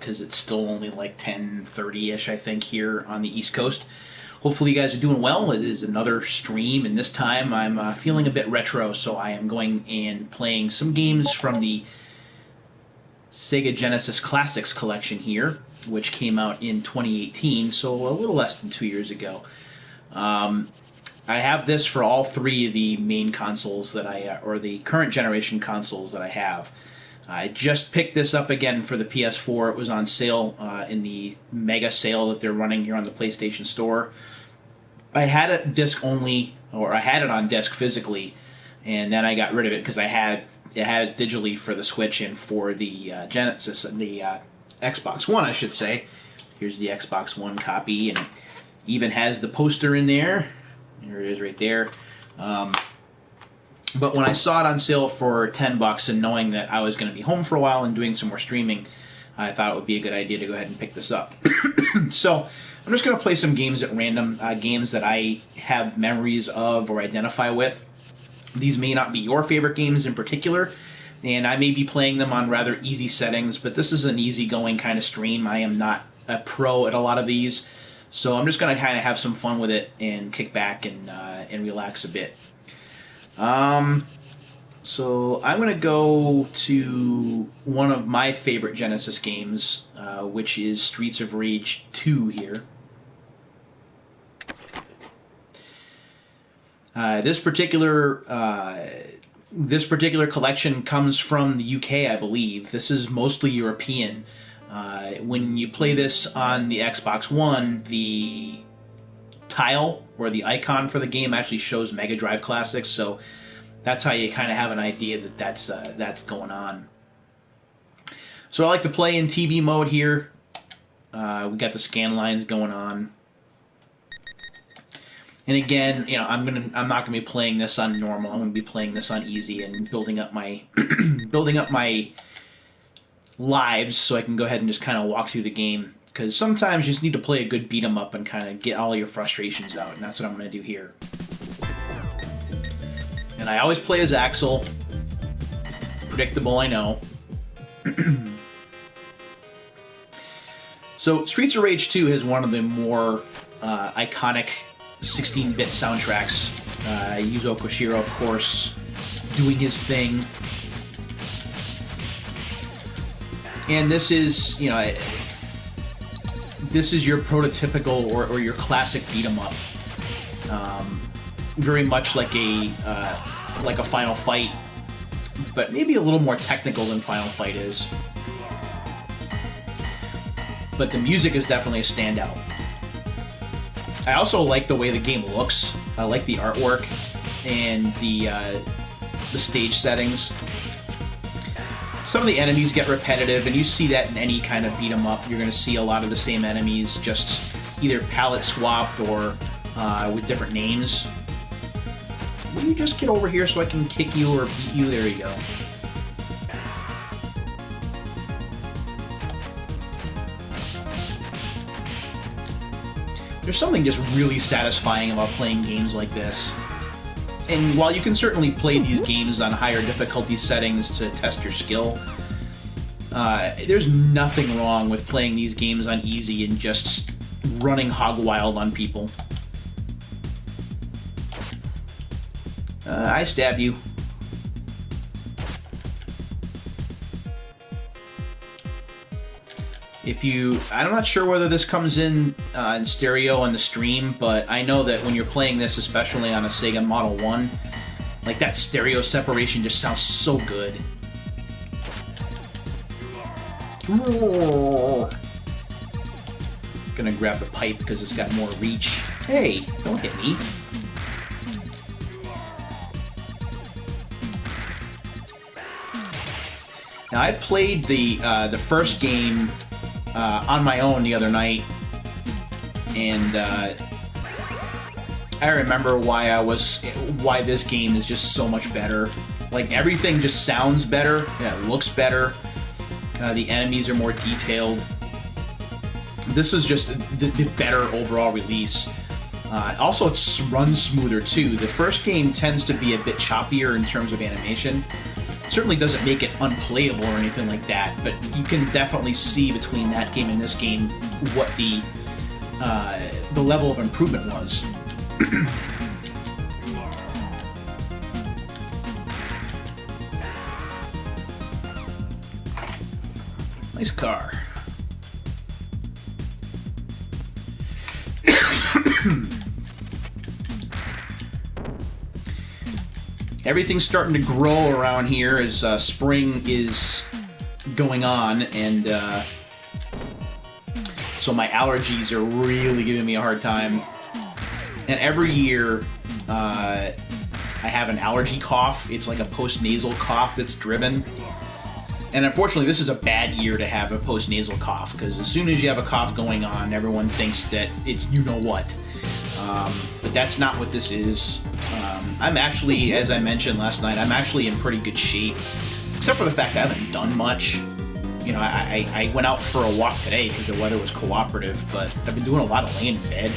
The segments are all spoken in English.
because it's still only like 10:30ish, I think, here on the East Coast. Hopefully you guys are doing well. It is another stream, and this time I'm feeling a bit retro, so I am going and playing some games from the Sega Genesis Classics collection here, which came out in 2018, so a little less than 2 years ago. I have this for all three of the main consoles that or the current generation consoles that I have. I just picked this up again for the PS4. It was on sale in the mega sale that they're running here on the PlayStation Store. I had it disc only, or I had it on disc physically, and then I got rid of it because it had it digitally for the Switch and for the Genesis and the Xbox One, I should say. Here's the Xbox One copy, and it even has the poster in there. There it is right there. But when I saw it on sale for $10 and knowing that I was going to be home for a while and doing some more streaming, I thought it would be a good idea to go ahead and pick this up. So I'm just going to play some games at random, games that I have memories of or identify with. These may not be your favorite games in particular, and I may be playing them on rather easy settings, but this is an easygoing kind of stream. I am not a pro at a lot of these, so I'm just going to kind of have some fun with it and kick back and relax a bit. So I'm going to go to one of my favorite Genesis games, which is Streets of Rage 2 here. This particular collection comes from the UK, I believe. This is mostly European. When you play this on the Xbox One, the tile or the icon for the game actually shows Mega Drive Classics, so that's how you kind of have an idea that that's going on. So I like to play in TV mode here. We got the scan lines going on. And again, you know, I'm not gonna be playing this on normal. I'm gonna be playing this on easy and building up my lives so I can go ahead and just kind of walk through the game. Because sometimes you just need to play a good beat 'em up and kind of get all your frustrations out, and that's what I'm gonna do here. And I always play as Axel. Predictable, I know. So Streets of Rage 2 has one of the more iconic 16-bit soundtracks. Yuzo Koshiro, of course, doing his thing. And this is, you know, this is your prototypical or your classic beat 'em up. Very much like a Final Fight, but maybe a little more technical than Final Fight is. But the music is definitely a standout. I also like the way the game looks. I like the artwork and the stage settings. Some of the enemies get repetitive, and you see that in any kind of beat 'em up. You're going to see a lot of the same enemies, just either palette swapped or with different names. Will you just get over here so I can kick you or beat you? There you go. There's something just really satisfying about playing games like this. And while you can certainly play these games on higher difficulty settings to test your skill, there's nothing wrong with playing these games on easy and just running hog wild on people. I stab you. I'm not sure whether this comes in stereo on the stream, but I know that when you're playing this, especially on a Sega Model 1, like that stereo separation just sounds so good. Gonna grab the pipe because it's got more reach. Hey, don't hit me. Now, I played the first game on my own the other night, and I remember why this game is just so much better. Like, everything just sounds better, yeah, it looks better, the enemies are more detailed. This is just the better overall release. Also, it runs smoother too. The first game tends to be a bit choppier in terms of animation. certainly doesn't make it unplayable or anything like that, but you can definitely see between that game and this game what the level of improvement was. Nice car. Everything's starting to grow around here as spring is going on, and so my allergies are really giving me a hard time. And every year I have an allergy cough. It's like a post-nasal cough that's driven. And unfortunately, this is a bad year to have a post-nasal cough, because as soon as you have a cough going on, everyone thinks that it's you-know-what. But that's not what this is. I'm actually, as I mentioned last night, I'm actually in pretty good shape, except for the fact I haven't done much. You know, I went out for a walk today because the weather was cooperative, but I've been doing a lot of laying in bed.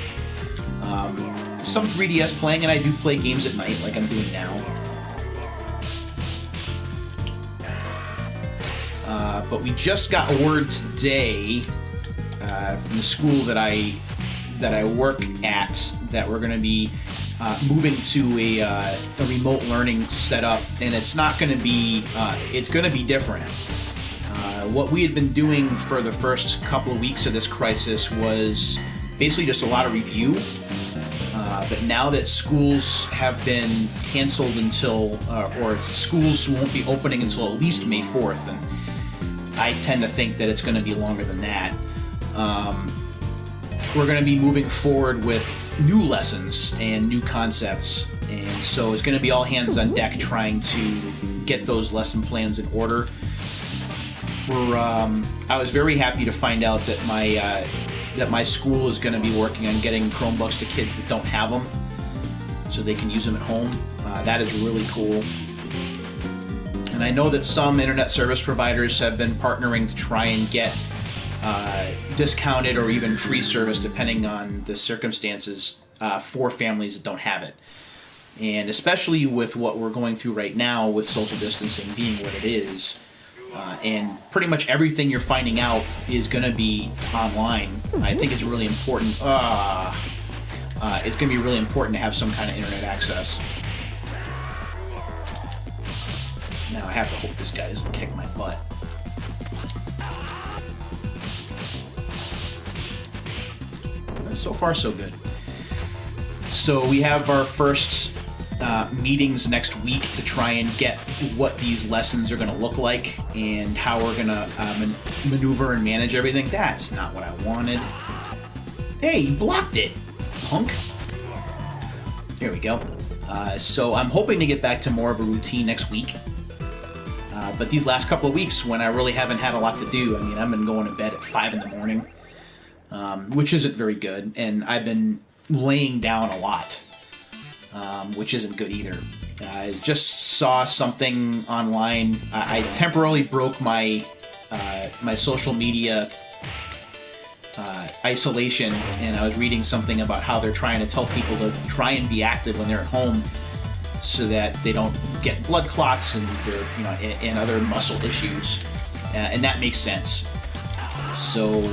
Some 3DS playing, and I do play games at night like I'm doing now. But we just got word today from the school that I work at that we're going to be moving to a remote learning setup, and it's not going to be it's going to be different. What we had been doing for the first couple of weeks of this crisis was basically just a lot of review. But now that schools have been canceled until, or schools won't be opening until at least May 4th, and I tend to think that it's going to be longer than that. We're going to be moving forward with new lessons and new concepts, and so it's going to be all hands on deck trying to get those lesson plans in order. I was very happy to find out that my school is going to be working on getting Chromebooks to kids that don't have them, so they can use them at home. That is really cool. And I know that some internet service providers have been partnering to try and get discounted or even free service, depending on the circumstances, for families that don't have it. And especially with what we're going through right now with social distancing being what it is, and pretty much everything you're finding out is going to be online, I think it's really important. It's going to be really important to have some kind of internet access. Now I have to hope this guy doesn't kick my butt. So far, so good. So we have our first meetings next week to try and get what these lessons are going to look like and how we're going to maneuver and manage everything. That's not what I wanted. Hey, you blocked it, punk. There we go. So I'm hoping to get back to more of a routine next week. But these last couple of weeks, when I really haven't had a lot to do, I mean, I've been going to bed at 5 in the morning, which isn't very good, and I've been laying down a lot, which isn't good either. I just saw something online. I temporarily broke my my social media isolation, and I was reading something about how they're trying to tell people to try and be active when they're at home, so that they don't get blood clots and and other muscle issues, and that makes sense. So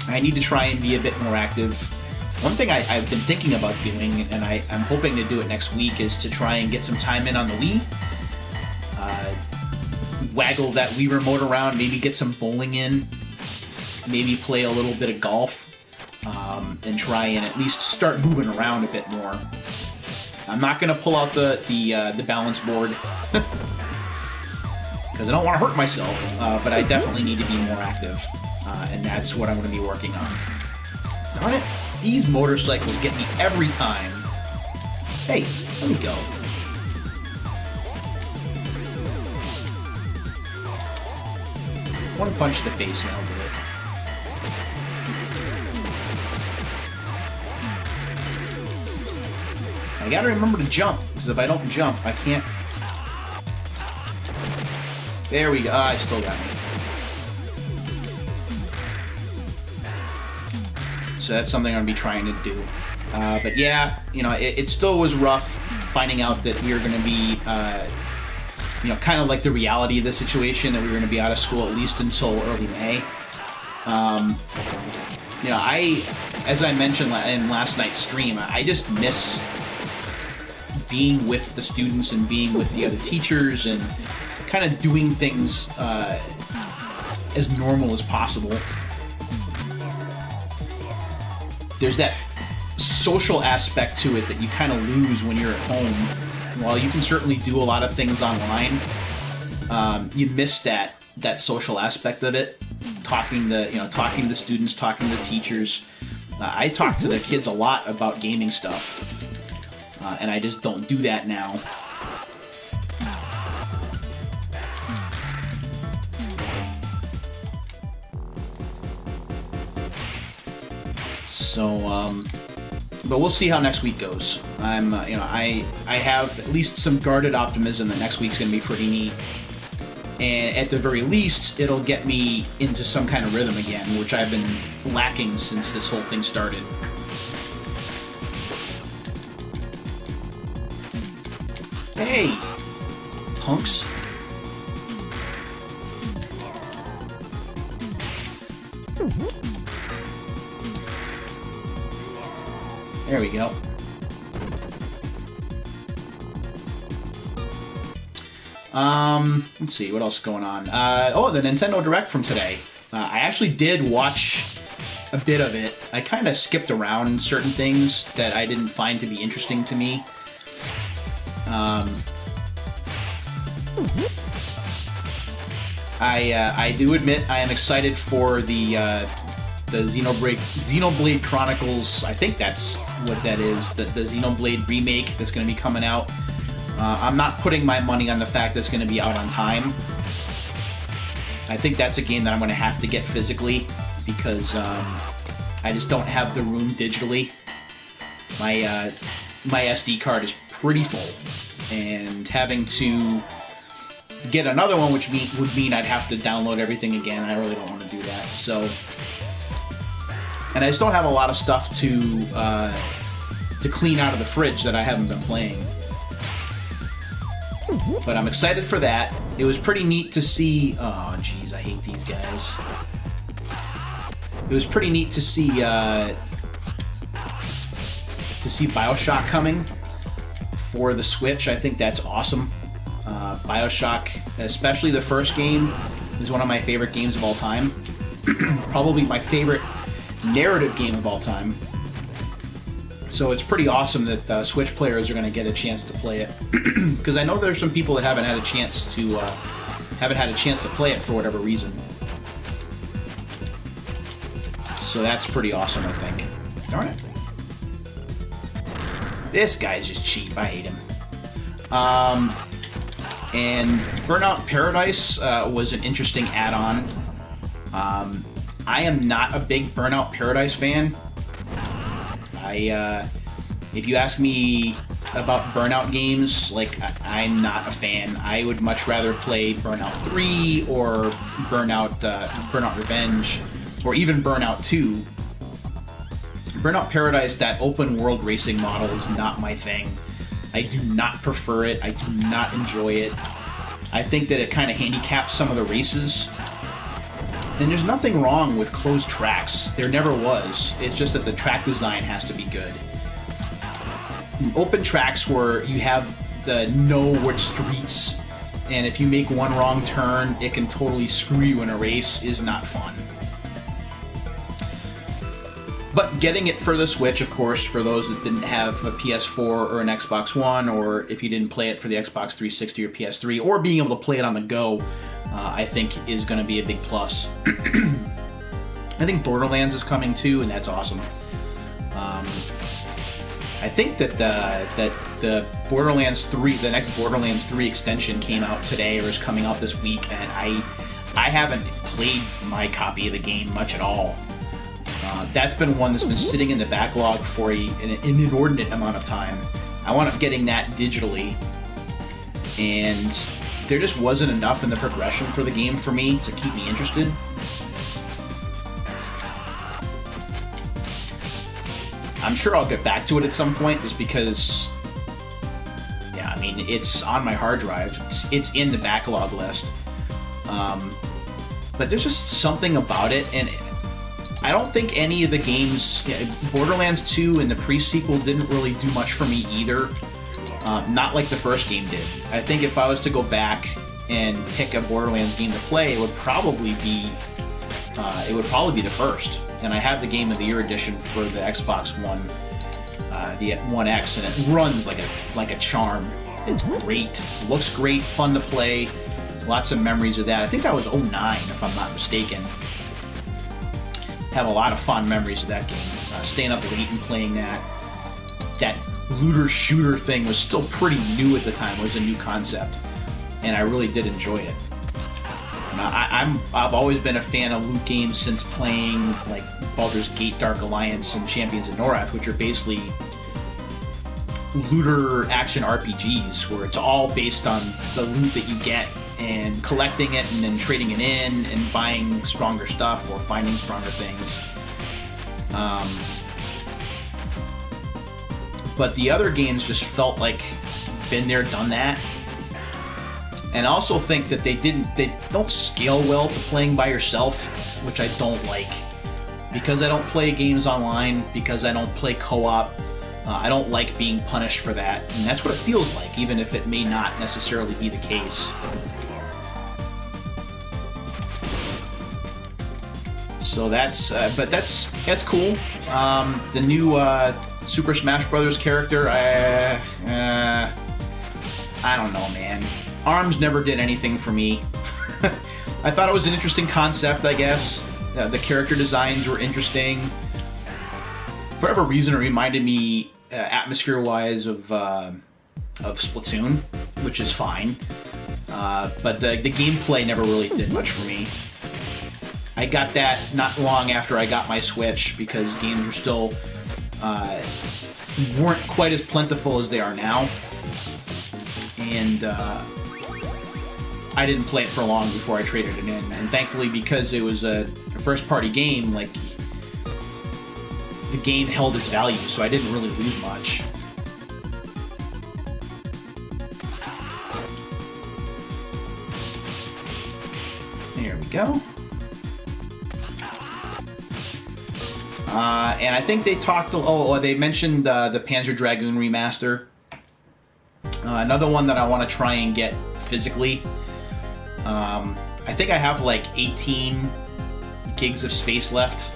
I need to try and be a bit more active. One thing I've been thinking about doing, and I'm hoping to do it next week, is to try and get some time in on the Wii. Waggle that Wii remote around, maybe get some bowling in, maybe play a little bit of golf, and try and at least start moving around a bit more. I'm not going to pull out the balance board because I don't want to hurt myself, but I definitely need to be more active, and that's what I'm going to be working on. Darn it, these motorcycles get me every time. Hey, let me go. One punch to the face and I'll do it. I gotta remember to jump, because if I don't jump, I can't... There we go. I still got me. So that's something I'm going to be trying to do. But yeah, it still was rough. finding out that we were going to be, you know, kind of like the reality of the situation, that we were going to be out of school at least until early May. You know, as I mentioned in last night's stream, I just miss being with the students and being with the other teachers and kind of doing things as normal as possible. There's that social aspect to it that you kind of lose when you're at home. While you can certainly do a lot of things online, you miss that social aspect of it. Talking to the students, talking to the teachers. I talk to the kids a lot about gaming stuff, and I just don't do that now. So, but we'll see how next week goes. You know, I have at least some guarded optimism that next week's going to be pretty neat. And at the very least, it'll get me into some kind of rhythm again, which I've been lacking since this whole thing started. Hey, punks. There we go. Let's see, what else is going on? Oh, the Nintendo Direct from today. I actually did watch a bit of it. I kind of skipped around certain things that I didn't find to be interesting to me. I do admit I am excited for the Xenoblade Chronicles. I think that's what that is. The Xenoblade remake that's going to be coming out. I'm not putting my money on the fact that it's going to be out on time. I think that's a game that I'm going to have to get physically because I just don't have the room digitally. My SD card is pretty full, and having to get another one, which would mean I'd have to download everything again. I really don't want to do that. So, and I just don't have a lot of stuff to clean out of the fridge that I haven't been playing. But I'm excited for that. It was pretty neat to see... Oh, jeez, I hate these guys. It was pretty neat to see BioShock coming for the Switch. I think that's awesome. BioShock, especially the first game, is one of my favorite games of all time. Probably my favorite narrative game of all time. So it's pretty awesome that Switch players are going to get a chance to play it, because I know there's some people that haven't had a chance to play it for whatever reason. So that's pretty awesome, I think. Darn it! This guy's just cheap. I hate him. And Burnout Paradise was an interesting add-on. I am not a big Burnout Paradise fan. If you ask me about Burnout games, like, I'm not a fan. I would much rather play Burnout 3 or Burnout Revenge, or even Burnout 2. Burnout Paradise, that open world racing model, is not my thing. I do not prefer it. I do not enjoy it. I think that it kind of handicaps some of the races. And there's nothing wrong with closed tracks. There never was. It's just that the track design has to be good. Open tracks where you have the know which streets, and if you make one wrong turn, it can totally screw you in a race, is not fun. But getting it for the Switch, of course, for those that didn't have a PS4 or an Xbox One, or if you didn't play it for the Xbox 360 or PS3, or being able to play it on the go, I think is going to be a big plus. I think Borderlands is coming too, and that's awesome. I think that the Borderlands 3, the next Borderlands 3 extension came out today, or is coming out this week, and I haven't played my copy of the game much at all. That's been one that's been sitting in the backlog for an inordinate amount of time. I wound up getting that digitally, and there just wasn't enough in the progression for the game for me to keep me interested. I'm sure I'll get back to it at some point, just because mean, it's on my hard drive. It's in the backlog list. But there's just something about it, and I don't think any of the games... Borderlands 2 and the pre-sequel didn't really do much for me either. Not like the first game did. I think if I was to go back and pick a Borderlands game to play, it would probably be the first. And I have the Game of the Year edition for the Xbox One, the One X, and it runs like a charm. It's great, looks great, fun to play. Lots of memories of that. I think that was 09, if I'm not mistaken. Have a lot of fond memories of that game. Staying up late and playing that. That looter-shooter thing was still pretty new at the time. It was a new concept. And I really did enjoy it. I've always been a fan of loot games since playing like Baldur's Gate, Dark Alliance, and Champions of Norath, which are basically looter action RPGs, where it's all based on the loot that you get and collecting it and then trading it in and buying stronger stuff or finding stronger things. But the other games just felt like been there, done that. And I also think that they don't scale well to playing by yourself, which I don't like. Because I don't play games online, because I don't play co-op, I don't like being punished for that. And that's what it feels like, even if it may not necessarily be the case. So that's, but that's cool. The new Super Smash Brothers character, I don't know, man. ARMS never did anything for me. I thought it was an interesting concept, I guess. The character designs were interesting. For whatever reason, it reminded me, atmosphere-wise, of Splatoon, which is fine. But the gameplay never really did much for me. I got that not long after I got my Switch, because games were still weren't quite as plentiful as they are now. And I didn't play it for long before I traded it in. And thankfully, because it was a first-party game, like, the game held its value, so I didn't really lose much. There we go. And I think they talked... Oh, they mentioned the Panzer Dragoon remaster. Another one that I want to try and get physically. I think I have like 18 gigs of space left.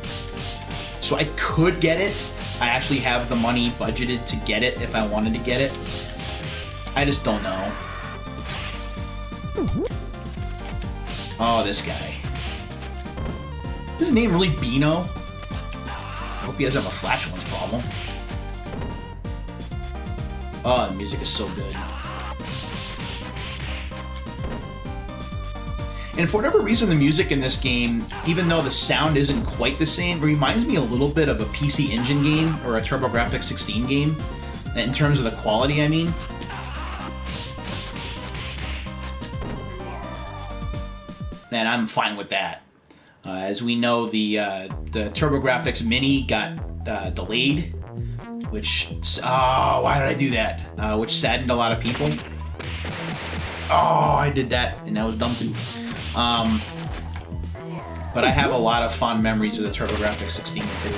So I could get it. I actually have the money budgeted to get it if I wanted to get it. I just don't know. Oh, this guy. Is his name really Beano? I hope he doesn't have a flatulence problem. Oh, the music is so good. And for whatever reason, the music in this game, even though the sound isn't quite the same, reminds me a little bit of a PC Engine game or a TurboGrafx 16 game. In terms of the quality, I mean. And I'm fine with that. As we know, the TurboGrafx Mini got delayed, which... Oh, why did I do that? Which saddened a lot of people. Oh, I did that, and that was dumb too. But I have a lot of fond memories of the TurboGrafx 16 too.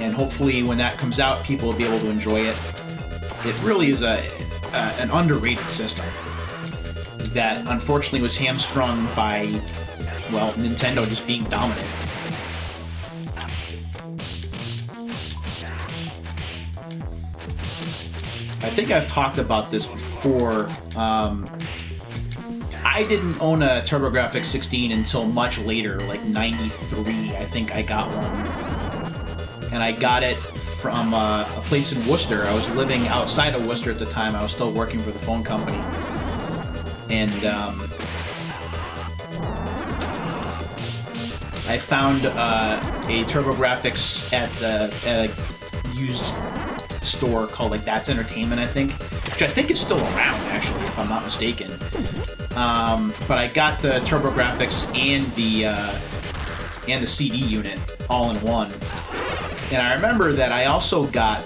And hopefully when that comes out, people will be able to enjoy it. It really is an underrated system that unfortunately was hamstrung by, well, Nintendo just being dominant. I think I've talked about this before. I didn't own a TurboGrafx 16 until much later, like 93, I think I got one. And I got it from a place in Worcester. I was living outside of Worcester at the time. I was still working for the phone company. And I found a TurboGrafx at a used store called like That's Entertainment, I think, which I think is still around actually, if I'm not mistaken. But I got the TurboGrafx and the CD unit all in one. And I remember that I also got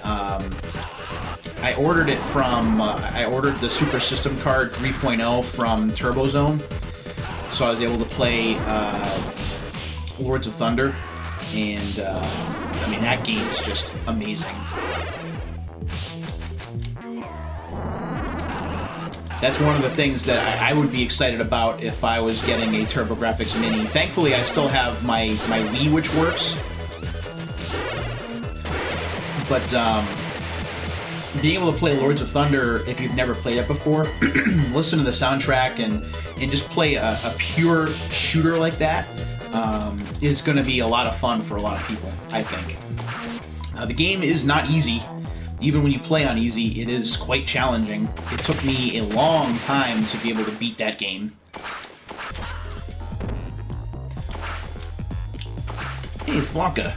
I ordered it from, I ordered the Super System Card 3.0 from TurboZone, so I was able to play Lords of Thunder, and I mean, that game is just amazing. That's one of the things that I would be excited about if I was getting a TurboGrafx Mini. Thankfully, I still have my Wii, which works. But being able to play Lords of Thunder, if you've never played it before, listen to the soundtrack and just play a pure shooter like that is going to be a lot of fun for a lot of people, I think. The game is not easy. Even when you play on easy, it is quite challenging. It took me a long time to be able to beat that game. Hey, it's Blanca.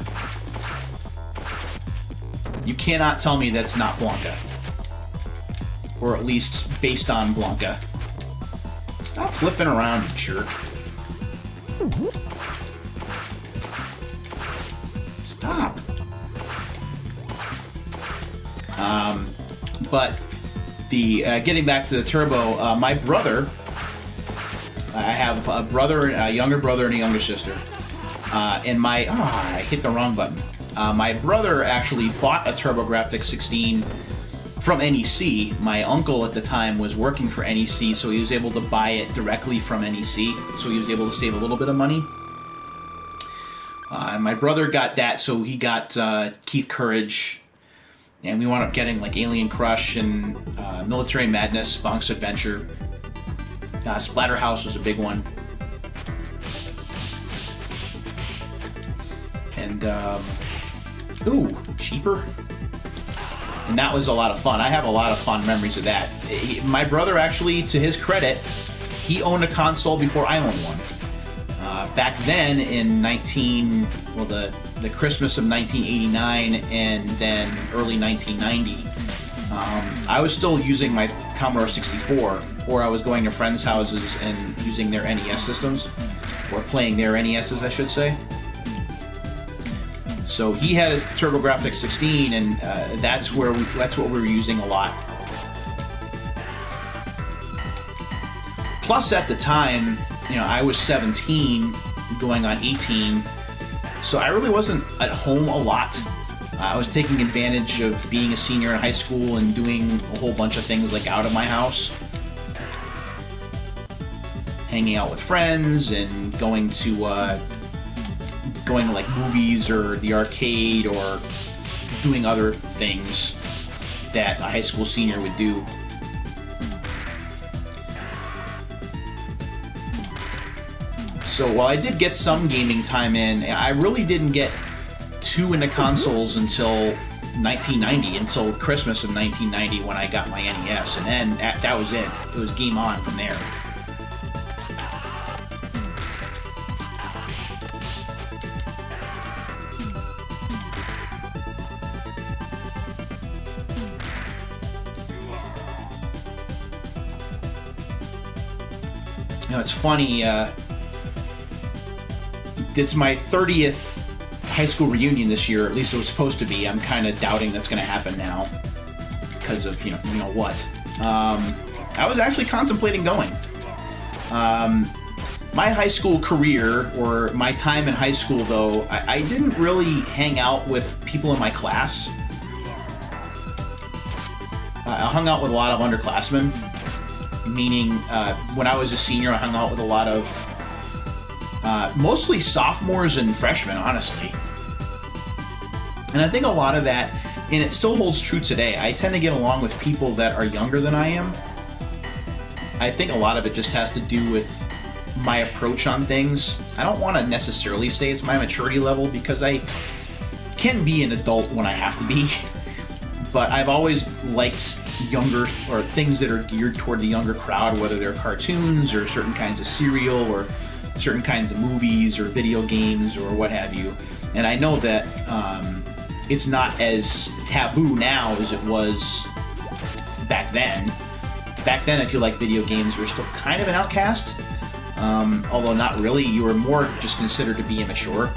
You cannot tell me that's not Blanca. Or at least based on Blanca. Stop flipping around, you jerk. Stop. But the getting back to the Turbo, my brother, I have a brother, a younger brother, and a younger sister, and my I hit the wrong button. My brother actually bought a TurboGrafx 16 from NEC. My uncle at the time was working for NEC, so he was able to buy it directly from NEC. So he was able to save a little bit of money. My brother got that, so he got Keith Courage. And we wound up getting like Alien Crush and Military Madness, Bonk's Adventure. Splatterhouse was a big one. And, ooh, Cheaper. And that was a lot of fun. I have a lot of fond memories of that. My brother actually, to his credit, he owned a console before I owned one. Back then, in the Christmas of 1989 and then early 1990, I was still using my Commodore 64, or I was going to friends' houses and using their NES systems, or playing their NESs, I should say. So he had his TurboGrafx 16, and that's what we were using a lot. Plus, at the time, you know, I was 17, going on 18. So I really wasn't at home a lot. I was taking advantage of being a senior in high school and doing a whole bunch of things like out of my house. Hanging out with friends and going to like movies or the arcade or doing other things that a high school senior would do. So while I did get some gaming time in, I really didn't get too into consoles until 1990, until Christmas of 1990 when I got my NES, and then that was it. It was game on from there. You know, it's funny, it's my 30th high school reunion this year, at least it was supposed to be. I'm kind of doubting that's going to happen now because of, you know what. I was actually contemplating going. My high school career, or my time in high school, though, I didn't really hang out with people in my class. I hung out with a lot of underclassmen, meaning when I was a senior, I hung out with a lot of mostly sophomores and freshmen, honestly. And I think a lot of that, and it still holds true today, I tend to get along with people that are younger than I am. I think a lot of it just has to do with my approach on things. I don't want to necessarily say it's my maturity level, because I can be an adult when I have to be, but I've always liked younger, or things that are geared toward the younger crowd, whether they're cartoons or certain kinds of cereal or certain kinds of movies or video games or what have you. And I know that it's not as taboo now as it was back then. Back then, if you liked video games, you were still kind of an outcast. Although not really, you were more just considered to be immature.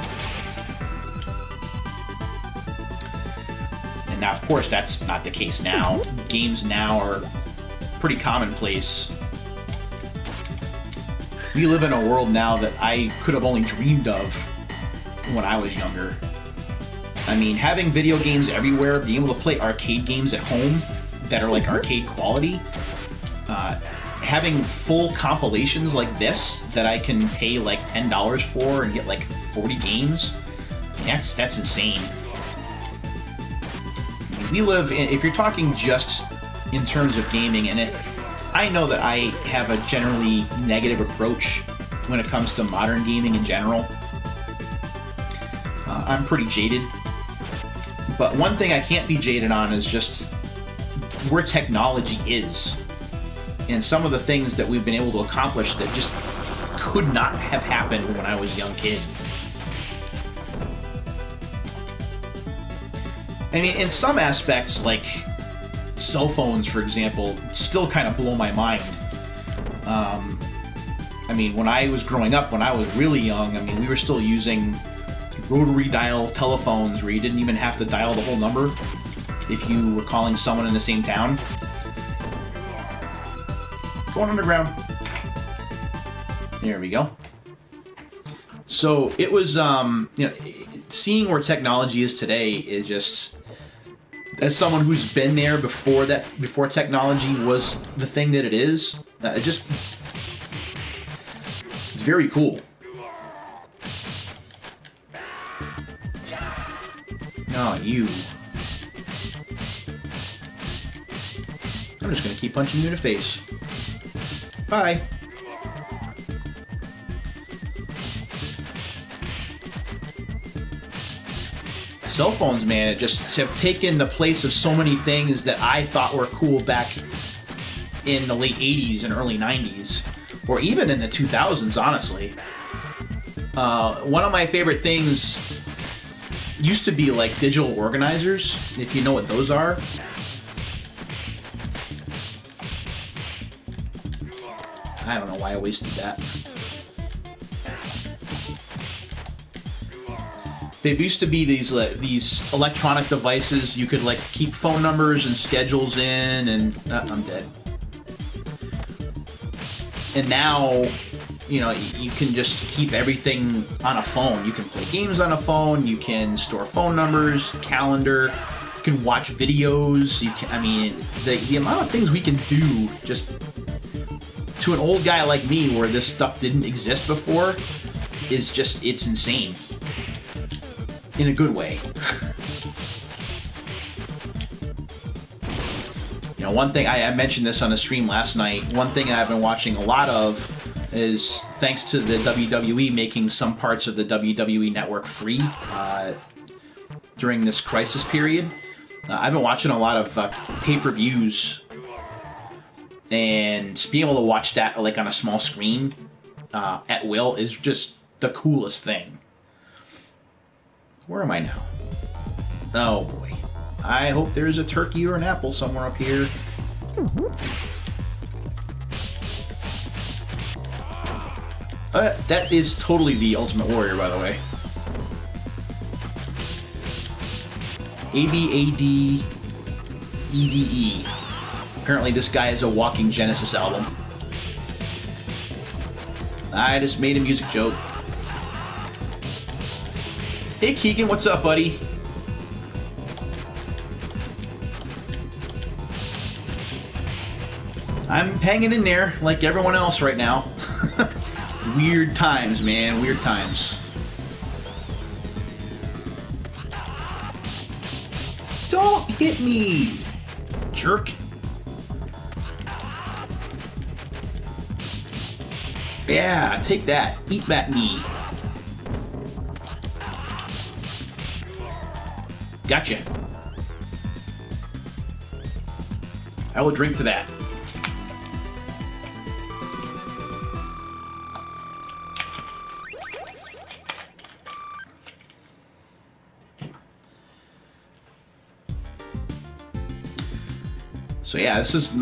And now, of course, that's not the case now. Games now are pretty commonplace. We live in a world now that I could have only dreamed of when I was younger. I mean, having video games everywhere, being able to play arcade games at home that are like arcade quality, having full compilations like this that I can pay like $10 for and get like 40 games, that's insane. I mean, we live in, if you're talking just in terms of gaming, and I know that I have a generally negative approach when it comes to modern gaming in general. I'm pretty jaded. But one thing I can't be jaded on is just where technology is. And some of the things that we've been able to accomplish that just could not have happened when I was a young kid. I mean, in some aspects, like cell phones, for example, still kind of blow my mind. I mean, when I was growing up, when I was really young, I mean, we were still using rotary dial telephones where you didn't even have to dial the whole number if you were calling someone in the same town. Going underground. There we go. So it was, you know, seeing where technology is today is just, as someone who's been there before before technology was the thing that it is, it's very cool. Oh, you. I'm just gonna keep punching you in the face. Bye. Cell phones, man, it just have taken the place of so many things that I thought were cool back in the late 80s and early 90s, or even in the 2000s, honestly. One of my favorite things used to be like digital organizers, if you know what those are. I don't know why I wasted that. There used to be these electronic devices you could like keep phone numbers and schedules in, and I'm dead. And now, you know, you can just keep everything on a phone. You can play games on a phone. You can store phone numbers, calendar. You can watch videos. You can, I mean, the amount of things we can do just to an old guy like me, where this stuff didn't exist before, is just, it's insane. In a good way. You know, one thing, I mentioned this on the stream last night, one thing I've been watching a lot of is, thanks to the WWE making some parts of the WWE Network free during this crisis period, I've been watching a lot of pay-per-views, and being able to watch that like on a small screen at will is just the coolest thing. Where am I now? Oh boy. I hope there's a turkey or an apple somewhere up here. That is totally the Ultimate Warrior, by the way. ABADEDE. Apparently this guy is a walking Genesis album. I just made a music joke. Hey Keegan, what's up, buddy? I'm hanging in there like everyone else right now. Weird times, man, weird times. Don't hit me, jerk. Yeah, take that. Eat that knee. Gotcha. I will drink to that. So yeah, this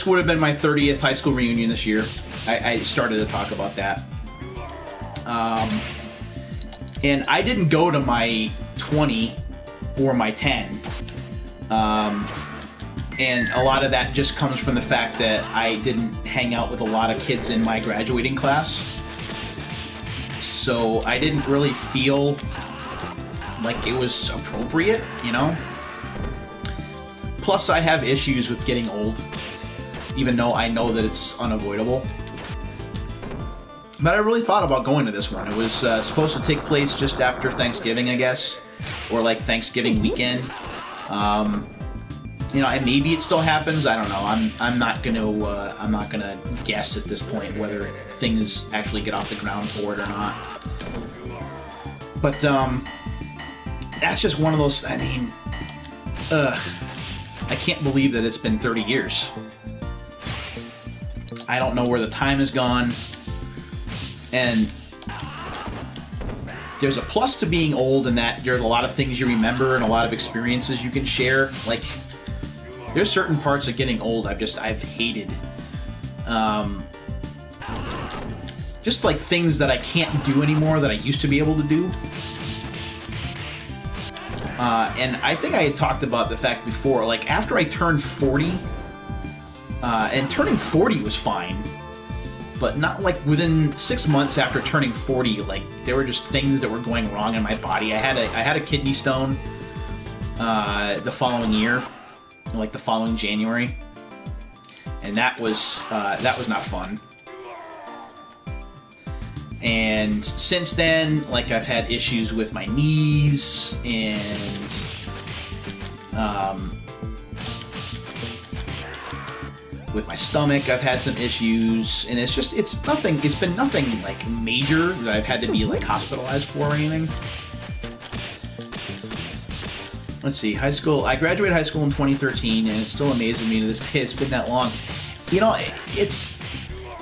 would have been my 30th high school reunion this year. I started to talk about that. And I didn't go to my 20 for my 10. And a lot of that just comes from the fact that I didn't hang out with a lot of kids in my graduating class. So I didn't really feel like it was appropriate, you know? Plus, I have issues with getting old, even though I know that it's unavoidable. But I really thought about going to this one. It was supposed to take place just after Thanksgiving, I guess, or like Thanksgiving weekend. You know, and maybe it still happens. I don't know. I'm not gonna guess at this point whether things actually get off the ground for it or not. But that's just one of those. I mean, I can't believe that it's been 30 years. I don't know where the time has gone. And there's a plus to being old in that there's a lot of things you remember and a lot of experiences you can share. Like, there's certain parts of getting old I've hated. Just like things that I can't do anymore that I used to be able to do. And I think I had talked about the fact before, like after I turned 40, and turning 40 was fine, but not like within 6 months after turning 40, like there were just things that were going wrong in my body. I had a kidney stone the following year, like the following January, and that was not fun. And since then, like I've had issues with my knees and with my stomach. I've had some issues, and it's been nothing like major that I've had to be like hospitalized for or anything. Let's see, high school. I graduated high school in 2013, and it still amazes me to this day it's been that long. You know,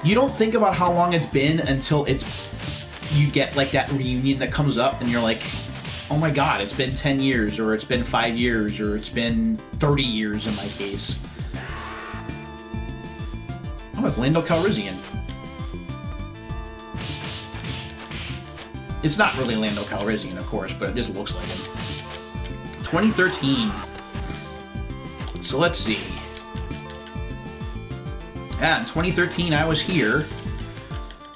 you don't think about how long it's been until you get like that reunion that comes up, and you're like, oh my god, it's been 10 years, or it's been 5 years, or it's been 30 years in my case. Oh, it's Lando Calrissian. It's not really Lando Calrissian, of course, but it just looks like him. 2013. So let's see. Yeah, in 2013, I was here.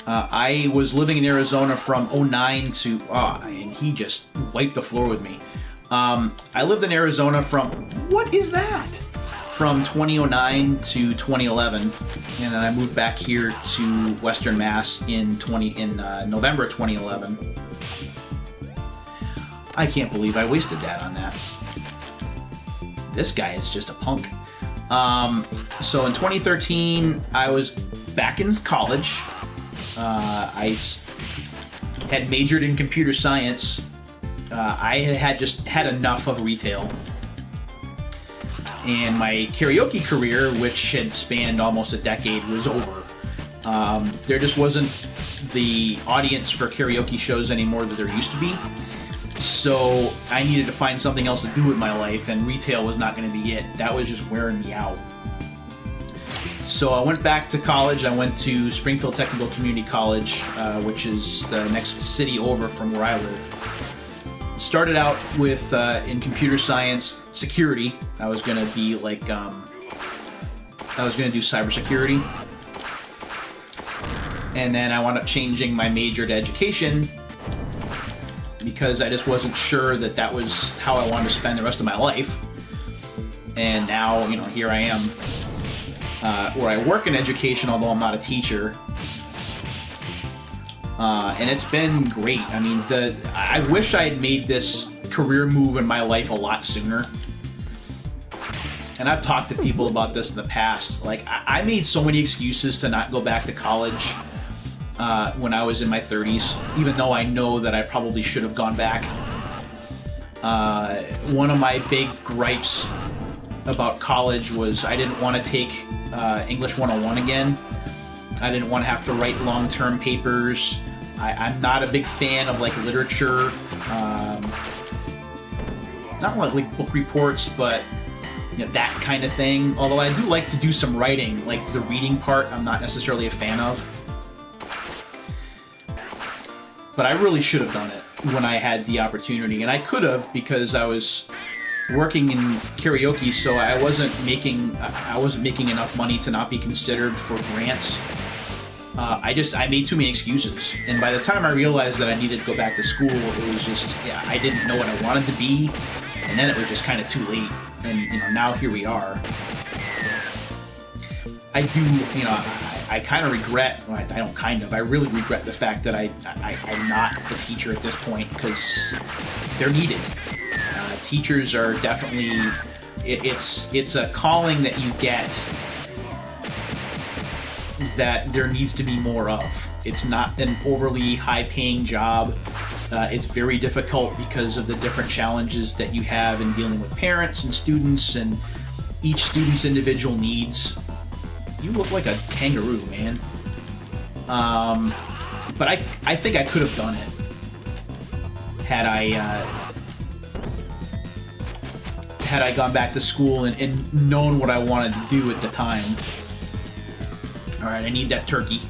I was living in Arizona from 09 to... and he just wiped the floor with me. I lived in Arizona from... What is that? From 2009 to 2011. And then I moved back here to Western Mass in November 2011. I can't believe I wasted that on that. This guy is just a punk. So in 2013, I was back in college. I had majored in computer science. I had just had enough of retail. And my karaoke career, which had spanned almost a decade, was over. There just wasn't the audience for karaoke shows anymore that there used to be. So I needed to find something else to do with my life, and retail was not going to be it. That was just wearing me out. So I went back to college. I went to Springfield Technical Community College, which is the next city over from where I live. Started out with in computer science security. I was going to be like I was going to do cybersecurity, and then I wound up changing my major to education because I just wasn't sure that that was how I wanted to spend the rest of my life. And now, you know, here I am, where I work in education, although I'm not a teacher. And it's been great. I mean, I wish I had made this career move in my life a lot sooner. And I've talked to people about this in the past. Like, I made so many excuses to not go back to college when I was in my 30s, even though I know that I probably should have gone back. One of my big gripes about college was I didn't want to take English 101 again. I didn't want to have to write long-term papers. I'm not a big fan of like literature, not like book reports, but you know, that kind of thing. Although I do like to do some writing, like the reading part I'm not necessarily a fan of. But I really should have done it when I had the opportunity, and I could have because I was working in karaoke, so I wasn't making enough money to not be considered for grants. I made too many excuses, and by the time I realized that I needed to go back to school, it was just, yeah, I didn't know what I wanted to be, and then it was just kind of too late. And now here we are. I do, I kind of regret. Well, I don't kind of. I really regret the fact that I'm not a teacher at this point, because they're needed. Teachers are definitely. It's a calling that you get that there needs to be more of. It's not an overly high-paying job. It's very difficult because of the different challenges that you have in dealing with parents and students and each student's individual needs. You look like a kangaroo, man. But I think I could have done it had I gone back to school and known what I wanted to do at the time. Alright, I need that turkey.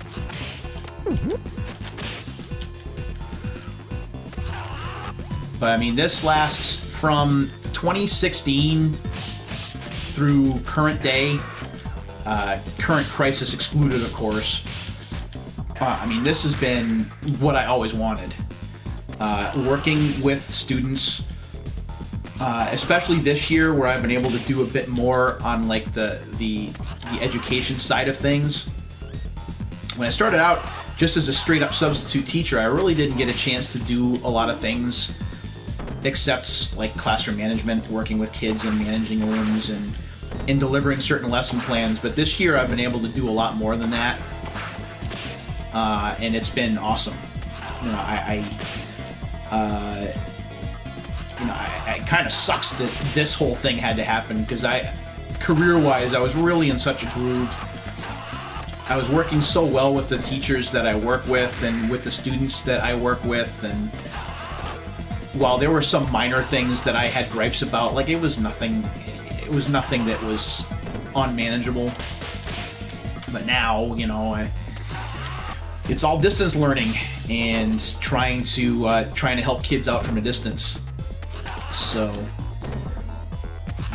But I mean, this lasts from 2016 through current day. Current crisis excluded, of course. I mean, this has been what I always wanted. Working with students, especially this year, where I've been able to do a bit more on like the education side of things. When I started out just as a straight-up substitute teacher, I really didn't get a chance to do a lot of things except like classroom management, working with kids and managing rooms and delivering certain lesson plans. But this year I've been able to do a lot more than that, and it's been awesome. It kind of sucks that this whole thing had to happen, because career-wise, I was really in such a groove. I was working so well with the teachers that I work with and with the students that I work with, and while there were some minor things that I had gripes about, like it was nothing that was unmanageable. But now, it's all distance learning and trying to help kids out from a distance. So,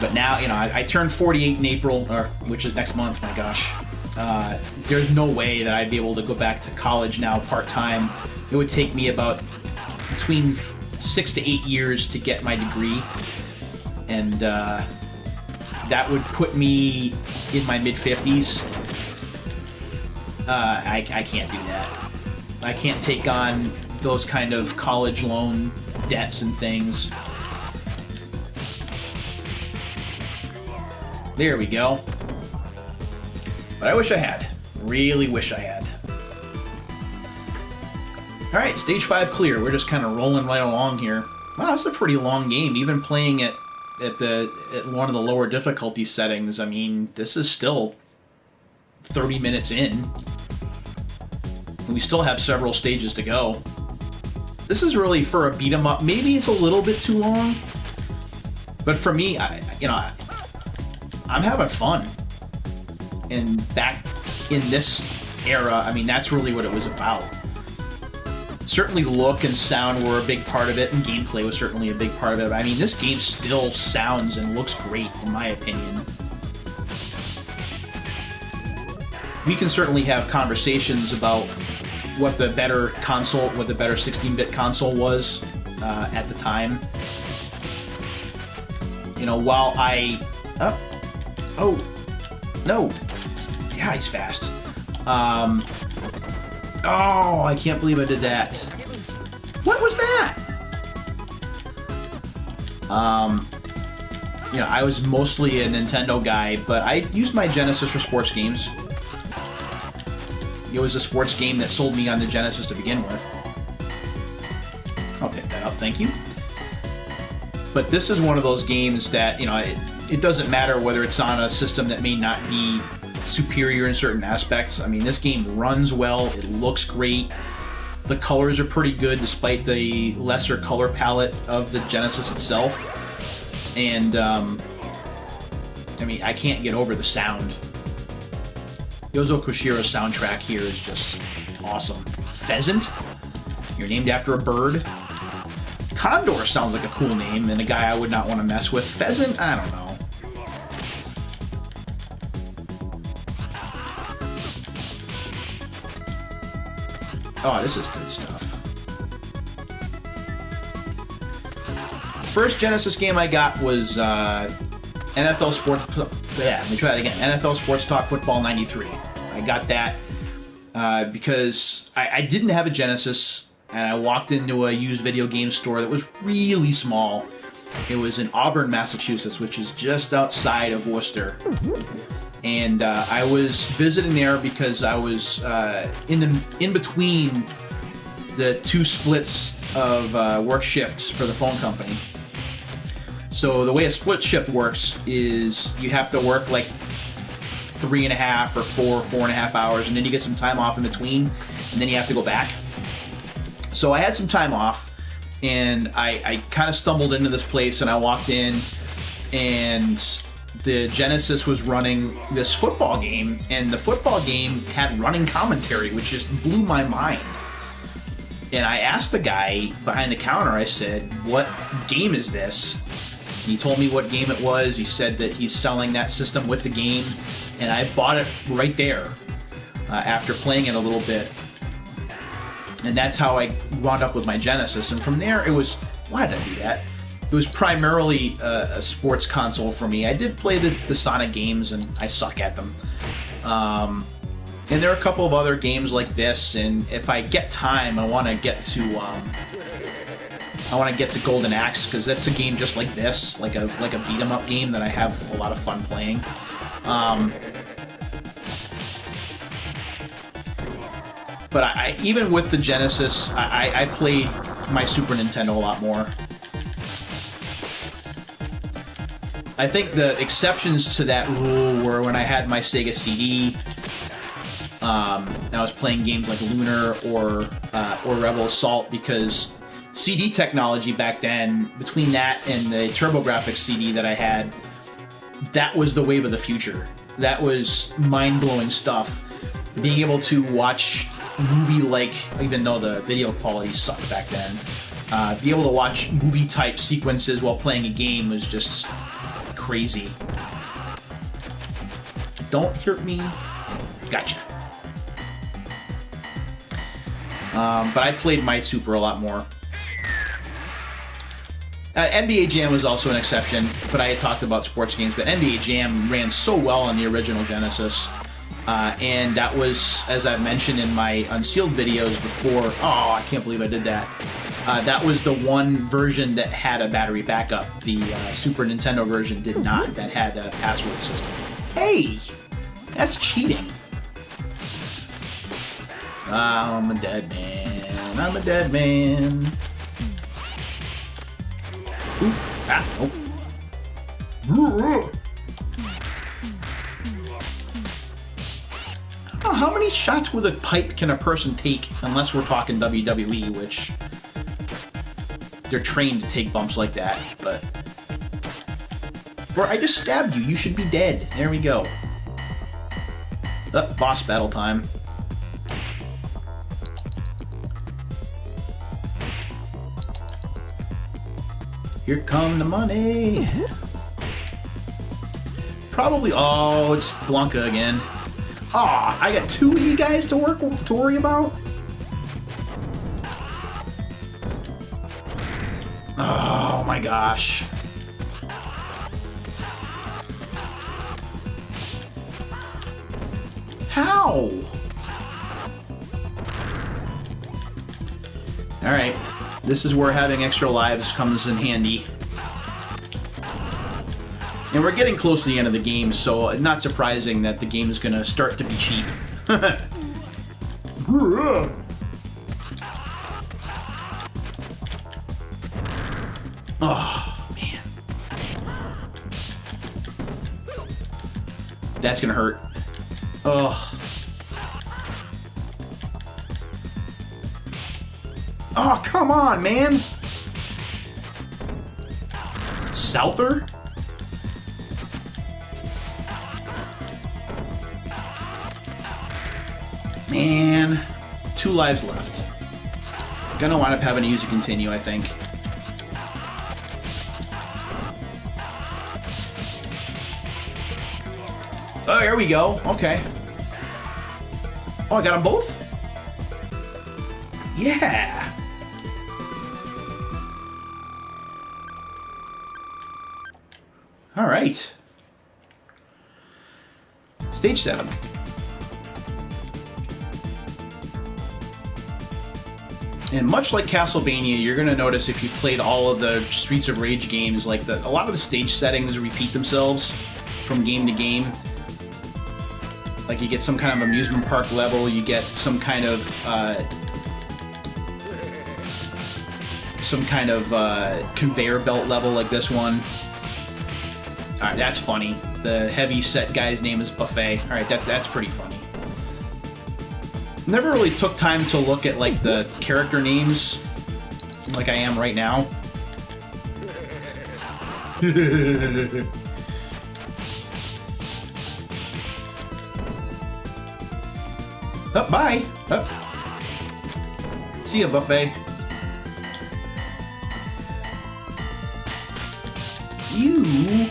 but now, I turned 48 in April, which is next month. My gosh. There's no way that I'd be able to go back to college now part-time. It would take me about between 6 to 8 years to get my degree, and that would put me in my mid-50s. I can't do that. I can't take on those kind of college loan debts and things. There we go. But I wish I had. Really wish I had. Alright, stage 5 clear. We're just kind of rolling right along here. Wow, that's a pretty long game. Even playing it at one of the lower difficulty settings, I mean, this is still 30 minutes in. And we still have several stages to go. This is really for a beat 'em up. Maybe it's a little bit too long. But for me, I'm having fun. And back in this era, I mean, that's really what it was about. Certainly look and sound were a big part of it, and gameplay was certainly a big part of it. I mean, this game still sounds and looks great, in my opinion. We can certainly have conversations about what the better 16-bit console was at the time. While I... Oh, no. Yeah, he's fast. Oh, I can't believe I did that. What was that? I was mostly a Nintendo guy, but I used my Genesis for sports games. It was a sports game that sold me on the Genesis to begin with. I'll pick that up, thank you. But this is one of those games that, it doesn't matter whether it's on a system that may not be superior in certain aspects. I mean, this game runs well, it looks great, the colors are pretty good despite the lesser color palette of the Genesis itself, and I mean, I can't get over the sound. Yozo Koshiro's soundtrack here is just awesome. Pheasant? You're named after a bird? Condor sounds like a cool name and a guy I would not want to mess with. Pheasant? I don't know. Oh, this is good stuff. First Genesis game I got was NFL Sports... Yeah, let me try that again. NFL Sports Talk Football 93. I got that because I didn't have a Genesis, and I walked into a used video game store that was really small. It was in Auburn, Massachusetts, which is just outside of Worcester. And I was visiting there because I was in between the two splits of work shifts for the phone company. So the way a split shift works is you have to work like 3.5 or 4.5 hours, and then you get some time off in between, and then you have to go back. So I had some time off, and I kind of stumbled into this place, and I walked in, and the Genesis was running this football game, and the football game had running commentary, which just blew my mind. And I asked the guy behind the counter, I said, "What game is this?" He told me what game it was. He said that he's selling that system with the game, and I bought it right there after playing it a little bit. And that's how I wound up with my Genesis. And from there, it was... Why did I do that? It was primarily a sports console for me. I did play the Sonic games, and I suck at them. And there are a couple of other games like this, and if I get time, I want to get to... I want to get to Golden Axe, because that's a game just like this, like a beat-em-up game that I have a lot of fun playing. But even with the Genesis, I played my Super Nintendo a lot more. I think the exceptions to that rule were when I had my Sega CD, and I was playing games like Lunar or Rebel Assault, because CD technology back then, between that and the TurboGrafx CD that I had, that was the wave of the future. That was mind-blowing stuff. Being able to watch movie-like, even though the video quality sucked back then, be able to watch movie-type sequences while playing a game was just crazy. Don't hurt me. Gotcha. But I played my Super a lot more. NBA Jam was also an exception, but I had talked about sports games, but NBA Jam ran so well on the original Genesis. And that was, as I've mentioned in my Unsealed videos before, oh, I can't believe I did that. That was the one version that had a battery backup. The Super Nintendo version did not. That had a password system. Hey! That's cheating. I'm a dead man. I'm a dead man. Ooh. Ah, oh. Oh, how many shots with a pipe can a person take, unless we're talking WWE, which they're trained to take bumps like that, but... Bro, I just stabbed you. You should be dead. There we go. Boss battle time. Here come the money. Probably... Oh, it's Blanca again. Aw, I got 2 of you guys to worry about? Oh my gosh. How? Alright, this is where having extra lives comes in handy. And we're getting close to the end of the game, so not surprising that the game is going to start to be cheap. Oh, man. That's going to hurt. Ugh. Oh, come on, man! Souther? Man, 2 lives left. Gonna wind up having to use a continue, I think. Oh, there we go. Okay. Oh, I got them both? Yeah! Alright. Stage 7. And much like Castlevania, you're going to notice if you played all of the Streets of Rage games, like a lot of the stage settings repeat themselves from game to game. Like you get some kind of amusement park level, you get some kind of conveyor belt level like this one. Alright, that's funny. The heavy set guy's name is Buffet. Alright, that's pretty funny. Never really took time to look at like the character names like I am right now. Oh, bye! Oh. See ya, Buffet. You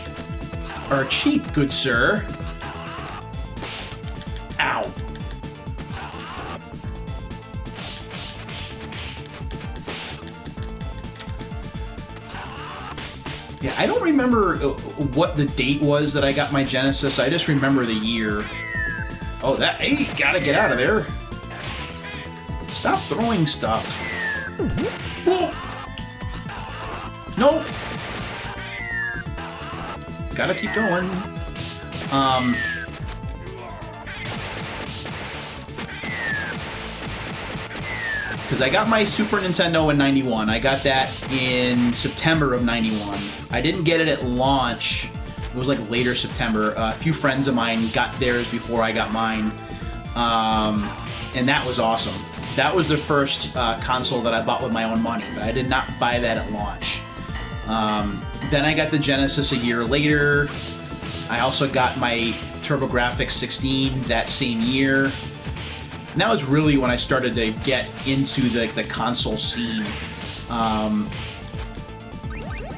are cheap, good sir. Ow. Yeah, I don't remember what the date was that I got my Genesis. I just remember the year. Oh, hey, gotta get out of there. Stop throwing stuff. Whoa. Nope. Gotta keep going. Because I got my Super Nintendo in 91. I got that in September of 91. I didn't get it at launch. It was like later September. A few friends of mine got theirs before I got mine. And that was awesome. That was the first console that I bought with my own money, but I did not buy that at launch. Then I got the Genesis a year later. I also got my TurboGrafx 16 that same year. And that was really when I started to get into the console scene.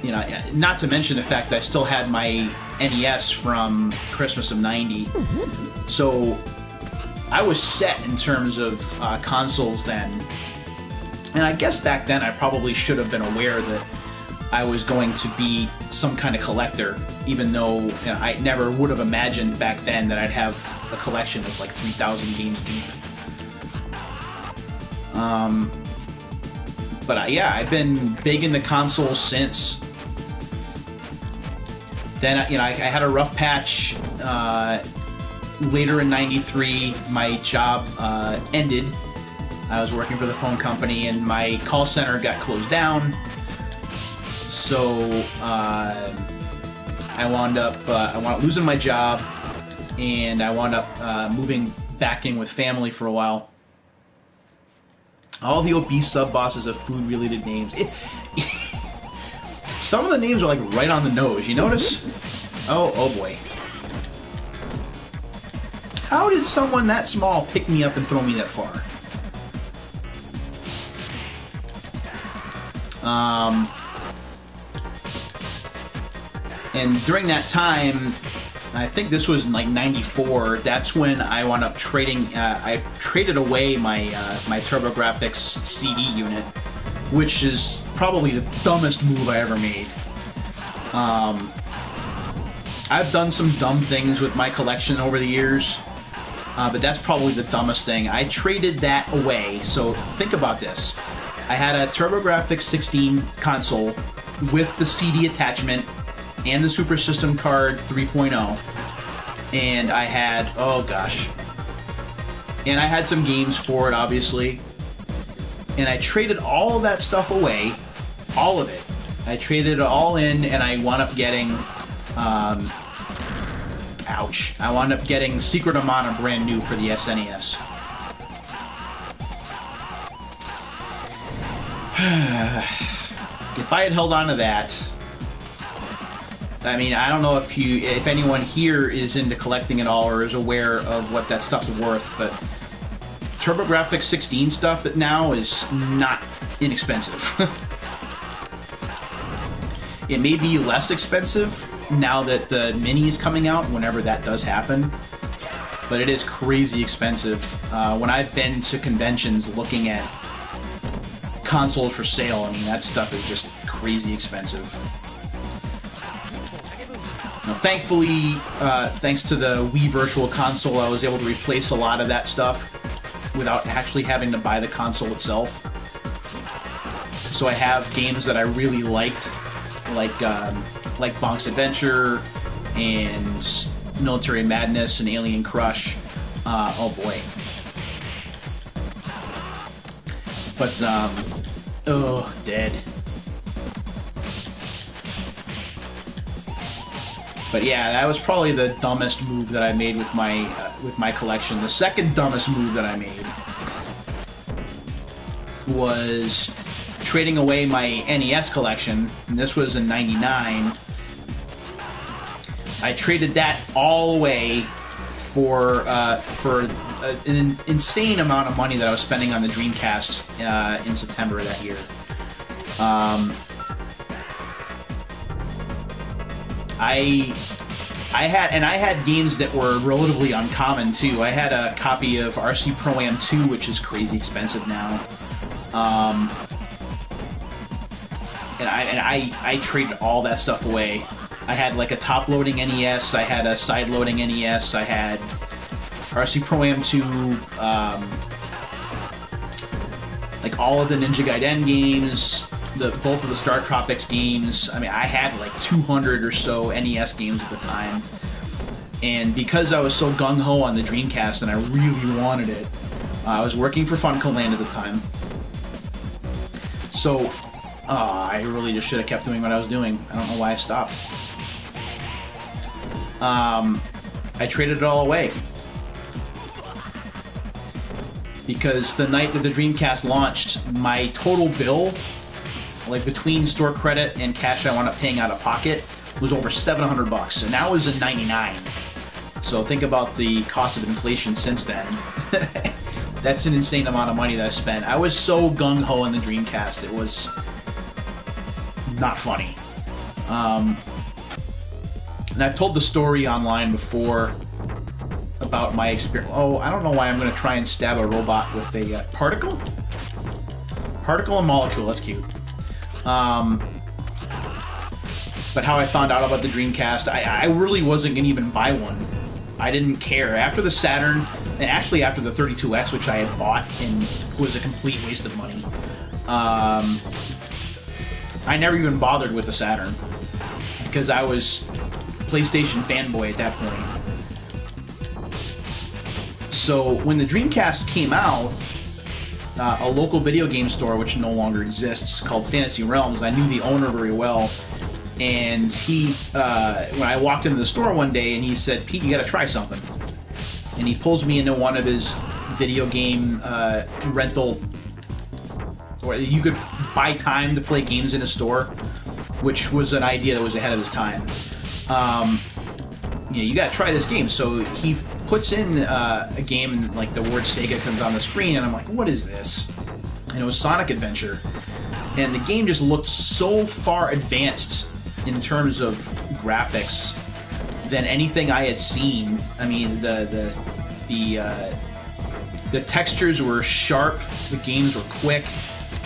You know, not to mention the fact that I still had my NES from Christmas of '90. So I was set in terms of consoles then. And I guess back then I probably should have been aware that I was going to be some kind of collector, even though you know, I never would have imagined back then that I'd have a collection that's like 3,000 games deep. But yeah, I've been big into consoles since. Then you know, I had a rough patch later in '93. My job ended. I was working for the phone company, and my call center got closed down. So I wound up losing my job, and I wound up moving back in with family for a while. All the obese sub-bosses have food-related names. Some of the names are like right on the nose. You notice? Oh boy. How did someone that small pick me up and throw me that far? And during that time, I think this was like '94. That's when I wound up trading. I traded away my my TurboGrafx CD unit, which is probably the dumbest move I ever made. I've done some dumb things with my collection over the years, but that's probably the dumbest thing. I traded that away. So think about this: I had a TurboGrafx 16 console with the CD attachment and the Super System card 3.0, and I had, oh gosh, and I had some games for it, obviously, and I traded all of that stuff away, all of it. I traded it all in, and I wound up getting, ouch, I wound up getting Secret of Mana brand new for the SNES. If I had held on to that, I mean, I don't know if anyone here is into collecting at all or is aware of what that stuff's worth, but TurboGrafx 16 stuff now is not inexpensive. It may be less expensive now that the Mini is coming out, whenever that does happen, but it is crazy expensive. When I've been to conventions looking at consoles for sale, I mean, that stuff is just crazy expensive. Now, thankfully, thanks to the Wii Virtual Console, I was able to replace a lot of that stuff without actually having to buy the console itself. So I have games that I really liked, like Bonk's Adventure and Military Madness and Alien Crush. Oh boy. But, oh, dead. But yeah, that was probably the dumbest move that I made with my collection. The second dumbest move that I made was trading away my NES collection, and this was in '99. I traded that all away for an insane amount of money that I was spending on the Dreamcast in September of that year. I had games that were relatively uncommon too. I had a copy of RC Pro-Am 2, which is crazy expensive now. And I traded all that stuff away. I had like a top-loading NES, I had a side-loading NES, I had RC Pro-Am 2, like all of the Ninja Gaiden games, both of the Star Tropics games. I mean, I had like 200 or so NES games at the time. And because I was so gung-ho on the Dreamcast and I really wanted it, I was working for Funko Land at the time. So, I really just should have kept doing what I was doing. I don't know why I stopped. I traded it all away. Because the night that the Dreamcast launched, my total bill, like between store credit and cash I wound up paying out of pocket, was over $700, and that was in '99. So think about the cost of inflation since then. That's an insane amount of money that I spent. I was so gung-ho on the Dreamcast, it was not funny. And I've told the story online before about my experience. Oh, I don't know why I'm going to try and stab a robot with a particle? Particle and molecule, that's cute. But how I found out about the Dreamcast, I really wasn't going to even buy one. I didn't care. After the Saturn, and actually after the 32X, which I had bought and was a complete waste of money, I never even bothered with the Saturn because I was PlayStation fanboy at that point. So when the Dreamcast came out, a local video game store, which no longer exists, called Fantasy Realms, I knew the owner very well. And he, when I walked into the store one day, and he said, "Pete, you got to try something." And he pulls me into one of his video game rental, where you could buy time to play games in a store, which was an idea that was ahead of his time. You got to try this game. So he puts in a game, and like the word Sega comes on the screen, and I'm like, "What is this?" And it was Sonic Adventure, and the game just looked so far advanced in terms of graphics than anything I had seen. I mean, the textures were sharp, the games were quick,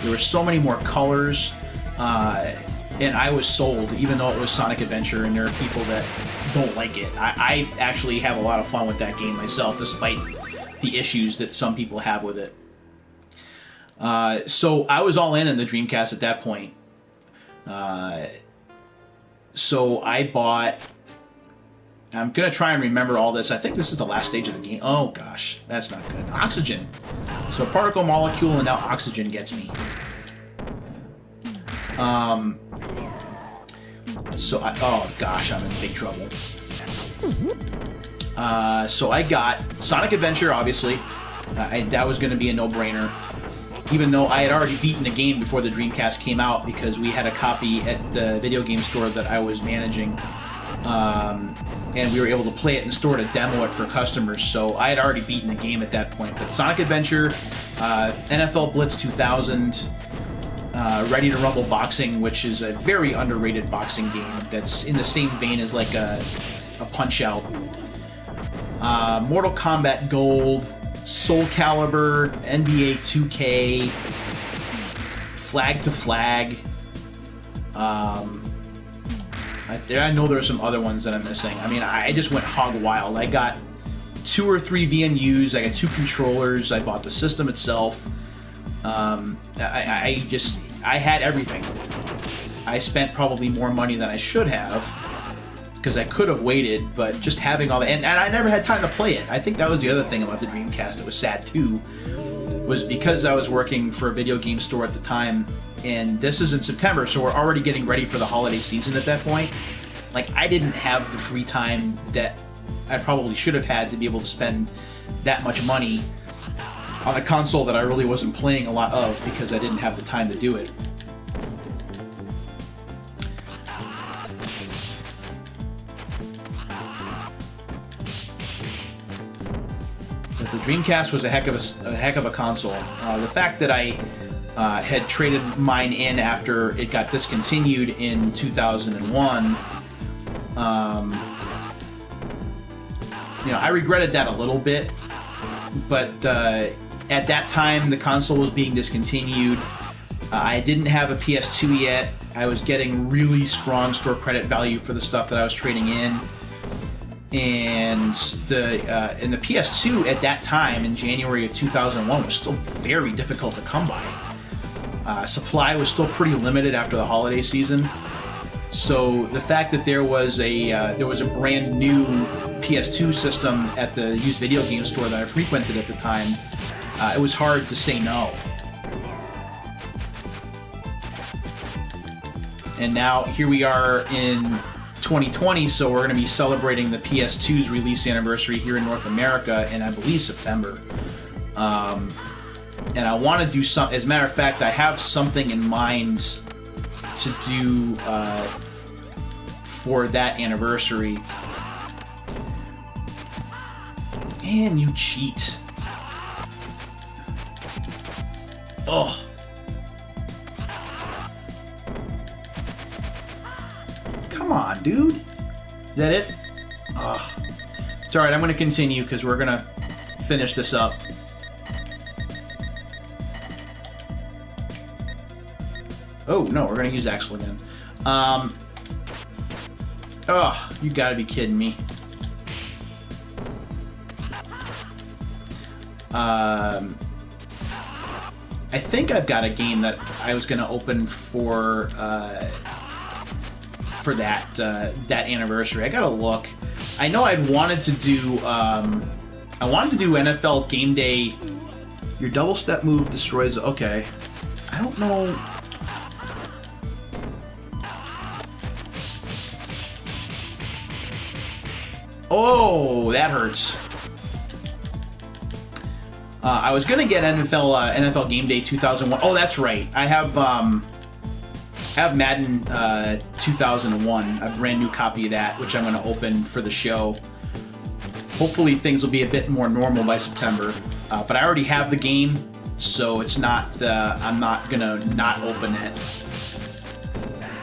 there were so many more colors, and I was sold, even though it was Sonic Adventure, and there are people that don't like it. I actually have a lot of fun with that game myself, despite the issues that some people have with it. So I was all in the Dreamcast at that point. So I bought... I'm going to try and remember all this. I think this is the last stage of the game. Oh, gosh. That's not good. Oxygen. So particle, molecule, and now oxygen gets me. Oh, gosh, I'm in big trouble. So I got Sonic Adventure, obviously. That was going to be a no-brainer. Even though I had already beaten the game before the Dreamcast came out, because we had a copy at the video game store that I was managing, and we were able to play it in store to demo it for customers, so I had already beaten the game at that point. But Sonic Adventure, NFL Blitz 2000, Ready to Rumble Boxing, which is a very underrated boxing game that's in the same vein as like a Punch-Out. Mortal Kombat Gold, Soul Calibur, NBA 2K, Flag to Flag. I know there are some other ones that I'm missing. I mean, I just went hog wild. I got 2 or 3 VMUs. I got 2 controllers. I bought the system itself. I had everything. I spent probably more money than I should have because I could have waited, but just having all that, and I never had time to play it. I think that was the other thing about the Dreamcast that was sad too, was because I was working for a video game store at the time, and this is in September, so we're already getting ready for the holiday season at that point. Like, I didn't have the free time that I probably should have had to be able to spend that much money on a console that I really wasn't playing a lot of because I didn't have the time to do it. But the Dreamcast was a heck of a console. The fact that I had traded mine in after it got discontinued in 2001, I regretted that a little bit, but at that time the console was being discontinued. I didn't have a PS2 yet. I was getting really strong store credit value for the stuff that I was trading in, and the PS2 at that time in January of 2001 was still very difficult to come by. Supply was still pretty limited after the holiday season, so the fact that there was a brand new PS2 system at the used video game store that I frequented at the time, it was hard to say no. And now here we are in 2020, so we're going to be celebrating the PS2's release anniversary here in North America in, I believe, September. And I want to do some. As a matter of fact, I have something in mind to do for that anniversary. Man, you cheat. Ugh. Come on, dude. Is that it? Ugh. It's alright, I'm going to continue because we're going to finish this up. Oh, no, we're going to use Axel again. Oh, you gotta be kidding me. I think I've got a game that I was going to open for that anniversary. I gotta look. I know I'd wanted to do NFL Game Day. Your double step move destroys. Okay, I don't know. Oh, that hurts. I was gonna get NFL Game Day 2001. Oh, that's right. I have Madden 2001, a brand new copy of that, which I'm gonna open for the show. Hopefully things will be a bit more normal by September. But I already have the game, so it's not. I'm not gonna not open it.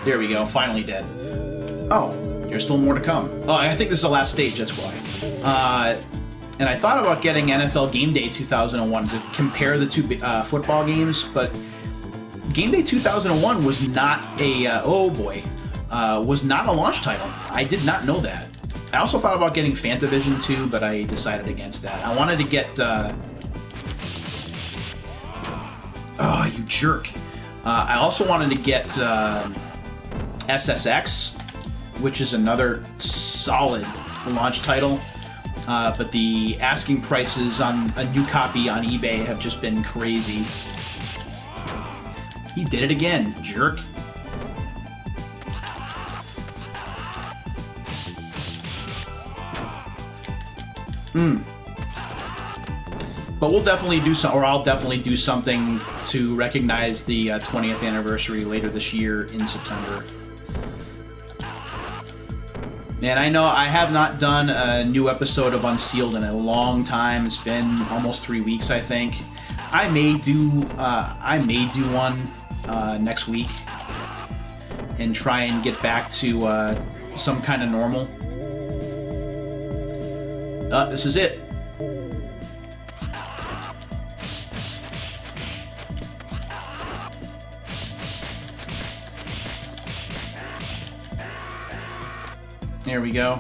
There we go. Finally dead. Oh. There's still more to come. Oh, I think this is the last stage, that's why. And I thought about getting NFL Game Day 2001 to compare the two football games, but Game Day 2001 was not a, was not a launch title. I did not know that. I also thought about getting Fantavision 2, but I decided against that. I wanted to get, oh, you jerk. I also wanted to get SSX, which is another solid launch title, but the asking prices on a new copy on eBay have just been crazy. He did it again, jerk. But we'll definitely do some, or I'll definitely do something to recognize the 20th anniversary later this year in September. Man, I know I have not done a new episode of Unsealed in a long time. It's been almost 3 weeks, I think. I may do one next week and try and get back to some kind of normal. This is it. There we go.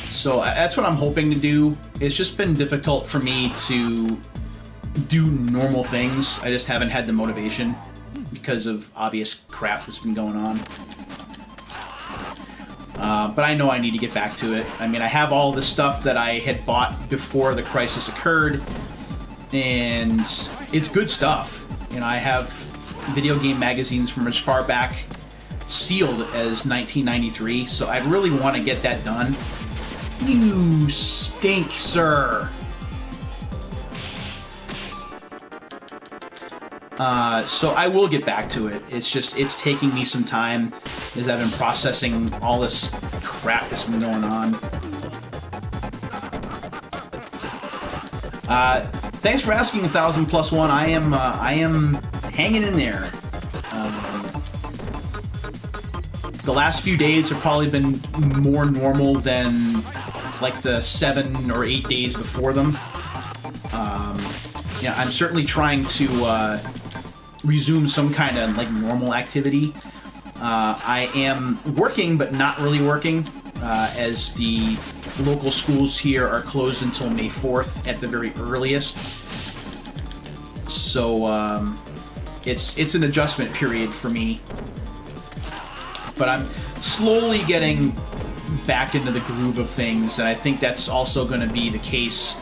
So that's what I'm hoping to do. It's just been difficult for me to do normal things. I just haven't had the motivation because of obvious crap that's been going on. But I know I need to get back to it. I mean, I have all the stuff that I had bought before the crisis occurred, and it's good stuff. You know, I have video game magazines from as far back sealed as 1993, so I really want to get that done. You stink, sir. So I will get back to it. It's just, it's taking me some time as I've been processing all this crap that's been going on. Thanks for asking, 1000+1. I am hanging in there. The last few days have probably been more normal than like the 7 or 8 days before them. Yeah, I'm certainly trying to resume some kind of like normal activity. I am working, but not really working, as the local schools here are closed until May 4th at the very earliest. So it's an adjustment period for me. But I'm slowly getting back into the groove of things, and I think that's also going to be the case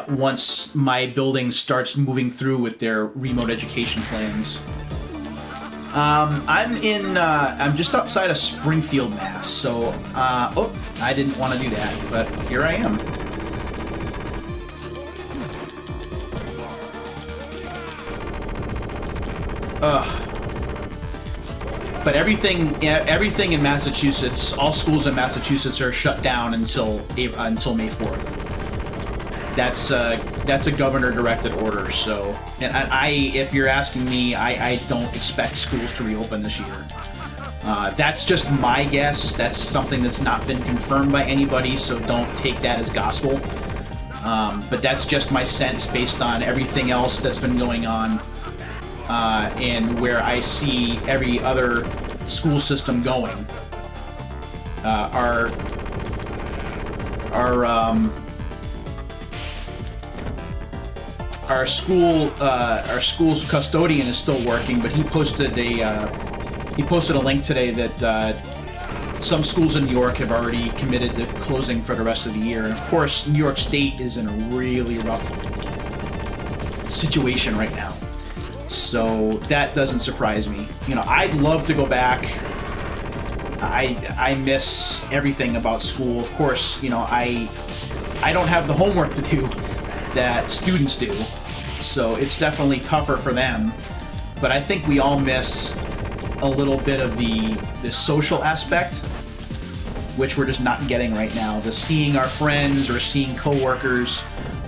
once my building starts moving through with their remote education plans. I'm just outside of Springfield, Mass. So, oh, I didn't want to do that, but here I am. Ugh. But everything in Massachusetts, all schools in Massachusetts are shut down until May 4th. That's a governor-directed order. So, and if you're asking me, I don't expect schools to reopen this year. That's just my guess. That's something that's not been confirmed by anybody, so don't take that as gospel. But that's just my sense based on everything else that's been going on. And where I see every other school system going. Our school custodian is still working, but he posted a link today that some schools in New York have already committed to closing for the rest of the year. And of course, New York State is in a really rough situation right now. So that doesn't surprise me. You know, I'd love to go back. I miss everything about school. Of course, you know, I don't have the homework to do that students do. So it's definitely tougher for them. But I think we all miss a little bit of the social aspect, which we're just not getting right now. The seeing our friends or seeing coworkers.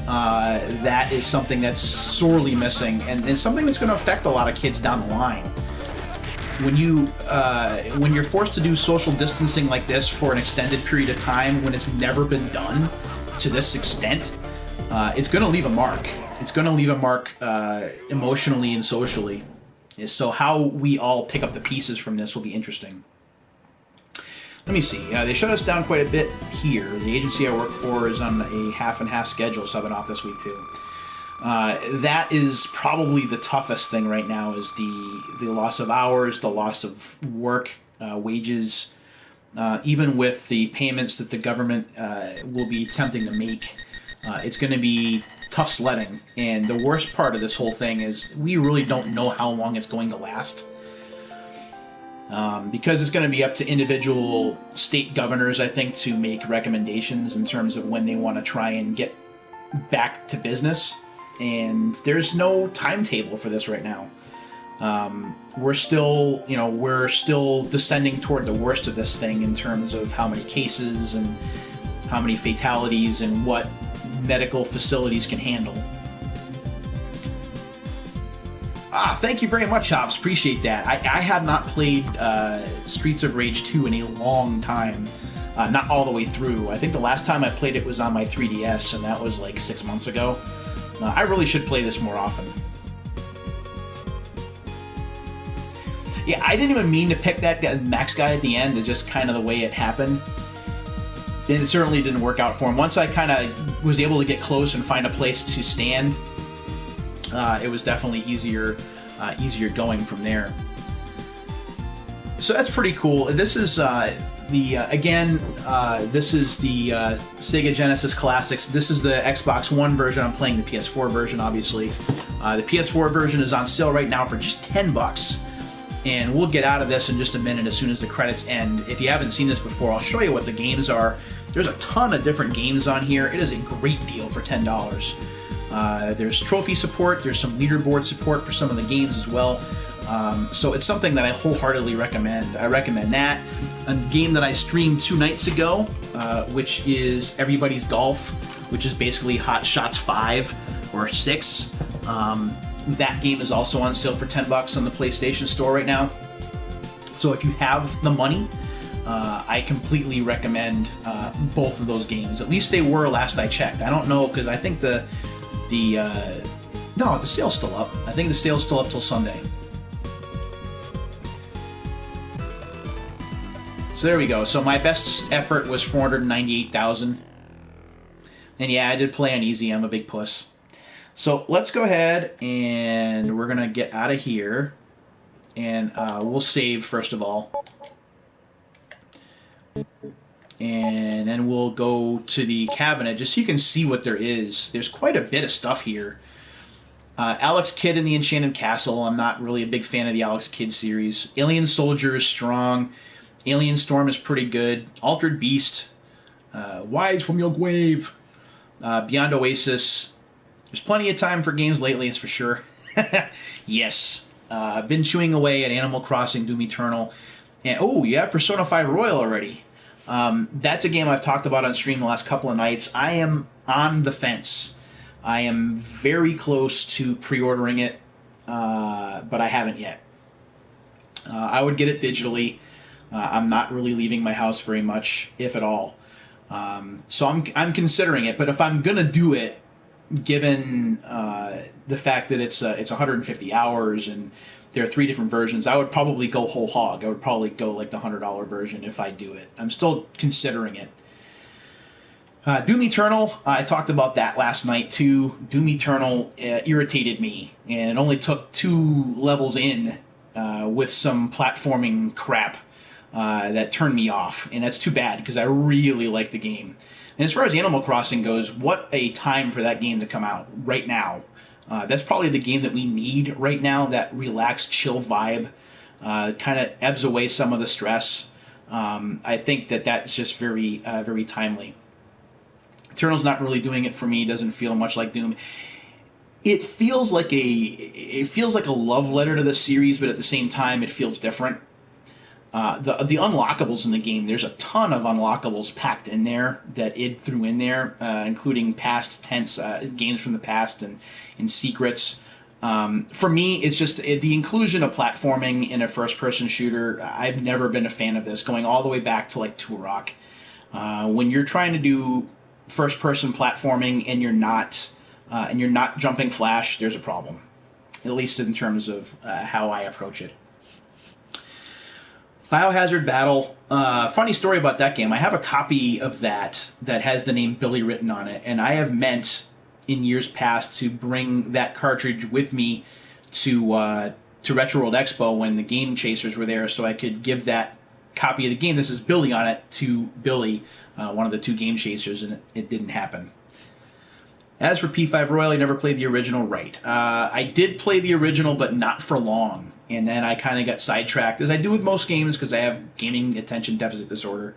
That is something that's sorely missing, and it's something that's going to affect a lot of kids down the line. When you're forced to do social distancing like this for an extended period of time, when it's never been done to this extent, it's going to leave a mark. It's going to leave a mark emotionally and socially. So how we all pick up the pieces from this will be interesting. Let me see. They shut us down quite a bit here. The agency I work for is on a half-and-half schedule, so I've been off this week too. That is probably the toughest thing right now, is the loss of hours, the loss of work, wages, even with the payments that the government will be attempting to make. It's going to be tough sledding. And the worst part of this whole thing is we really don't know how long it's going to last. Because it's going to be up to individual state governors, I think, to make recommendations in terms of when they want to try and get back to business. And there's no timetable for this right now. We're still descending toward the worst of this thing in terms of how many cases and how many fatalities and what medical facilities can handle. Thank you very much, Hobbs. Appreciate that. I have not played Streets of Rage 2 in a long time. Not all the way through. I think the last time I played it was on my 3DS, and that was like 6 months ago. I really should play this more often. Yeah, I didn't even mean to pick that Max guy at the end. It's just kind of the way it happened. And it certainly didn't work out for him. Once I kind of was able to get close and find a place to stand, it was definitely easier going from there. So that's pretty cool. This is this is the Sega Genesis Classics. This is the Xbox One version. I'm playing the PS4 version, obviously. The PS4 version is on sale right now for just $10. And we'll get out of this in just a minute as soon as the credits end. If you haven't seen this before, I'll show you what the games are. There's a ton of different games on here. It is a great deal for $10. There's trophy support. There's some leaderboard support for some of the games as well. So it's something that I wholeheartedly recommend. I recommend that. A game that I streamed 2 nights ago, which is Everybody's Golf, which is basically Hot Shots 5 or 6. That game is also on sale for $10 on the PlayStation Store right now. So if you have the money, I completely recommend both of those games. At least they were last I checked. I don't know, because I think no, the sale's still up. I think the sale's still up till Sunday. So there we go. So my best effort was 498,000. And yeah, I did play on easy. I'm a big puss. So let's go ahead and we're going to get out of here. And we'll save first of all. And then we'll go to the cabinet just so you can see what there is. There's quite a bit of stuff here. Alex Kidd in the Enchanted Castle. I'm not really a big fan of the Alex Kidd series. Alien Soldier is strong. Alien Storm is pretty good. Altered Beast. Wise from your grave. Beyond Oasis. There's plenty of time for games lately, it's for sure. Yes. I've been chewing away at Animal Crossing Doom Eternal. And oh, you have Persona 5 Royal already. That's a game I've talked about on stream the last couple of nights. I am on the fence. I am very close to pre-ordering it, but I haven't yet. I would get it digitally. I'm not really leaving my house very much, if at all. So I'm considering it, but if I'm gonna do it, given the fact that it's 150 hours and there are 3 different versions, I would probably go whole hog. I would probably go like the $100 version if I do it. I'm still considering it. Doom Eternal, I talked about that last night too. Doom Eternal irritated me, and it only took 2 levels in with some platforming crap that turned me off, and that's too bad because I really like the game. And as far as Animal Crossing goes, what a time for that game to come out right now. That's probably the game that we need right now, that relaxed, chill vibe. Kind of ebbs away some of the stress. I think that that's just very, very timely. Eternal's not really doing it for me. Doesn't feel much like Doom. It feels like a love letter to the series, but at the same time, it feels different. The unlockables in the game, there's a ton of unlockables packed in there that id threw in there, including past tense games from the past and secrets. For me, it's just the inclusion of platforming in a first-person shooter. I've never been a fan of this, going all the way back to like Turok. When you're trying to do first-person platforming and you're not jumping flash, there's a problem. At least in terms of how I approach it. Biohazard Battle. Funny story about that game. I have a copy of that has the name Billy written on it, and I have meant in years past to bring that cartridge with me to Retro World Expo when the Game Chasers were there, so I could give that copy of the game. This is Billy on it to Billy, one of the 2 Game Chasers, and it didn't happen. As for P5 Royal, I never played the original. Right. I did play the original, but not for long. And then I kind of got sidetracked, as I do with most games, because I have gaming attention deficit disorder.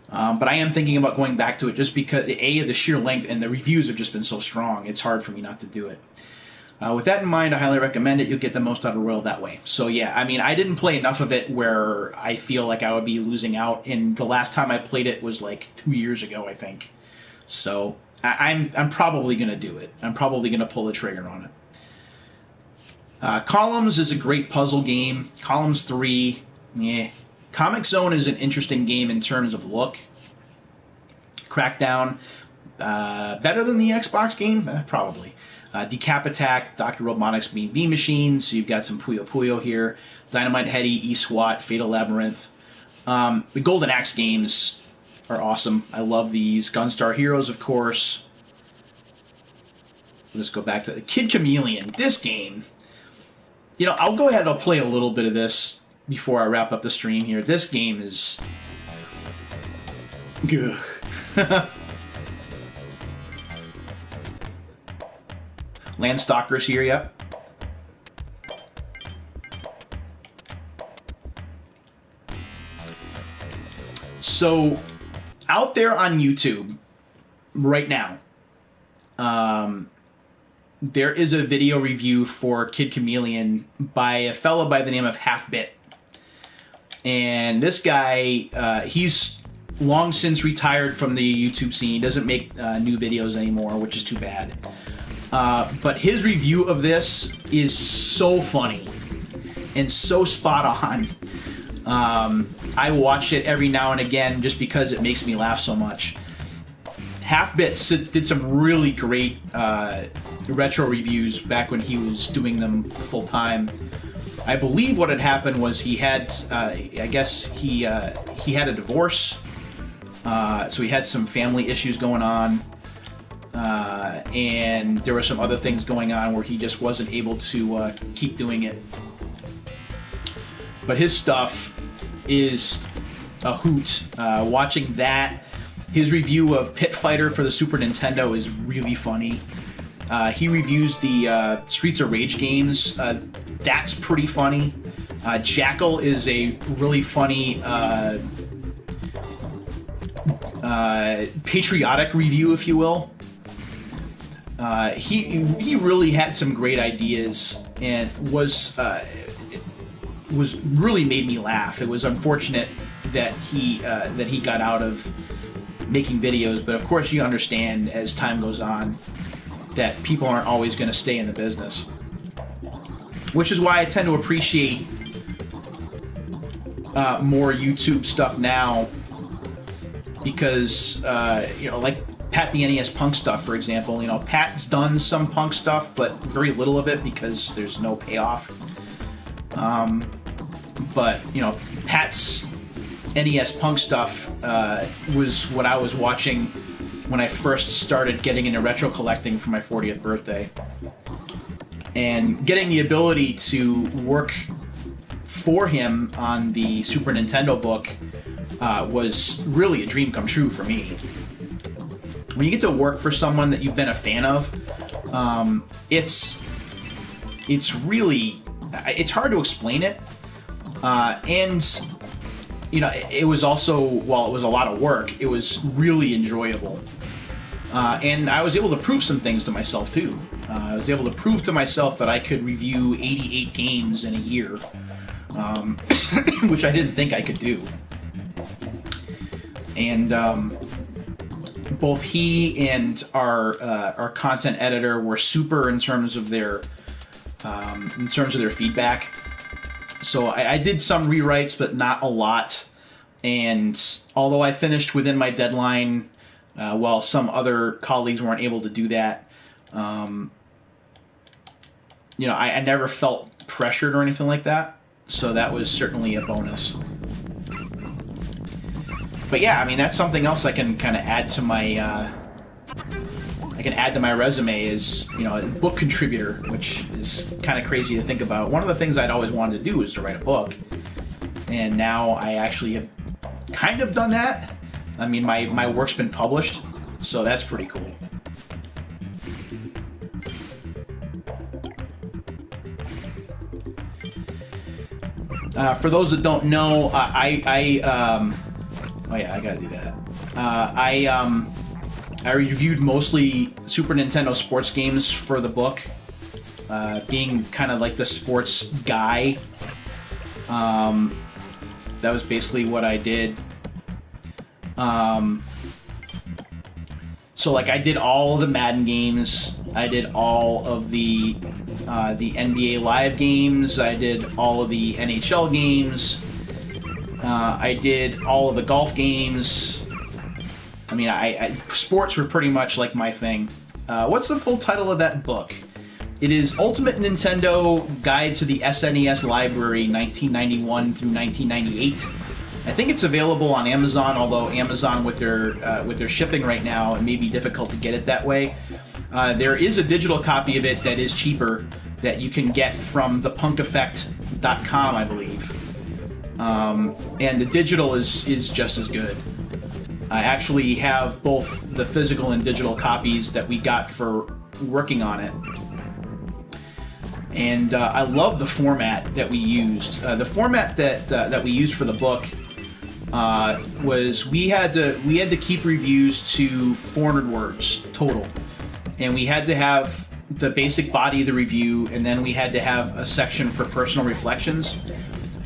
But I am thinking about going back to it just because, A, of the sheer length, and the reviews have just been so strong. It's hard for me not to do it. With that in mind, I highly recommend it. You'll get the most out of Royal that way. So yeah, I mean, I didn't play enough of it where I feel like I would be losing out. And the last time I played it was like 2 years ago, I think. So I'm probably going to do it. I'm probably going to pull the trigger on it. Columns is a great puzzle game. Columns 3, yeah. Comic Zone is an interesting game in terms of look. Crackdown, better than the Xbox game? Probably. Decap Attack, Dr. Robotnik's Beam Machine, so you've got some Puyo Puyo here. Dynamite Heady, E-SWAT, Fatal Labyrinth. The Golden Axe games are awesome. I love these. Gunstar Heroes, of course. We'll just go back to the Kid Chameleon. This game, you know, I'll go ahead and I'll play a little bit of this before I wrap up the stream here. This game is... Landstalkers here, yep. So, out there on YouTube, right now, there is a video review for Kid Chameleon by a fellow by the name of Half Bit. And this guy, he's long since retired from the YouTube scene. He doesn't make new videos anymore, which is too bad. But his review of this is so funny and so spot on. I watch it every now and again just because it makes me laugh so much. Half Bit did some really great retro reviews back when he was doing them full time. I believe what had happened was he had, I guess he had a divorce, so he had some family issues going on, and there were some other things going on where he just wasn't able to keep doing it. But his stuff is a hoot. Watching that, his review of Pit Fighter for the Super Nintendo is really funny. He reviews the Streets of Rage games. That's pretty funny. Jackal is a really funny patriotic review, if you will. He really had some great ideas and was really made me laugh. It was unfortunate that he got out of making videos, but of course you understand as time goes on that people aren't always going to stay in the business, which is why I tend to appreciate more YouTube stuff now, because you know, like Pat the NES Punk stuff, for example. You know, Pat's done some punk stuff, but very little of it because there's no payoff. But you know, Pat's NES Punk stuff was what I was watching when I first started getting into retro collecting for my 40th birthday. And getting the ability to work for him on the Super Nintendo book was really a dream come true for me. When you get to work for someone that you've been a fan of, it's really, it's hard to explain it. And you know, it was also, while it was a lot of work, it was really enjoyable. And I was able to prove some things to myself, too. I was able to prove to myself that I could review 88 games in a year, which I didn't think I could do. And both he and our content editor were super in terms of their feedback. So I did some rewrites, but not a lot. And although I finished within my deadline, while some other colleagues weren't able to do that, you know, I never felt pressured or anything like that. So that was certainly a bonus. But yeah, I mean, that's something else I can kind of add to my resume is, you know, a book contributor, which is kind of crazy to think about. One of the things I'd always wanted to do is to write a book, and now I actually have kind of done that. I mean, my work's been published, so that's pretty cool. For those that don't know, oh yeah, I gotta do that. I reviewed mostly Super Nintendo sports games for the book, being kind of like the sports guy. That was basically what I did. So like I did all of the Madden games, I did all of the NBA Live games. I did all of the NHL games. I did all of the golf games. I mean, sports were pretty much like my thing. What's the full title of that book? It is Ultimate Nintendo Guide to the SNES Library 1991 through 1998. I think it's available on Amazon, although Amazon with their shipping right now, it may be difficult to get it that way. There is a digital copy of it that is cheaper that you can get from thepunkeffect.com, I believe. And the digital is just as good. I actually have both the physical and digital copies that we got for working on it. And I love the format that we used. The format that we used for the book was we had to keep reviews to 400 words total, and we had to have the basic body of the review, and then we had to have a section for personal reflections,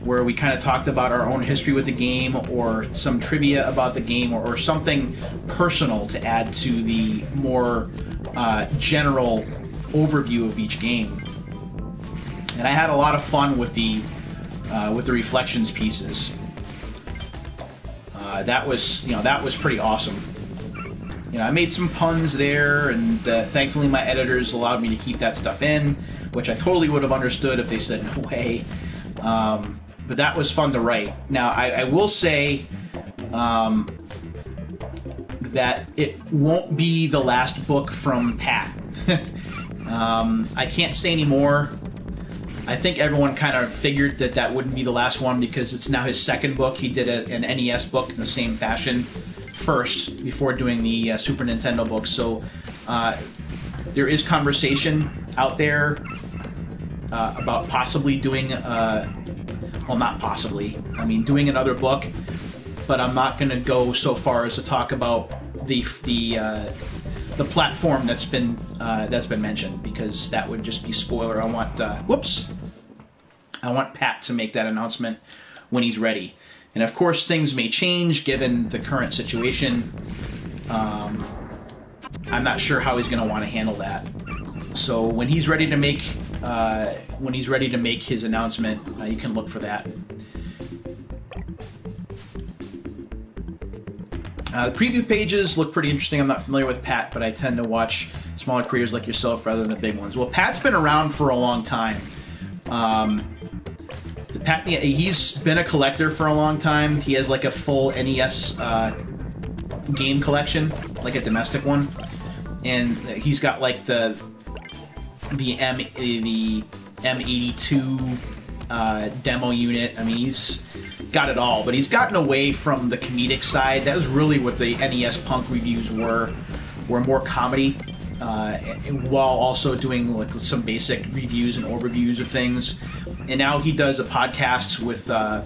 where we kind of talked about our own history with the game, or some trivia about the game, or something personal to add to the more general overview of each game. And I had a lot of fun with the reflections pieces. That was pretty awesome. I made some puns there, and thankfully my editors allowed me to keep that stuff in, which I totally would have understood if they said no way. But that was fun to write. Now, I will say that it won't be the last book from Pat. I can't say any more. I think everyone kind of figured that wouldn't be the last one, because it's now his second book. He did an NES book in the same fashion first, before doing the Super Nintendo book. So there is conversation out there about possibly doing, well, not possibly, I mean doing another book, but I'm not going to go so far as to talk about the platform that's been mentioned, because that would just be spoiler. I want Pat to make that announcement when he's ready. And of course, things may change given the current situation. I'm not sure how he's going to want to handle that. So when he's ready to make his announcement, you can look for that. The preview pages look pretty interesting. I'm not familiar with Pat, but I tend to watch smaller creators like yourself rather than the big ones. Well, Pat's been around for a long time. He's been a collector for a long time. He has like a full NES game collection, like a domestic one, and he's got like the M82 demo unit. I mean, he's got it all, but he's gotten away from the comedic side. That was really what the NES Punk reviews were more comedy, while also doing like some basic reviews and overviews of things. And now he does a podcast with a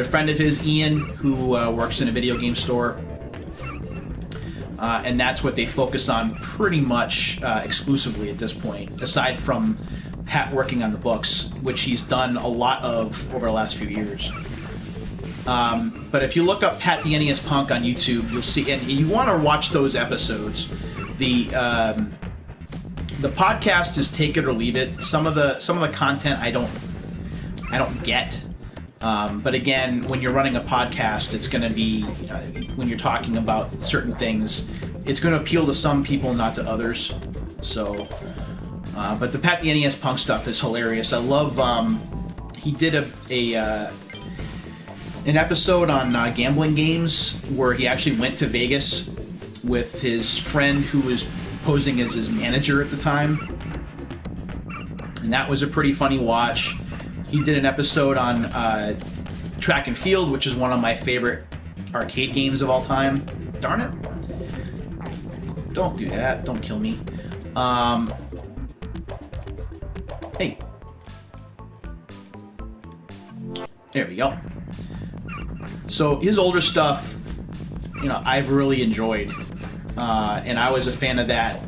friend of his, Ian, who works in a video game store. And that's what they focus on pretty much exclusively at this point, aside from Pat working on the books, which he's done a lot of over the last few years. But if you look up Pat the NES Punk on YouTube, you'll see, and you want to watch those episodes. The podcast is take it or leave it. Some of the content I don't get. But again, when you're running a podcast, it's going to be when you're talking about certain things, it's going to appeal to some people, not to others. So, but the Pat the NES Punk stuff is hilarious. I love. He did an episode on gambling games where he actually went to Vegas with his friend who was posing as his manager at the time, and that was a pretty funny watch. He did an episode on Track and Field, which is one of my favorite arcade games of all time. Darn it. Don't do that. Don't kill me. Hey. There we go. So his older stuff, I've really enjoyed. And I was a fan of that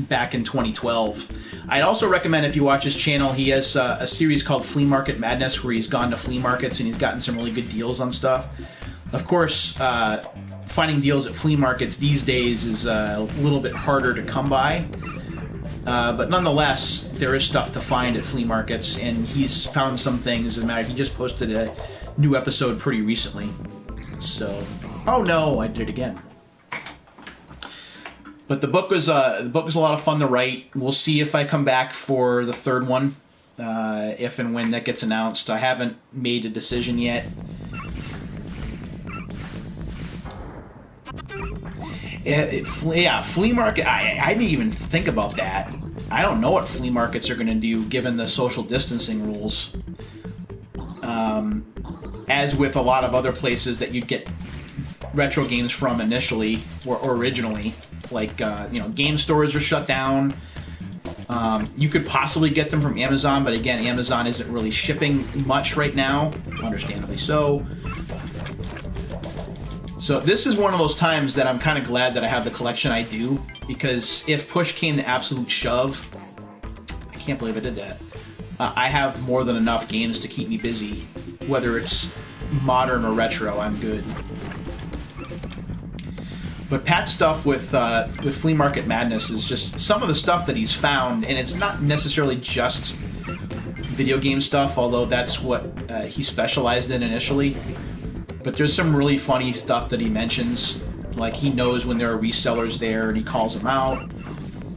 back in 2012. I'd also recommend, if you watch his channel, he has a series called Flea Market Madness, where he's gone to flea markets and he's gotten some really good deals on stuff. Of course, finding deals at flea markets these days is a little bit harder to come by. But nonetheless, there is stuff to find at flea markets, and he's found some things. As a matter, he just posted a new episode pretty recently. So, oh no, I did it again. But the book was a lot of fun to write. We'll see if I come back for the third one, if and when that gets announced. I haven't made a decision yet. Yeah, flea market. I didn't even think about that. I don't know what flea markets are going to do given the social distancing rules. As with a lot of other places that you'd get retro games from initially or originally, like game stores are shut down. You could possibly get them from Amazon, but again, Amazon isn't really shipping much right now, understandably so. So this is one of those times that I'm kind of glad that I have the collection I do, because if push came to absolute shove, I can't believe I did that. I have more than enough games to keep me busy, whether it's modern or retro. I'm good. But Pat's stuff with Flea Market Madness is just some of the stuff that he's found, and it's not necessarily just video game stuff, although that's what he specialized in initially. But there's some really funny stuff that he mentions, like he knows when there are resellers there and he calls them out.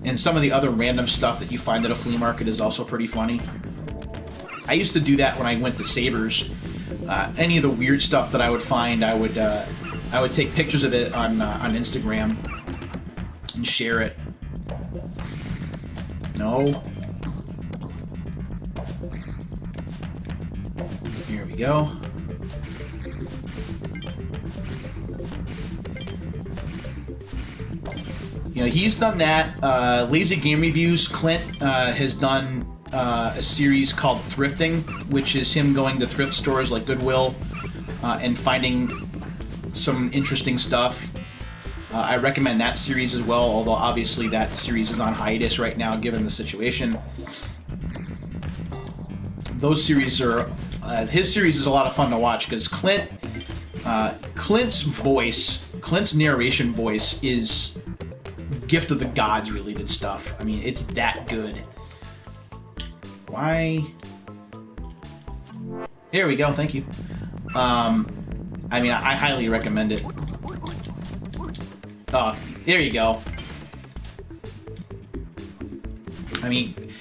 And some of the other random stuff that you find at a flea market is also pretty funny. I used to do that when I went to Sabres. Any of the weird stuff that I would find, I would take pictures of it on Instagram and share it. No. Here we go. He's done that. Lazy Game Reviews, Clint has done a series called Thrifting, which is him going to thrift stores like Goodwill and finding some interesting stuff. I recommend that series as well, although obviously that series is on hiatus right now given the situation. Those series are... his series is a lot of fun to watch because Clint's narration voice is gift of the gods related stuff. I mean, it's that good. Why? Here we go, thank you. I mean, I highly recommend it. Oh, there you go. I mean,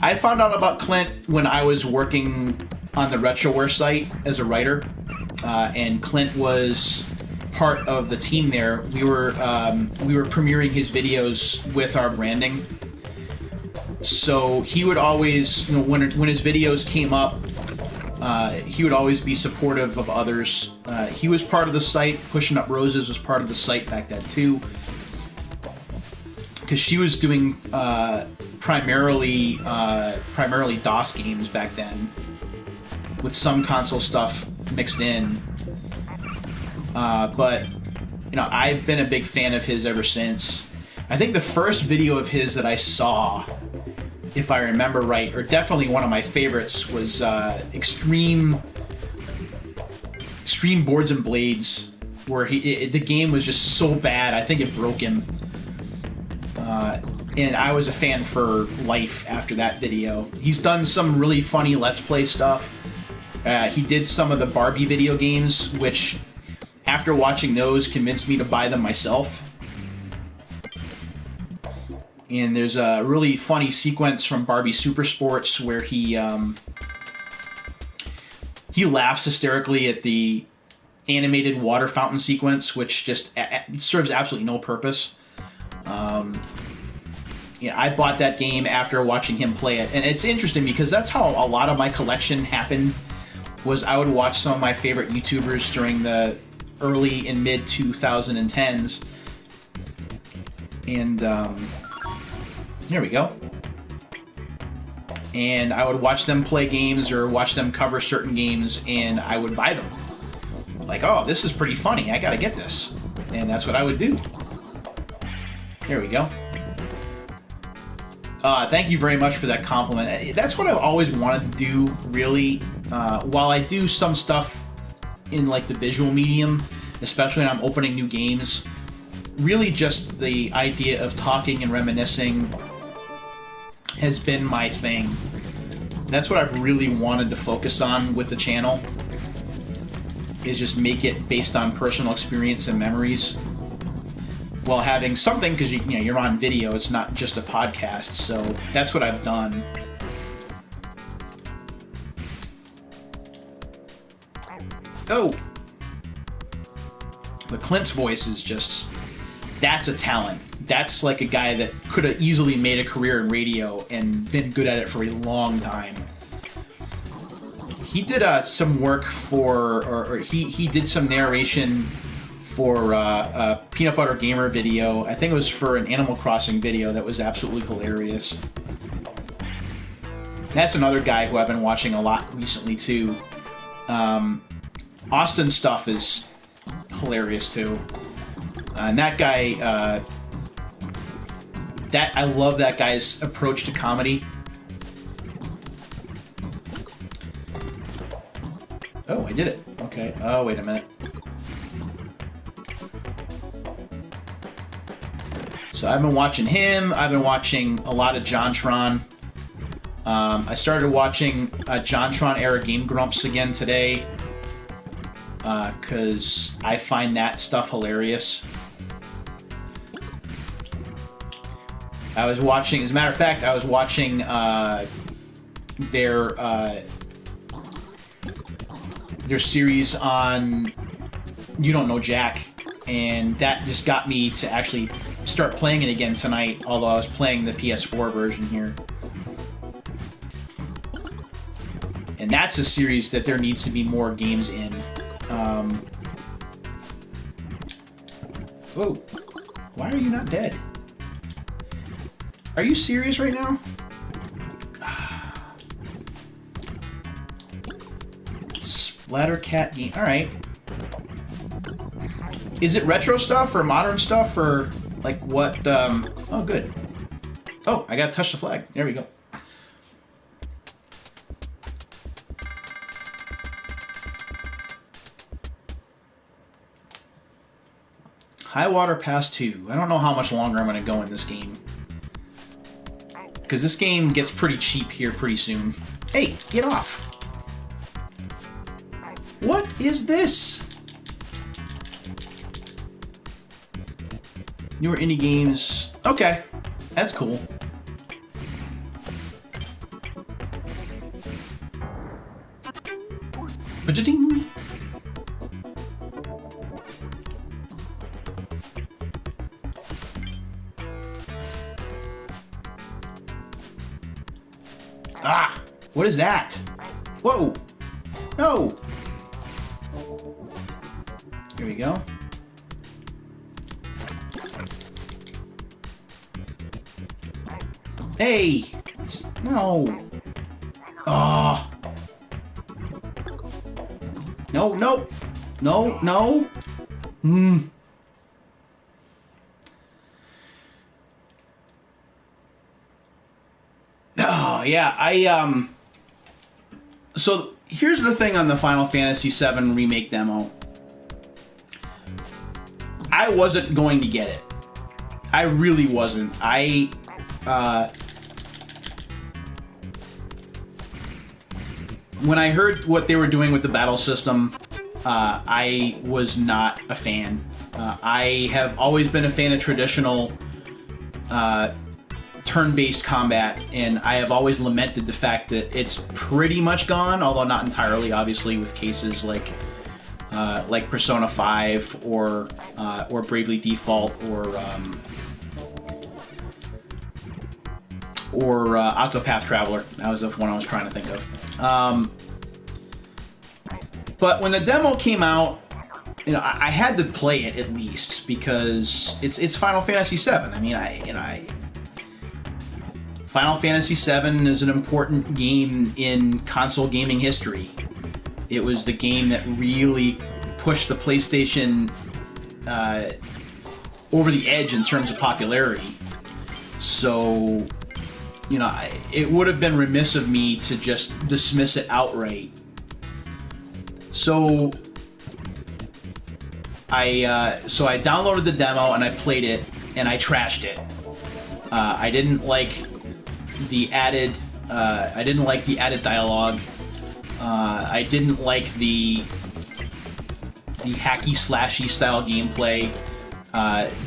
I found out about Clint when I was working on the Retroware site as a writer, and Clint was part of the team there. We were premiering his videos with our branding. So he would always, when his videos came up, he would always be supportive of others. He was part of the site. Pushing Up Roses was part of the site back then too, because she was doing primarily DOS games back then, with some console stuff mixed in. But I've been a big fan of his ever since. I think the first video of his that I saw, if I remember right, or definitely one of my favorites, was Extreme Boards and Blades, where the game was just so bad, I think it broke him. And I was a fan for life after that video. He's done some really funny Let's Play stuff. He did some of the Barbie video games, which, after watching those, convinced me to buy them myself. And there's a really funny sequence from Barbie Super Sports where he laughs hysterically at the animated water fountain sequence, which just serves absolutely no purpose. I bought that game after watching him play it, and it's interesting because that's how a lot of my collection happened. Was I would watch some of my favorite YouTubers during the early and mid 2010s, and here we go. And I would watch them play games or watch them cover certain games, and I would buy them. Like, oh, this is pretty funny, I gotta get this. And that's what I would do. There we go. Thank you very much for that compliment. That's what I've always wanted to do, really. While I do some stuff in like the visual medium, especially when I'm opening new games. Really just the idea of talking and reminiscing has been my thing. That's what I've really wanted to focus on with the channel, is just make it based on personal experience and memories, while having something, because you're on video, it's not just a podcast, so that's what I've done. Oh! The Clint's voice is just... that's a talent. That's like a guy that could have easily made a career in radio and been good at it for a long time. He did some work for, or he did some narration for a Peanut Butter Gamer video. I think it was for an Animal Crossing video that was absolutely hilarious. That's another guy who I've been watching a lot recently too. Austin's stuff is hilarious too. And that guy, I love that guy's approach to comedy. Oh, I did it. Okay. Oh, wait a minute. So I've been watching him. I've been watching a lot of JonTron. I started watching JonTron era Game Grumps again today, because I find that stuff hilarious. I was watching, as a matter of fact, I was watching their series on You Don't Know Jack, and that just got me to actually start playing it again tonight, although I was playing the PS4 version here. And that's a series that there needs to be more games in. Whoa. Why are you not dead? Are you serious right now? Splattercat game. Alright. Is it retro stuff or modern stuff or like what? Oh, good. Oh, I gotta touch the flag. There we go. High Water Pass 2. I don't know how much longer I'm going to go in this game, because this game gets pretty cheap here pretty soon. Hey, get off! What is this? Newer indie games. Okay, that's cool. Ba-da-ding. Ah! What is that? Whoa! No! Here we go. Hey! No! Oh! No, no! No, no! Hmm. Oh, yeah, So, here's the thing on the Final Fantasy VII Remake demo. I wasn't going to get it. I really wasn't. When I heard what they were doing with the battle system, I was not a fan. I have always been a fan of traditional turn-based combat, and I have always lamented the fact that it's pretty much gone, although not entirely, obviously, with cases like Persona 5 or Bravely Default or Octopath Traveler. That was the one I was trying to think of. But when the demo came out, I had to play it at least, because it's Final Fantasy VII. I mean, Final Fantasy VII is an important game in console gaming history. It was the game that really pushed the PlayStation over the edge in terms of popularity. So, it would have been remiss of me to just dismiss it outright. So, so I downloaded the demo and I played it and I trashed it. I didn't like the added dialogue. I didn't like the hacky slashy style gameplay.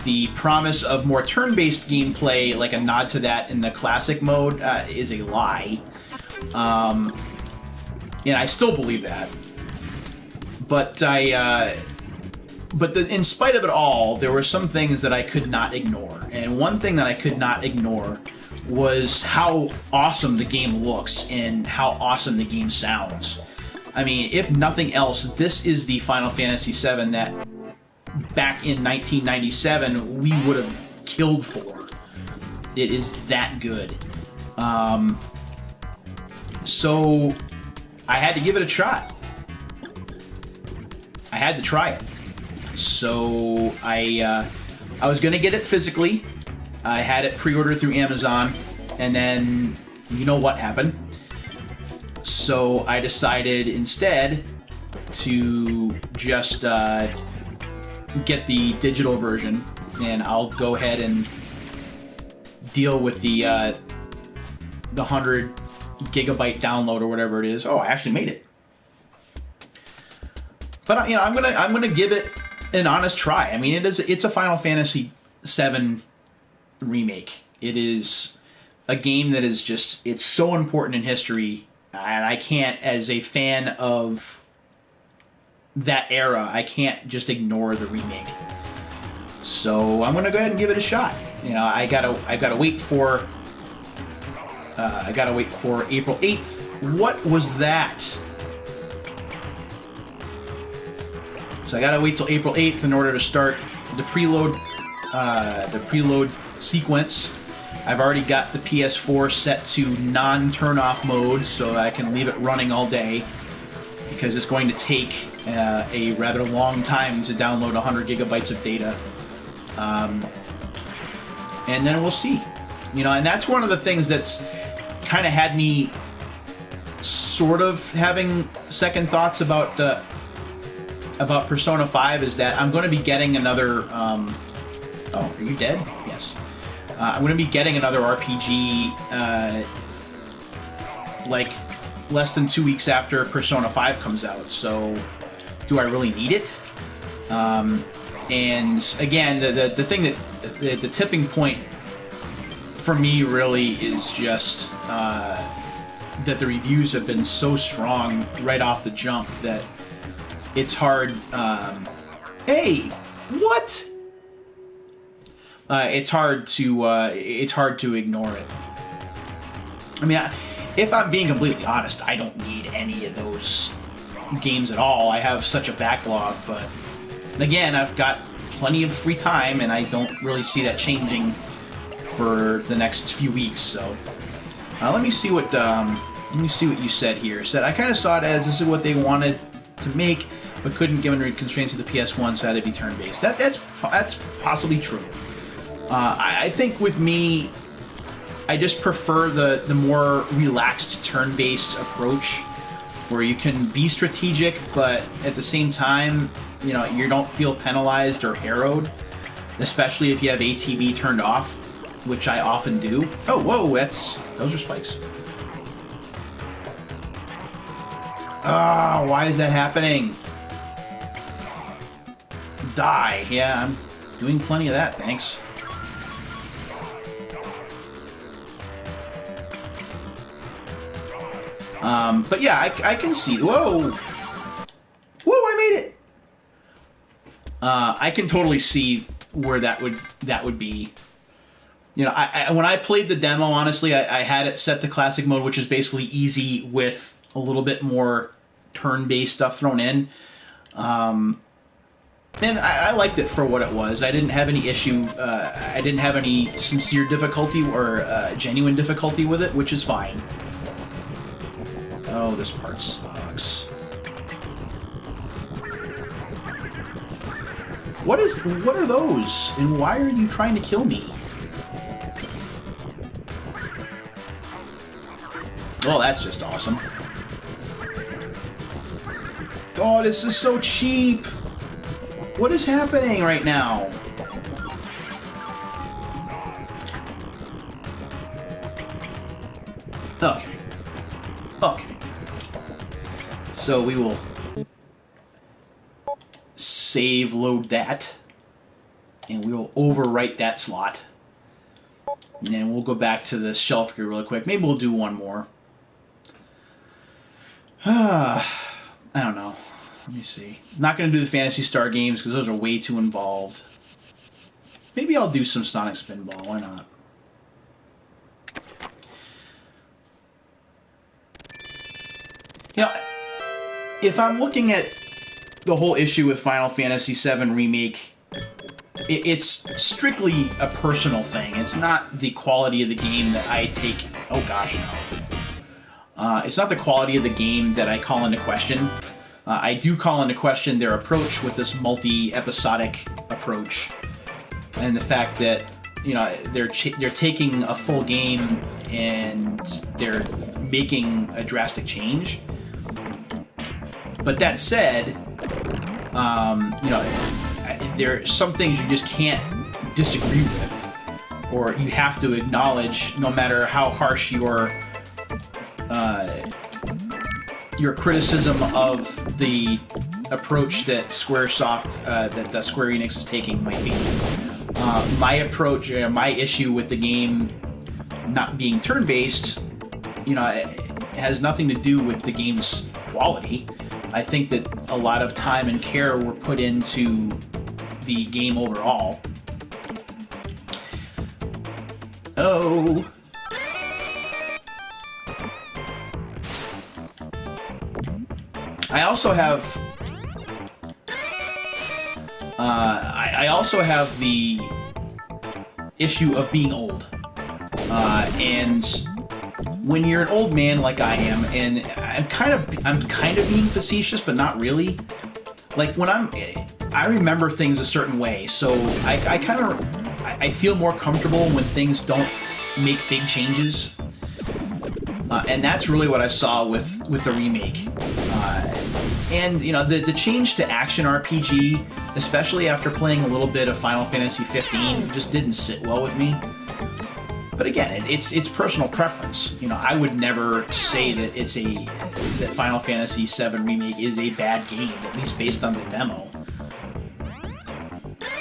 The promise of more turn-based gameplay, like a nod to that in the classic mode, is a lie. And I still believe that. But in spite of it all, there were some things that I could not ignore. And one thing that I could not ignore was how awesome the game looks and how awesome the game sounds. I mean, if nothing else, this is the Final Fantasy VII that back in 1997 we would have killed for. It is that good. So I had to give it a shot. I had to try it. So I was gonna get it physically. I had it pre-ordered through Amazon, and then you know what happened. So I decided instead to just get the digital version, and I'll go ahead and deal with the 100 gigabyte download or whatever it is. Oh, I actually made it. But you know, I'm gonna give it an honest try. I mean, it's a Final Fantasy VII remake. It is a game that is just, it's so important in history, and I can't, as a fan of that era, I can't just ignore the remake. So I'm gonna go ahead and give it a shot. You know, I gotta wait for April 8th. What was that? So I gotta wait till April 8th in order to start the preload sequence. I've already got the PS4 set to non-turn-off mode so that I can leave it running all day, because it's going to take a rather long time to download 100 gigabytes of data. And then we'll see. You know, and that's one of the things that's kind of had me sort of having second thoughts about Persona 5, is that I'm going to be getting another... oh, are you dead? Yes. I'm going to be getting another RPG like less than 2 weeks after Persona 5 comes out. So, do I really need it? And again, the thing that the tipping point for me really is just that the reviews have been so strong right off the jump that it's hard. Hey, what? It's hard to ignore it. I mean, if I'm being completely honest, I don't need any of those games at all. I have such a backlog, but again, I've got plenty of free time, and I don't really see that changing for the next few weeks. So let me see what you said here. It said, I kind of saw it as this is what they wanted to make, but couldn't given the constraints of the PS1, so it had to be turn-based. That's possibly true. I think with me, I just prefer the more relaxed turn-based approach, where you can be strategic, but at the same time, you know, you don't feel penalized or harrowed, especially if you have ATB turned off, which I often do. Oh, whoa, those are spikes. Ah, why is that happening? Die. Yeah, I'm doing plenty of that, thanks. But yeah, I can see. Whoa! Whoa! I made it. I can totally see where that would be. You know, when I played the demo, honestly, I had it set to classic mode, which is basically easy with a little bit more turn-based stuff thrown in. And I liked it for what it was. I didn't have any issue. I didn't have any sincere difficulty or genuine difficulty with it, which is fine. Oh, this part sucks. What are those? And why are you trying to kill me? Oh, that's just awesome. Oh, this is so cheap. What is happening right now? Okay. Okay. So we will save load that. And we will overwrite that slot. And then we'll go back to the shelf here real quick. Maybe we'll do one more. I don't know. Let me see. I'm not going to do the Phantasy Star games because those are way too involved. Maybe I'll do some Sonic Spinball. Why not? You know, if I'm looking at the whole issue with Final Fantasy VII Remake, it's strictly a personal thing. It's not the quality of the game that I take... Oh gosh, no. It's not the quality of the game that I call into question. I do call into question their approach with this multi-episodic approach, and the fact that, you know, they're taking a full game and they're making a drastic change. But that said, you know, there are some things you just can't disagree with, or you have to acknowledge, no matter how harsh your criticism of the approach that Squaresoft, that Square Enix is taking might be. My approach, my issue with the game not being turn-based, you know, it has nothing to do with the game's quality. I think that a lot of time and care were put into the game overall. Oh. I also have I also have the issue of being old, and when you're an old man like I am, and I'm kind of being facetious, but not really. Like when I remember things a certain way, so I feel more comfortable when things don't make big changes, and that's really what I saw with the remake. And you know, the change to action RPG, especially after playing a little bit of Final Fantasy 15, just didn't sit well with me. But again, it's personal preference. You know, I would never say that that Final Fantasy VII Remake is a bad game, at least based on the demo.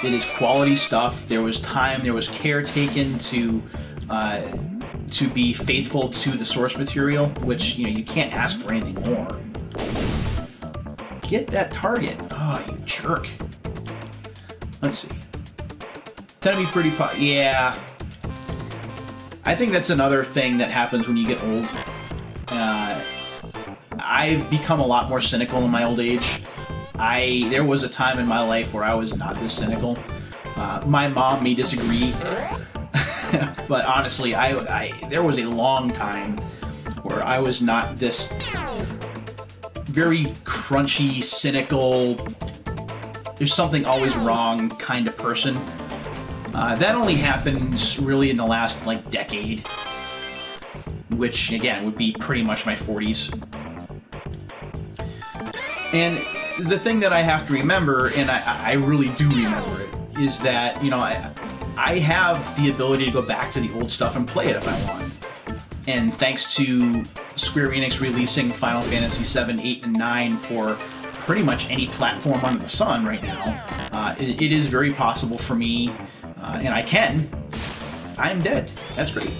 It is quality stuff. There was time, there was care taken to be faithful to the source material, which, you know, you can't ask for anything more. Get that target. Oh, you jerk. Let's see. Enemy pretty yeah. I think that's another thing that happens when you get old. I've become a lot more cynical in my old age. There was a time in my life where I was not this cynical. My mom may disagree, but honestly, there was a long time where I was not this very crunchy, cynical, there's something always wrong kind of person. That only happened really in the last, like, decade, which, again, would be pretty much my 40s. And the thing that I have to remember, and I really do remember it, is that, you know, I have the ability to go back to the old stuff and play it if I want. And thanks to Square Enix releasing Final Fantasy VII, 8, and 9 for pretty much any platform under the sun right now, it is very possible for me, and I am dead. That's great.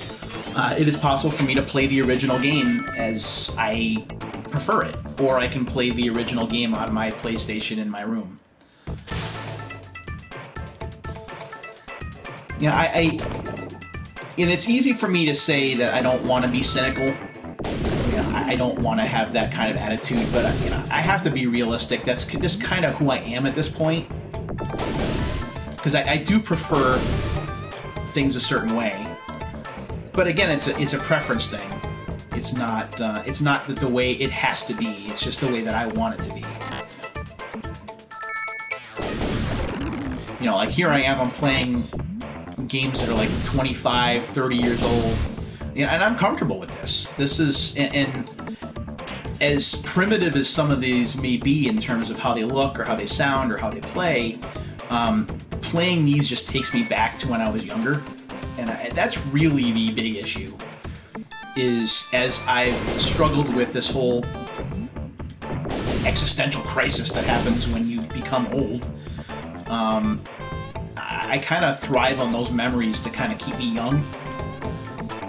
It is possible for me to play the original game as I prefer it, or I can play the original game on my PlayStation in my room. You know, and it's easy for me to say that I don't want to be cynical. You know, I don't want to have that kind of attitude, but you know, I have to be realistic. That's just kind of who I am at this point. Because I do prefer things a certain way. But again, it's a preference thing. It's not the way it has to be. It's just the way that I want it to be. You know, like here I am, I'm playing games that are like 25, 30 years old. You know, and I'm comfortable with this. This is, and as primitive as some of these may be in terms of how they look or how they sound or how they play, playing these just takes me back to when I was younger. And that's really the big issue, is as I've struggled with this whole existential crisis that happens when you become old, I kind of thrive on those memories to kind of keep me young,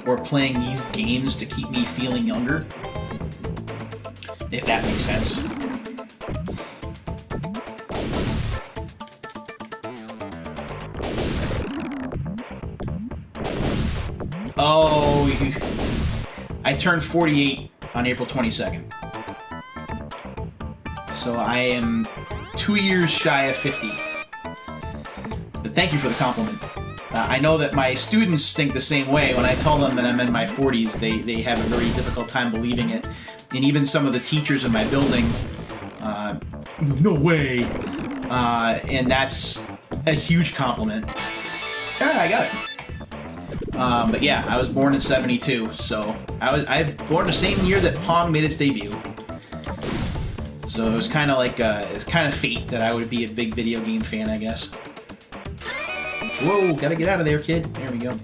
or playing these games to keep me feeling younger, if that makes sense. Oh, I turned 48 on April 22nd. So I am 2 years shy of 50. But thank you for the compliment. I know that my students think the same way. When I tell them that I'm in my 40s, they have a very difficult time believing it. And even some of the teachers in my building, no way. And that's a huge compliment. Yeah, I got it. But yeah, I was born in '72, so I was born the same year that Pong made its debut. So it was kind of like it's kind of fate that I would be a big video game fan, I guess. Whoa, gotta get out of there, kid. There we go.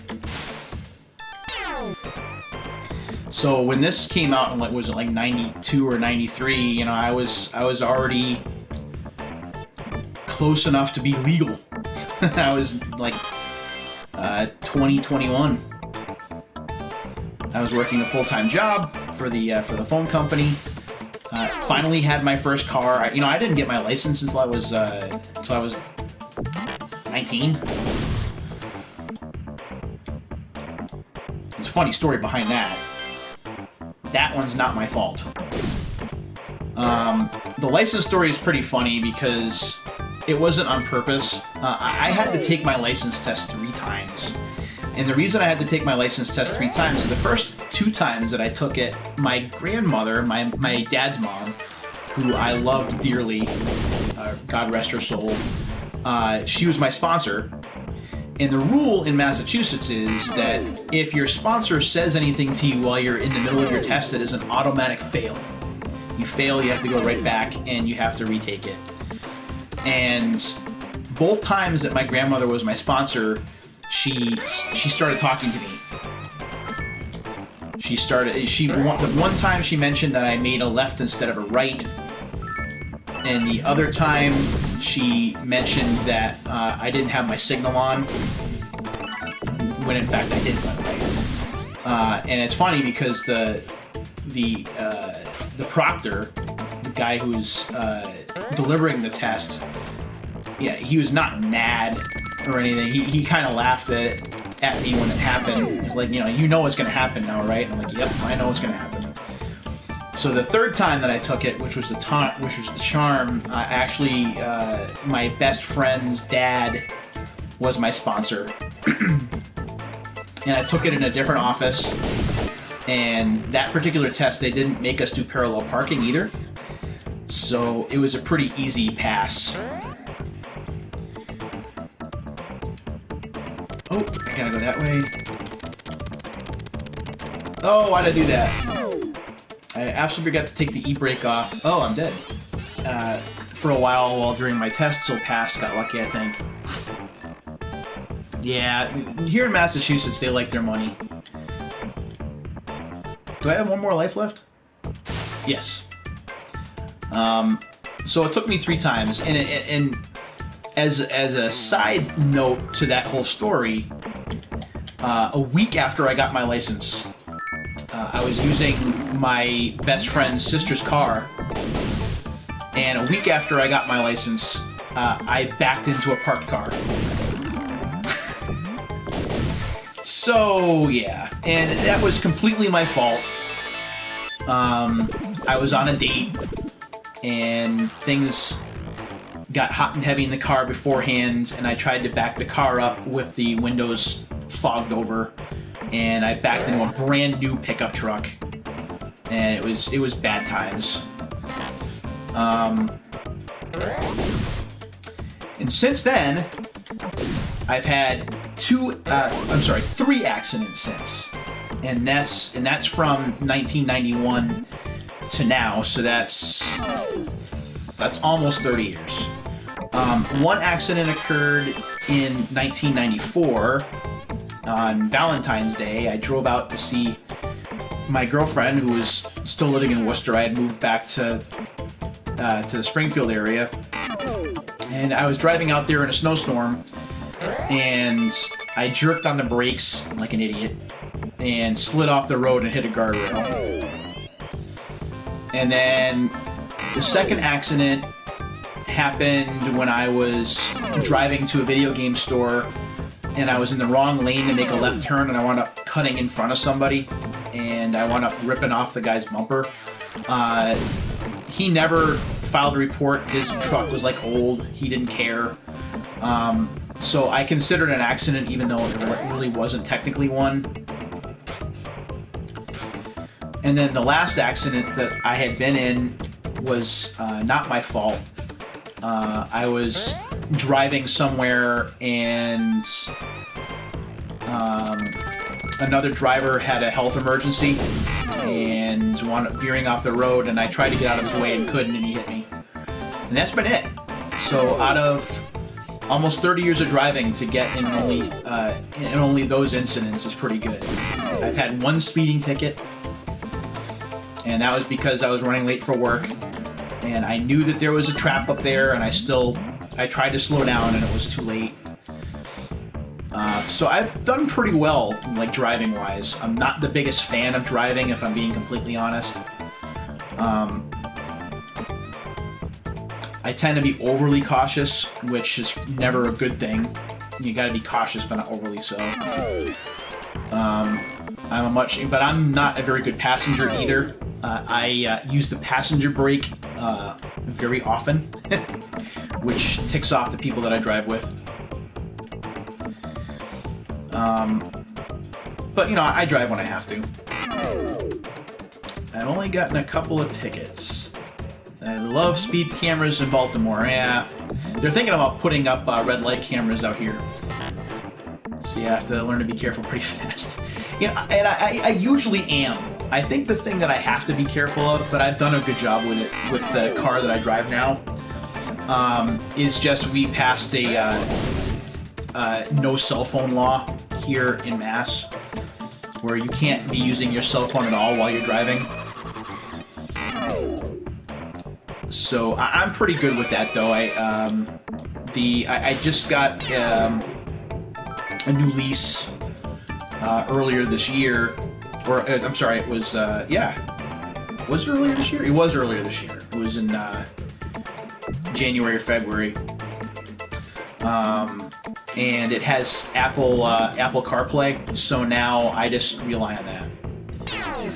So when this came out in, like, was it like 92 or 93? You know, I was already close enough to be legal. I was like 21. I was working a full-time job for the phone company. Finally had my first car. I didn't get my license until I was 19. There's a funny story behind that. That one's not my fault. The license story is pretty funny because it wasn't on purpose. I had to take my license test 3 times. And the reason I had to take my license test 3 times is the first 2 times that I took it, my grandmother, my dad's mom, who I loved dearly, God rest her soul, she was my sponsor. And the rule in Massachusetts is that if your sponsor says anything to you while you're in the middle of your test, it is an automatic fail. You fail, you have to go right back, and you have to retake it. And both times that my grandmother was my sponsor, she started talking to me. The one time she mentioned that I made a left instead of a right, and the other time she mentioned that I didn't have my signal on, when in fact I did, by the way. And it's funny because the proctor, the guy who's delivering the test, yeah, he was not mad or anything. He kind of laughed at me when it happened. He's like, you know what's going to happen now, right? And I'm like, yep, I know what's going to happen. So the third time that I took it, which was the charm, actually, my best friend's dad was my sponsor. And I took it in a different office. And that particular test, they didn't make us do parallel parking either. So it was a pretty easy pass. Oh, I gotta go that way. Oh, why'd I do that? I absolutely forgot to take the e-brake off. Oh, I'm dead. For a while during my test, so passed. Got lucky, I think. Yeah, here in Massachusetts, they like their money. Do I have one more life left? Yes. So it took me 3 times, and as a side note to that whole story, a week after I got my license, I was using my best friend's sister's car, and a week after I got my license, I backed into a parked car. So, yeah, and that was completely my fault. I was on a date, and things got hot and heavy in the car beforehand, and I tried to back the car up with the windows fogged over, and I backed into a brand new pickup truck, and it was bad times. And since then, I've had 3 accidents since, and that's from 1991 to now, so that's almost 30 years. One accident occurred in 1994 on Valentine's Day. I drove out to see my girlfriend, who was still living in Worcester. I had moved back to the Springfield area, and I was driving out there in a snowstorm, and I jerked on the brakes like an idiot and slid off the road and hit a guardrail. And then the second accident happened when I was driving to a video game store, and I was in the wrong lane to make a left turn, and I wound up cutting in front of somebody, and I wound up ripping off the guy's bumper. He never filed a report. His truck was like old. He didn't care. So I considered it an accident, even though it really wasn't technically one. And then the last accident that I had been in was not my fault. I was driving somewhere, and another driver had a health emergency and wound up veering off the road, and I tried to get out of his way and couldn't, and he hit me. And that's been it. So out of almost 30 years of driving, to get in only those incidents is pretty good. I've had one speeding ticket, and that was because I was running late for work, and I knew that there was a trap up there, and I tried to slow down, and it was too late. So I've done pretty well, like, driving-wise. I'm not the biggest fan of driving, if I'm being completely honest. I tend to be overly cautious, which is never a good thing. You gotta be cautious, but not overly so. But I'm not a very good passenger either. I use the passenger brake very often, which ticks off the people that I drive with. But, you know, I drive when I have to. I've only gotten a couple of tickets. I love speed cameras in Baltimore. Yeah, they're thinking about putting up red light cameras out here. So you have to learn to be careful pretty fast. You know, and I usually am. I think the thing that I have to be careful of, but I've done a good job with it with the car that I drive now, is just we passed a no cell phone law here in Mass, where you can't be using your cell phone at all while you're driving. So I'm pretty good with that, though. I just got a new lease earlier this year, or I'm sorry, it was yeah, was it earlier this year? It was earlier this year. It was in January or February, and it has Apple CarPlay. So now I just rely on that.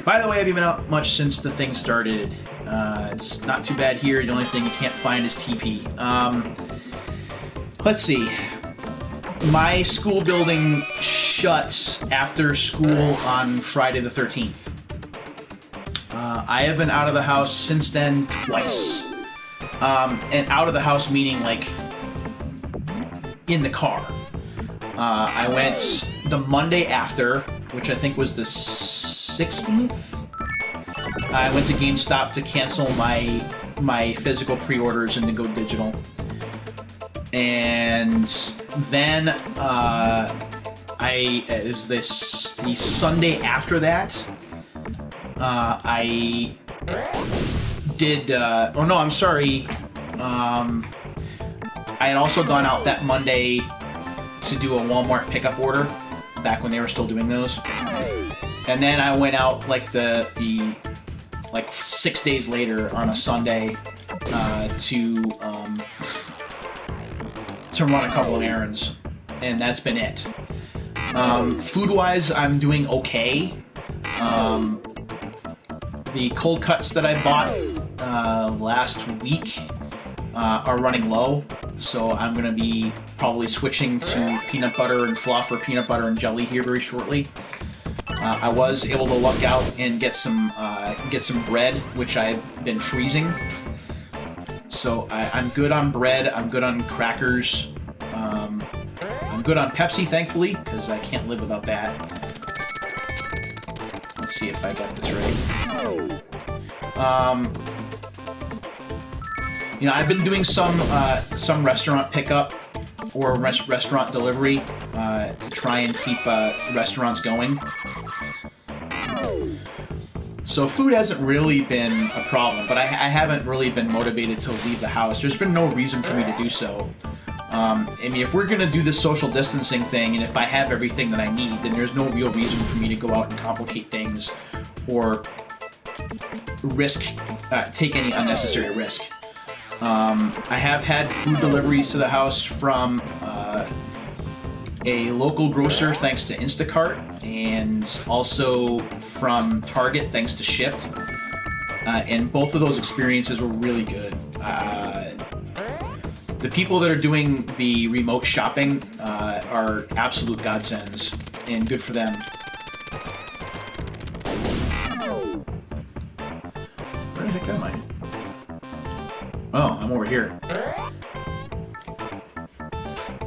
By the way, I haven't been out much since the thing started. It's not too bad here. The only thing you can't find is TP. Let's see. My school building shuts after school on Friday the 13th. I have been out of the house since then twice. And out of the house meaning, like, in the car. I went the Monday after, which I think was the 16th. I went to GameStop to cancel my physical pre-orders and to go digital. And then it was the Sunday after that. I did. Oh no, I'm sorry. I had also gone out that Monday to do a Walmart pickup order back when they were still doing those. And then I went out like like 6 days later on a Sunday to run a couple of errands, and that's been it. Food-wise, I'm doing okay. The cold cuts that I bought last week are running low, so I'm going to be probably switching to peanut butter and fluff or peanut butter and jelly here very shortly. I was able to luck out and get some bread, which I've been freezing. So I'm good on bread. I'm good on crackers. I'm good on Pepsi, thankfully, because I can't live without that. Let's see if I got this right. You know, I've been doing some restaurant pickup or restaurant delivery to try and keep restaurants going. So food hasn't really been a problem, but I haven't really been motivated to leave the house. There's been no reason for me to do so. I mean, if we're going to do this social distancing thing, and if I have everything that I need, then there's no real reason for me to go out and complicate things or take any unnecessary risk. I have had food deliveries to the house from a local grocer thanks to Instacart, and also from Target thanks to Shipt. And both of those experiences were really good. The people that are doing the remote shopping are absolute godsends, and good for them. Where the heck am I? Oh, I'm over here.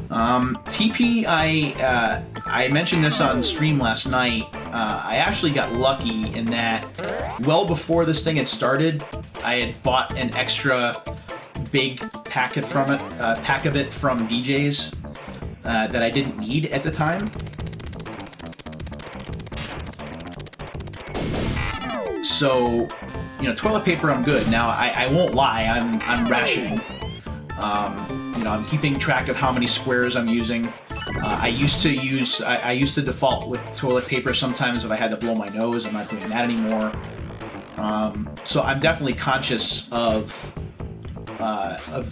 TP, I mentioned this on stream last night. I actually got lucky in that well before this thing had started, I had bought an extra big packet from it, pack of it from DJ's that I didn't need at the time. So, you know, toilet paper, I'm good. Now, I won't lie, I'm rationing. You know, I'm keeping track of how many squares I'm using. I used to default with toilet paper sometimes if I had to blow my nose. I'm not doing that anymore. So I'm definitely conscious of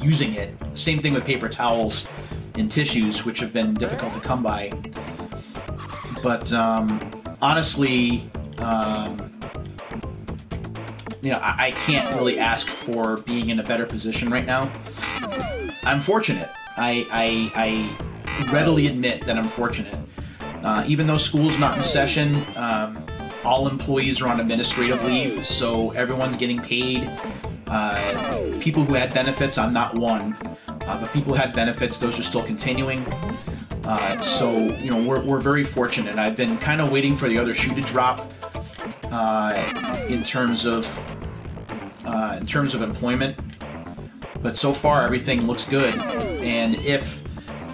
using it. Same thing with paper towels and tissues, which have been difficult to come by. But honestly, you know, I can't really ask for being in a better position right now. I'm fortunate. I readily admit that I'm fortunate. Even though school's not in session, all employees are on administrative leave, so everyone's getting paid. People who had benefits, I'm not one, but people who had benefits, those are still continuing. So, you know, we're very fortunate. I've been kind of waiting for the other shoe to drop in terms of employment. But so far, everything looks good. And if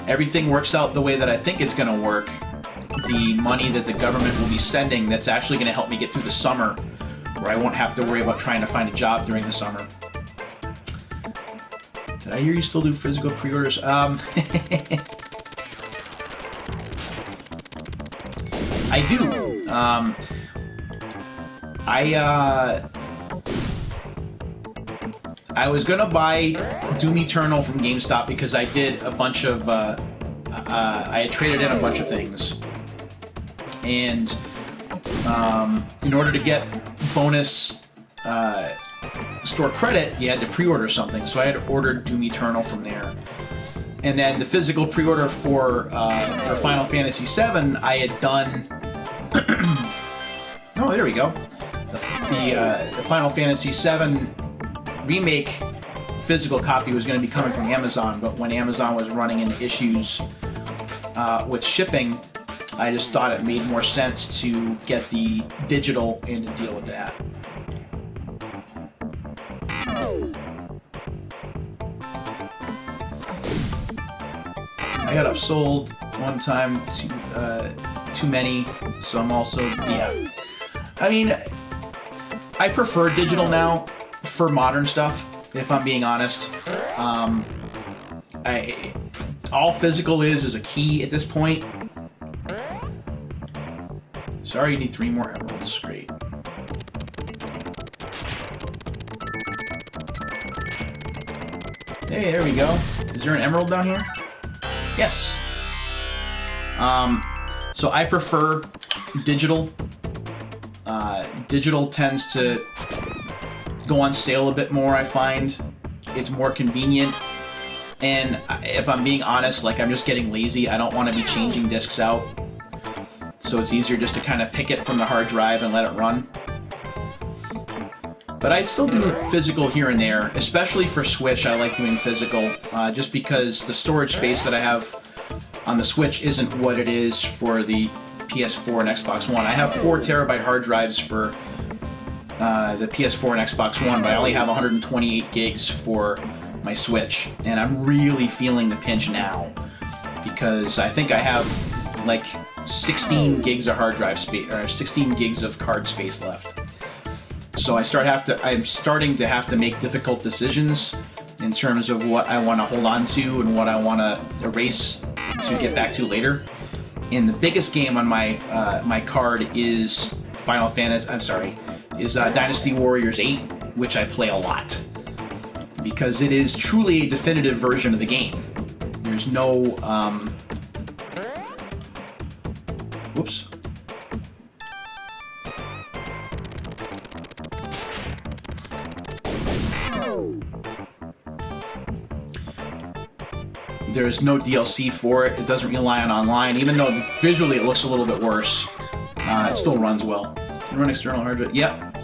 everything works out the way that I think it's going to work, the money that the government will be sending that's actually going to help me get through the summer, where I won't have to worry about trying to find a job during the summer. Did I hear you still do physical pre-orders? I do. I was gonna buy Doom Eternal from GameStop because I did a bunch of, I had traded in a bunch of things. And in order to get bonus store credit, you had to pre-order something. So I had ordered Doom Eternal from there. And then the physical pre-order for Final Fantasy VII, I had done... oh, there we go. The Final Fantasy VII Remake physical copy was going to be coming from Amazon, but when Amazon was running into issues with shipping, I just thought it made more sense to get the digital and to deal with that. I got upsold one time too many, so I'm also, yeah. I mean, I prefer digital now for modern stuff, if I'm being honest. All physical is a key at this point. Sorry, you need 3 more emeralds. Great. Hey, there we go. Is there an emerald down here? Yes. So I prefer digital. Digital tends to go on sale a bit more, I find. It's more convenient. And if I'm being honest, like, I'm just getting lazy. I don't want to be changing discs out. So it's easier just to kind of pick it from the hard drive and let it run. But I'd still do physical here and there, especially for Switch. I like doing physical, just because the storage space that I have on the Switch isn't what it is for the PS4 and Xbox One. I have 4 terabyte hard drives for the PS4 and Xbox One, but I only have 128 gigs for my Switch, and I'm really feeling the pinch now because I think I have like 16 gigs of hard drive space, or 16 gigs of card space left. So I'm starting to have to make difficult decisions in terms of what I want to hold on to and what I want to erase to get back to later. And the biggest game on my my card is Dynasty Warriors 8, which I play a lot because it is truly a definitive version of the game. There's no whoops. There's no DLC for it. It doesn't rely on online, even though visually it looks a little bit worse. It still runs well. You run external hard drive? Yep.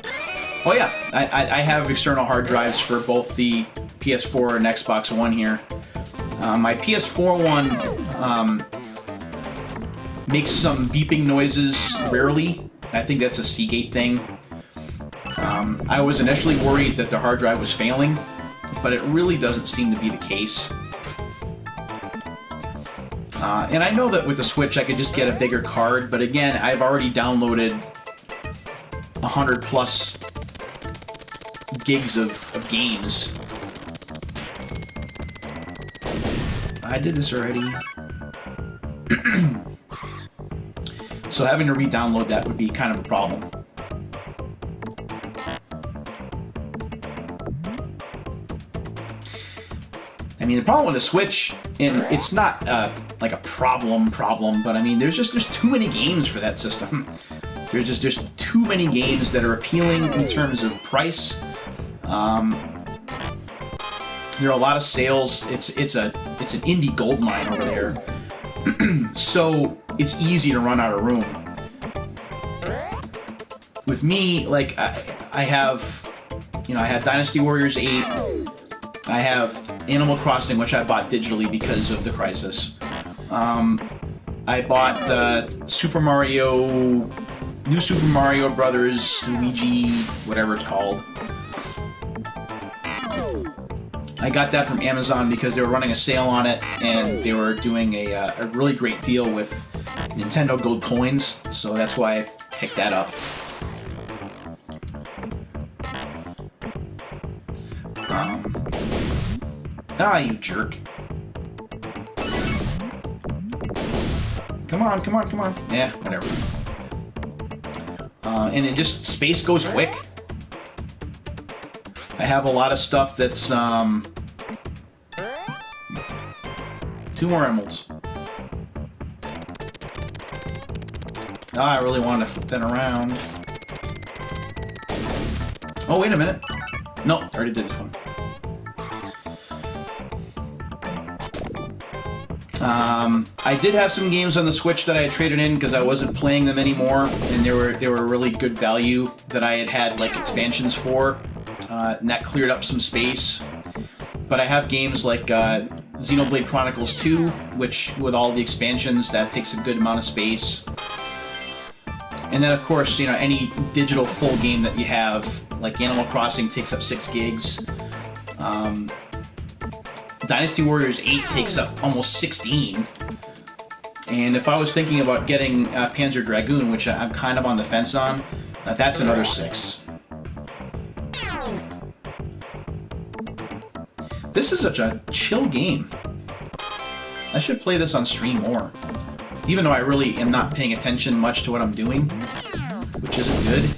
Oh yeah, I have external hard drives for both the PS4 and Xbox One here. My PS4 one makes some beeping noises rarely. I think that's a Seagate thing. I was initially worried that the hard drive was failing, but it really doesn't seem to be the case. And I know that with the Switch I could just get a bigger card, but again, I've already downloaded 100 plus gigs of games. I did this already. So having to re-download that would be kind of a problem. I mean, the problem with the Switch, and it's not like a problem, but I mean, there's too many games for that system. There's too many games that are appealing in terms of price. There are a lot of sales. It's an indie goldmine over there. So it's easy to run out of room. With me, like I have, I had Dynasty Warriors 8. I have Animal Crossing, which I bought digitally because of the crisis. I bought New Super Mario Brothers, Luigi, whatever it's called. I got that from Amazon because they were running a sale on it, and they were doing a really great deal with Nintendo Gold Coins, so that's why I picked that up. You jerk. Come on. Yeah, whatever. And it just, space goes quick. I have a lot of stuff that's, 2 more emeralds. I really wanted to flip that around. Oh, wait a minute. No, I already did this one. I did have some games on the Switch that I had traded in because I wasn't playing them anymore, and they were really good value that I had like expansions for, and that cleared up some space. But I have games like Xenoblade Chronicles 2, which with all the expansions, that takes a good amount of space. And then of course, any digital full game that you have, like Animal Crossing, takes up 6 gigs. Dynasty Warriors 8 takes up almost 16. And if I was thinking about getting Panzer Dragoon, which I'm kind of on the fence on, that's another 6. This is such a chill game. I should play this on stream more. Even though I really am not paying attention much to what I'm doing, which isn't good.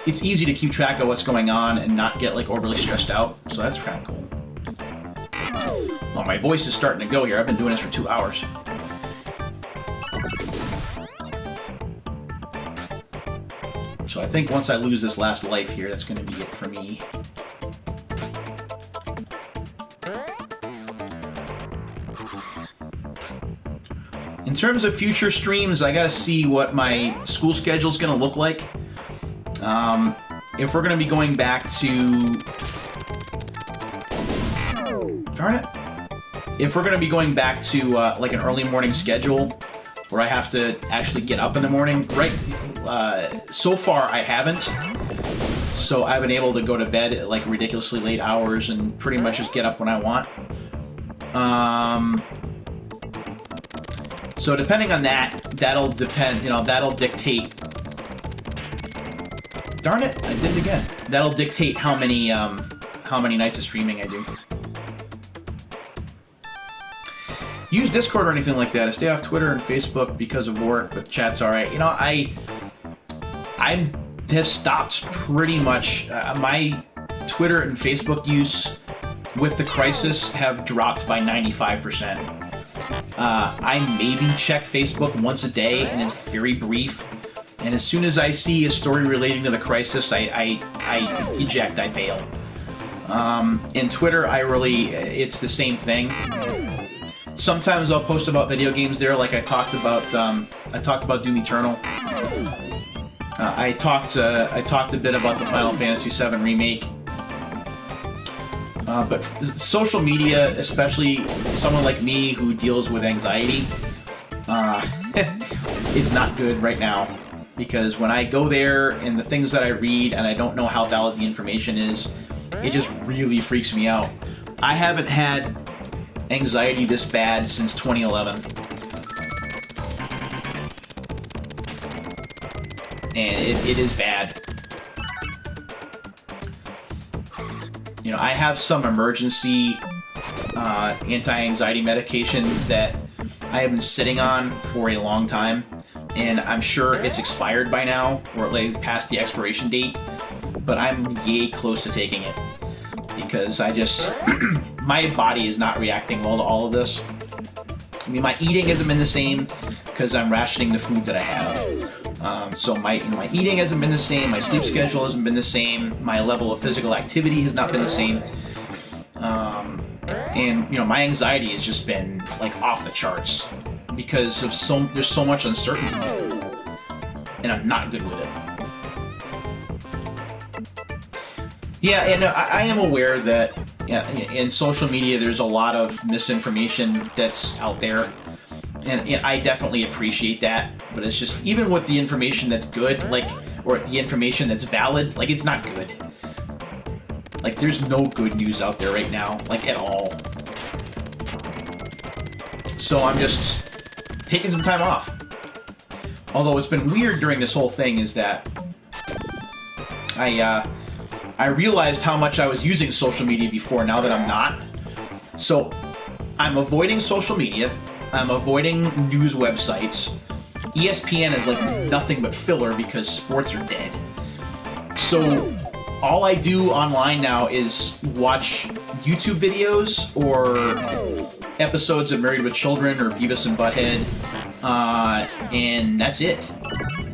It's easy to keep track of what's going on and not get like overly stressed out, so that's kind of cool. Oh, my voice is starting to go here. I've been doing this for 2 hours. So I think once I lose this last life here, that's going to be it for me. In terms of future streams, I gotta see what my school schedule's gonna look like. If we're gonna be going back to... Darn it. if we're going to be going back to like an early morning schedule where I have to actually get up in the morning, right? So far I haven't. So I've been able to go to bed at like ridiculously late hours and pretty much just get up when I want. So depending on that, that'll dictate. Darn it, I did it again. That'll dictate how many nights of streaming I do. Use Discord or anything like that. I stay off Twitter and Facebook because of work, but chat's alright. You know, I have stopped pretty much. My Twitter and Facebook use with the crisis have dropped by 95%. I maybe check Facebook once a day, and it's very brief. And as soon as I see a story relating to the crisis, I eject, I bail. In Twitter, it's the same thing. Sometimes I'll post about video games there, like I talked about Doom Eternal. I talked a bit about the Final Fantasy VII Remake. But social media, especially someone like me who deals with anxiety, it's not good right now. Because when I go there and the things that I read and I don't know how valid the information is, it just really freaks me out. I haven't had anxiety this bad since 2011. And it is bad. You know, I have some emergency anti-anxiety medication that I have been sitting on for a long time, and I'm sure it's expired by now, or like past the expiration date, but I'm yay close to taking it. Because I just... my body is not reacting well to all of this. I mean, my eating hasn't been the same, because I'm rationing the food that I have. So my eating hasn't been the same, my sleep schedule hasn't been the same, my level of physical activity has not been the same. And, you know, my anxiety has just been, like, off the charts. Because of there's so much uncertainty. And I'm not good with it. Yeah, and I am aware that in social media there's a lot of misinformation that's out there. And I definitely appreciate that. But it's just, even with the information that's good, like, or the information that's valid, like, it's not good. Like, there's no good news out there right now, like, at all. So I'm just taking some time off. Although what's been weird during this whole thing is that I realized how much I was using social media before, now that I'm not. So I'm avoiding social media, I'm avoiding news websites. ESPN is like nothing but filler because sports are dead. So all I do online now is watch YouTube videos or episodes of Married with Children or Beavis and Butthead, and that's it.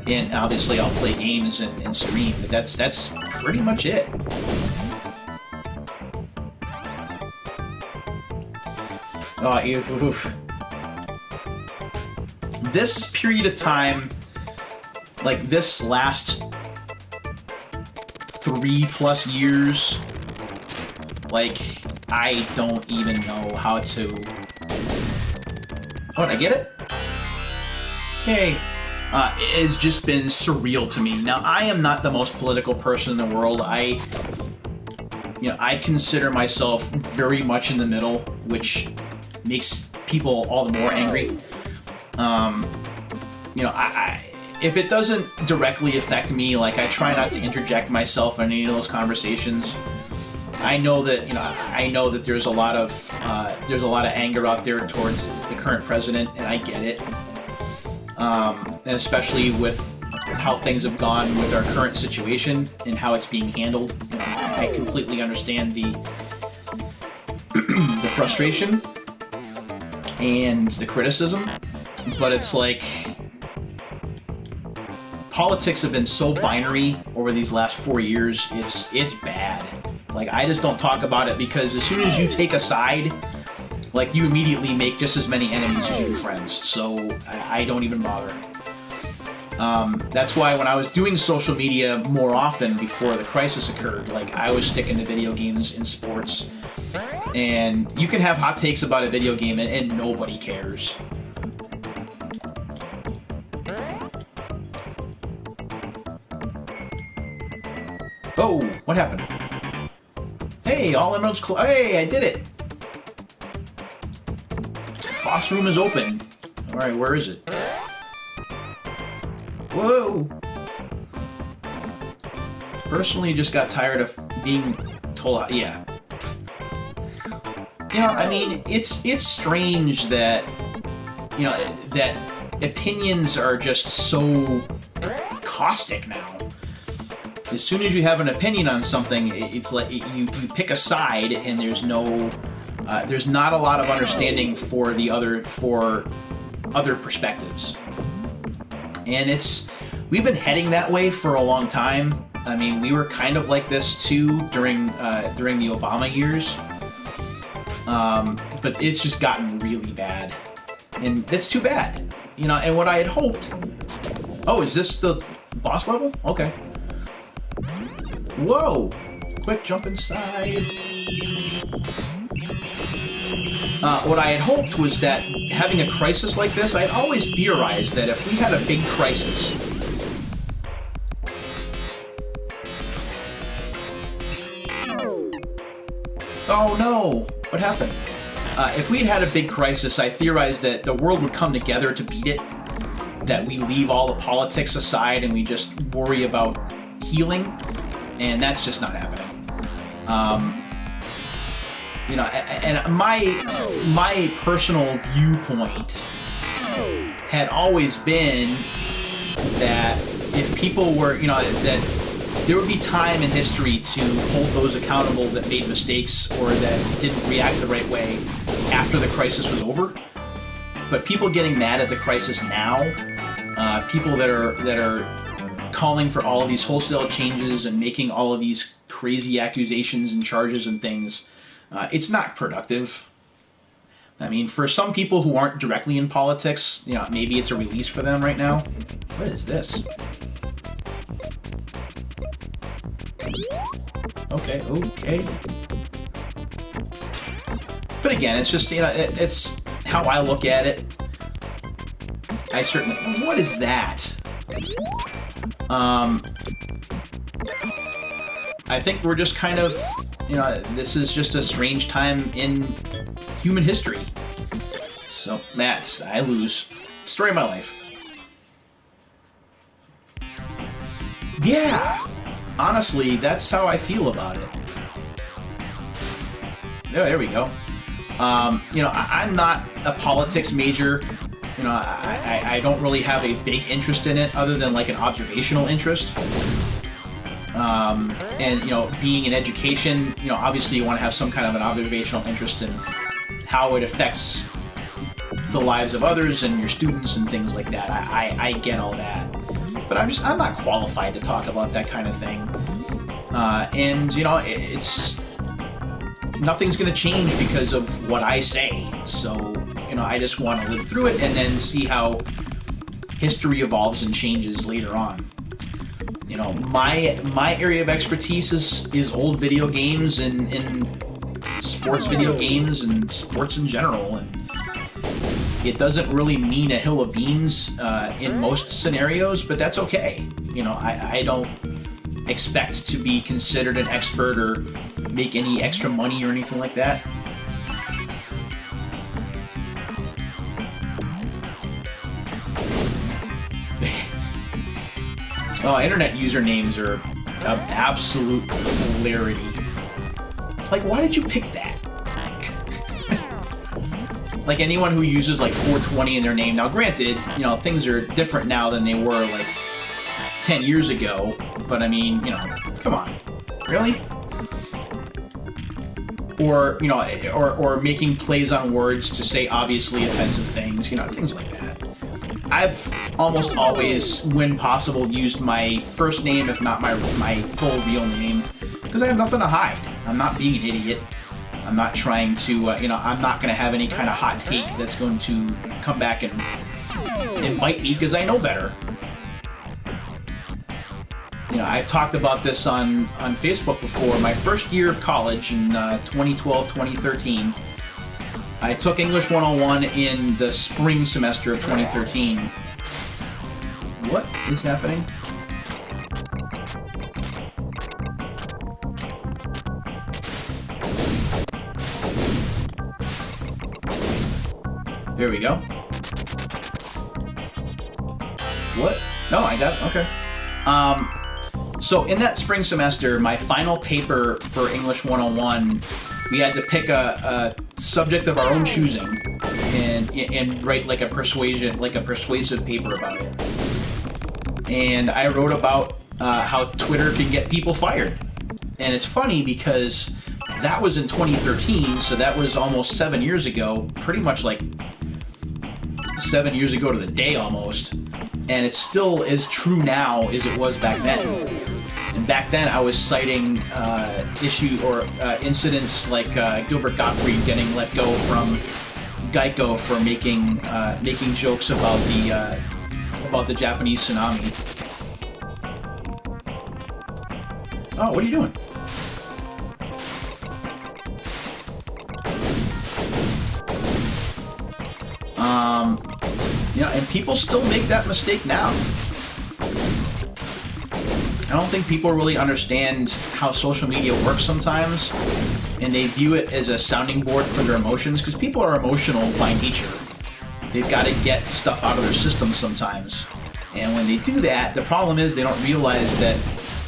And obviously I'll play games and stream, but that's pretty much it. This period of time, like this last 3+ years, like, I don't even know how to... Oh, did I get it? Hey. It's just been surreal to me. Now, I am not the most political person in the world. I consider myself very much in the middle, which makes people all the more angry. If it doesn't directly affect me, like, I try not to interject myself in any of those conversations. I know that there's a lot of anger out there towards the current president, and I get it. And especially with how things have gone with our current situation and how it's being handled, I completely understand the frustration and the criticism, but it's like, politics have been so binary over these last 4 years, it's bad. Like, I just don't talk about it because as soon as you take a side, like, you immediately make just as many enemies as you do friends, so I don't even bother. That's why when I was doing social media more often before the crisis occurred, like, I was sticking to video games and sports, And you can have hot takes about a video game and nobody cares. Oh, what happened? Hey, all emeralds hey, I did it! Boss room is open. Alright, where is it? Whoa! Personally, just got tired of being told, yeah. You know, I mean, it's strange that, you know, that opinions are just so caustic now. As soon as you have an opinion on something, it's like you pick a side, and there's not a lot of understanding for other perspectives. And we've been heading that way for a long time. I mean, we were kind of like this too during the Obama years. But it's just gotten really bad, and that's too bad, you know. And what I had hoped. Oh, is this the boss level? Okay. Whoa! Quick jump inside. What I had hoped was that having a crisis like this, I had always theorized that if we had a big crisis. Oh no! What happened? If we had a big crisis, I theorized that the world would come together to beat it, that we leave all the politics aside and we just worry about healing, and that's just not happening. You know, and my personal viewpoint had always been that if people were, you know, that there would be time in history to hold those accountable that made mistakes or that didn't react the right way after the crisis was over. But people getting mad at the crisis now, people that are calling for all of these wholesale changes and making all of these crazy accusations and charges and things, it's not productive. I mean, for some people who aren't directly in politics, you know, maybe it's a release for them right now. What is this? Okay, okay. But again, it's just, you know, it's how I look at it. I certainly... What is that? I think we're just kind of, you know, this is just a strange time in human history. So, that's... I lose. Story of my life. Yeah! Honestly, that's how I feel about it. There we go. You know, I'm not a politics major. You know, I don't really have a big interest in it other than like an observational interest. And, you know, being in education, you know, obviously you want to have some kind of an observational interest in how it affects the lives of others and your students and things like that. I get all that. But I'm not qualified to talk about that kind of thing. And, you know, nothing's going to change because of what I say. So, you know, I just want to live through it and then see how history evolves and changes later on. You know, my area of expertise is old video games and sports video games and sports in general. And it doesn't really mean a hill of beans in most scenarios, but that's okay. You know, I don't expect to be considered an expert or make any extra money or anything like that. Oh, internet usernames are of absolute hilarity. Like, why did you pick that? Like, anyone who uses, like, 420 in their name. Now, granted, you know, things are different now than they were, like, 10 years ago. But, I mean, you know, come on. Really? Or, you know, or making plays on words to say obviously offensive things. You know, things like that. I've almost always, when possible, used my first name, if not my full real name, because I have nothing to hide. I'm not being an idiot. I'm not trying to, you know, I'm not going to have any kind of hot take that's going to come back and bite me because I know better. you know, I've talked about this on Facebook before. My first year of college in 2012, 2013, I took English 101 in the spring semester of 2013. What is happening? There we go. What? No, I got it. Okay. So in that spring semester, my final paper for English 101, we had to pick a subject of our own choosing and write like a persuasive paper about it. And I wrote about how Twitter can get people fired. And it's funny because that was in 2013, so that was almost 7 years ago, pretty much like 7 years ago to the day almost. And it's still as true now as it was back then. And back then, I was citing incidents like Gilbert Gottfried getting let go from Geico for making jokes about the Japanese tsunami. Oh, what are you doing? You know, and people still make that mistake now. I don't think people really understand how social media works sometimes, and they view it as a sounding board for their emotions, because people are emotional by nature. They've got to get stuff out of their system sometimes. And when they do that, the problem is they don't realize that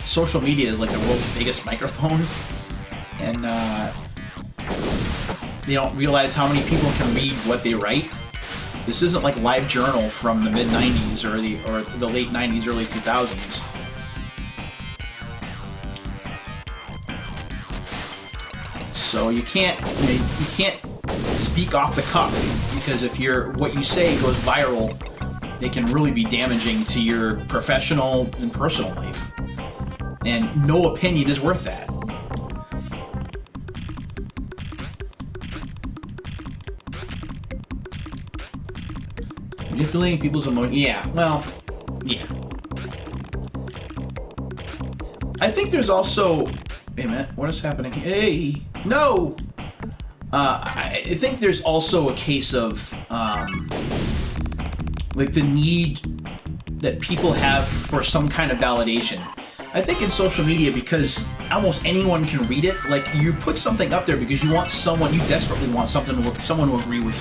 social media is like the world's biggest microphone, and they don't realize how many people can read what they write. This isn't like LiveJournal from the mid-90s or the late 90s, early 2000s. So you can't speak off the cuff, because if what you say goes viral, it can really be damaging to your professional and personal life. And no opinion is worth that. Manipulating people's emotions. Yeah, well, yeah. I think there's also... Wait a minute, what is happening? Hey! No! I think there's also a case of, like, the need that people have for some kind of validation. I think in social media, because almost anyone can read it, like, you put something up there because you desperately want someone to agree with you.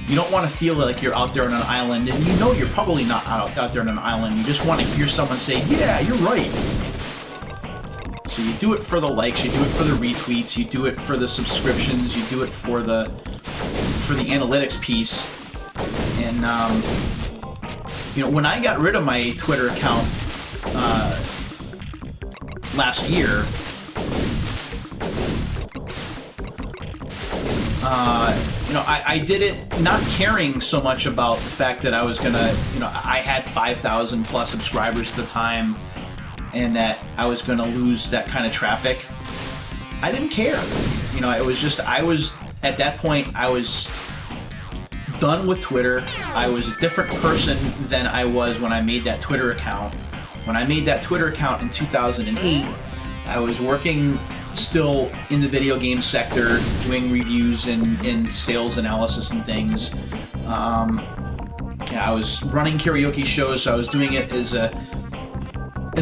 You don't want to feel like you're out there on an island, and you know you're probably not out there on an island. You just want to hear someone say, yeah, you're right. So you do it for the likes, you do it for the retweets, you do it for the subscriptions, you do it for the analytics piece. And you know, when I got rid of my Twitter account last year, you know, I did it not caring so much about the fact that I was gonna, you know, I had 5,000 plus subscribers at the time, and that I was gonna lose that kind of traffic. I didn't care. You know, it was just, at that point, I was done with Twitter. I was a different person than I was when I made that Twitter account. When I made that Twitter account in 2008, I was working still in the video game sector, doing reviews and sales analysis and things. Yeah, I was running karaoke shows, so I was doing it as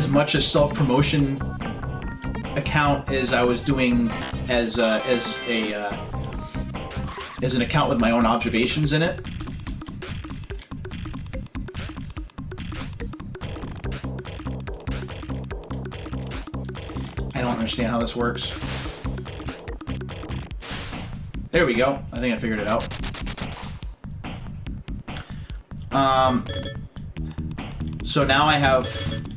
much a self-promotion account as I was doing as an account with my own observations in it. I don't understand how this works. There we go. I think I figured it out. So now I have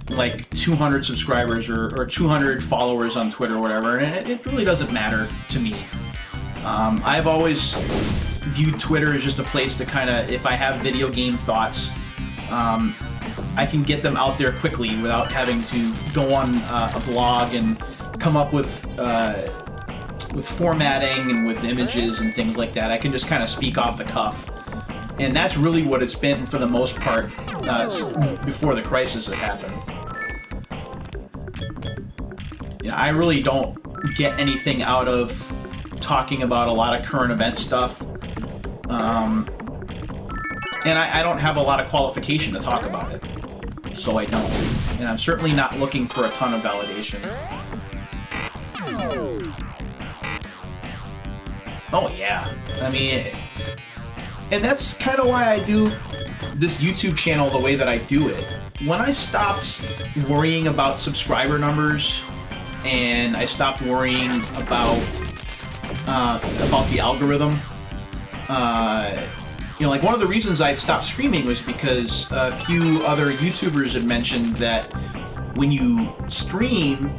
like 200 subscribers or 200 followers on Twitter or whatever, and it really doesn't matter to me. I've always viewed Twitter as just a place to kind of, if I have video game thoughts, I can get them out there quickly without having to go on a blog and come up with formatting and with images and things like that. I can just kind of speak off the cuff. And that's really what it's been for the most part before the crisis had happened. I really don't get anything out of talking about a lot of current event stuff. And I don't have a lot of qualification to talk about it. So I don't. And I'm certainly not looking for a ton of validation. Oh yeah. I mean, and that's kind of why I do this YouTube channel the way that I do it. When I stopped worrying about subscriber numbers and I stopped worrying about the algorithm, you know, like one of the reasons I'd stopped streaming was because a few other YouTubers had mentioned that when you stream,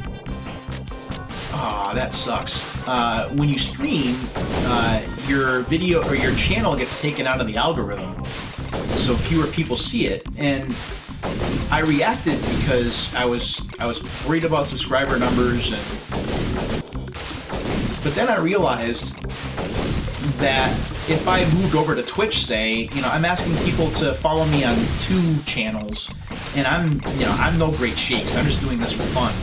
that sucks. When you stream, your video or your channel gets taken out of the algorithm, so fewer people see it. And I reacted because I was worried about subscriber numbers, but then I realized that if I moved over to Twitch, say, you know, I'm asking people to follow me on 2 channels, and I'm no great shakes. I'm just doing this for fun.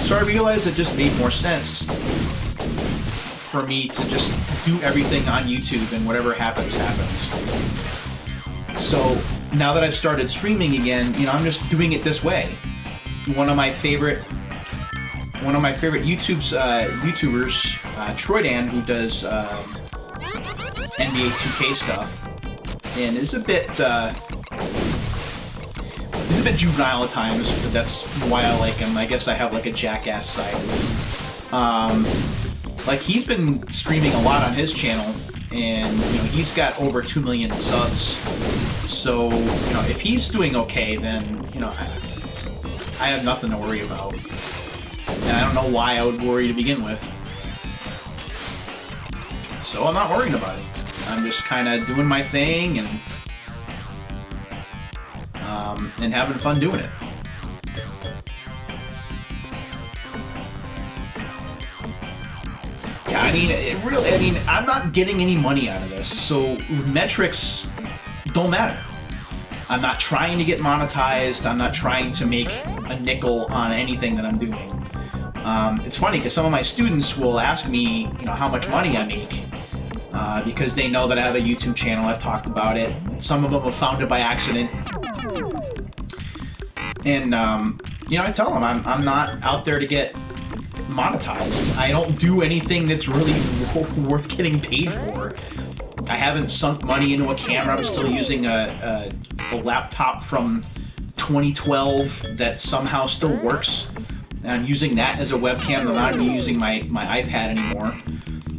So I realized it just made more sense for me to just do everything on YouTube, and whatever happens, happens. So now that I've started streaming again, you know, I'm just doing it this way. One of my favorite YouTubers, Troydan, who does NBA 2K stuff, and is a bit juvenile at times, but that's why I like him. I guess I have like a jackass side of me. Like, he's been streaming a lot on his channel, and you know, he's got over 2 million subs. So, you know, if he's doing okay, then, you know, I have nothing to worry about. And I don't know why I would worry to begin with. So I'm not worrying about it. I'm just kind of doing my thing and having fun doing it. Yeah, I mean, I'm not getting any money out of this, so metrics don't matter. I'm not trying to get monetized. I'm not trying to make a nickel on anything that I'm doing. It's funny because some of my students will ask me, you know, how much money I make, because they know that I have a YouTube channel. I've talked about it. Some of them have found it by accident. And, you know, I tell them I'm not out there to get monetized. I don't do anything that's really worth getting paid for. I haven't sunk money into a camera. I'm still using a laptop from 2012 that somehow still works. And I'm using that as a webcam. I'm not even using my iPad anymore.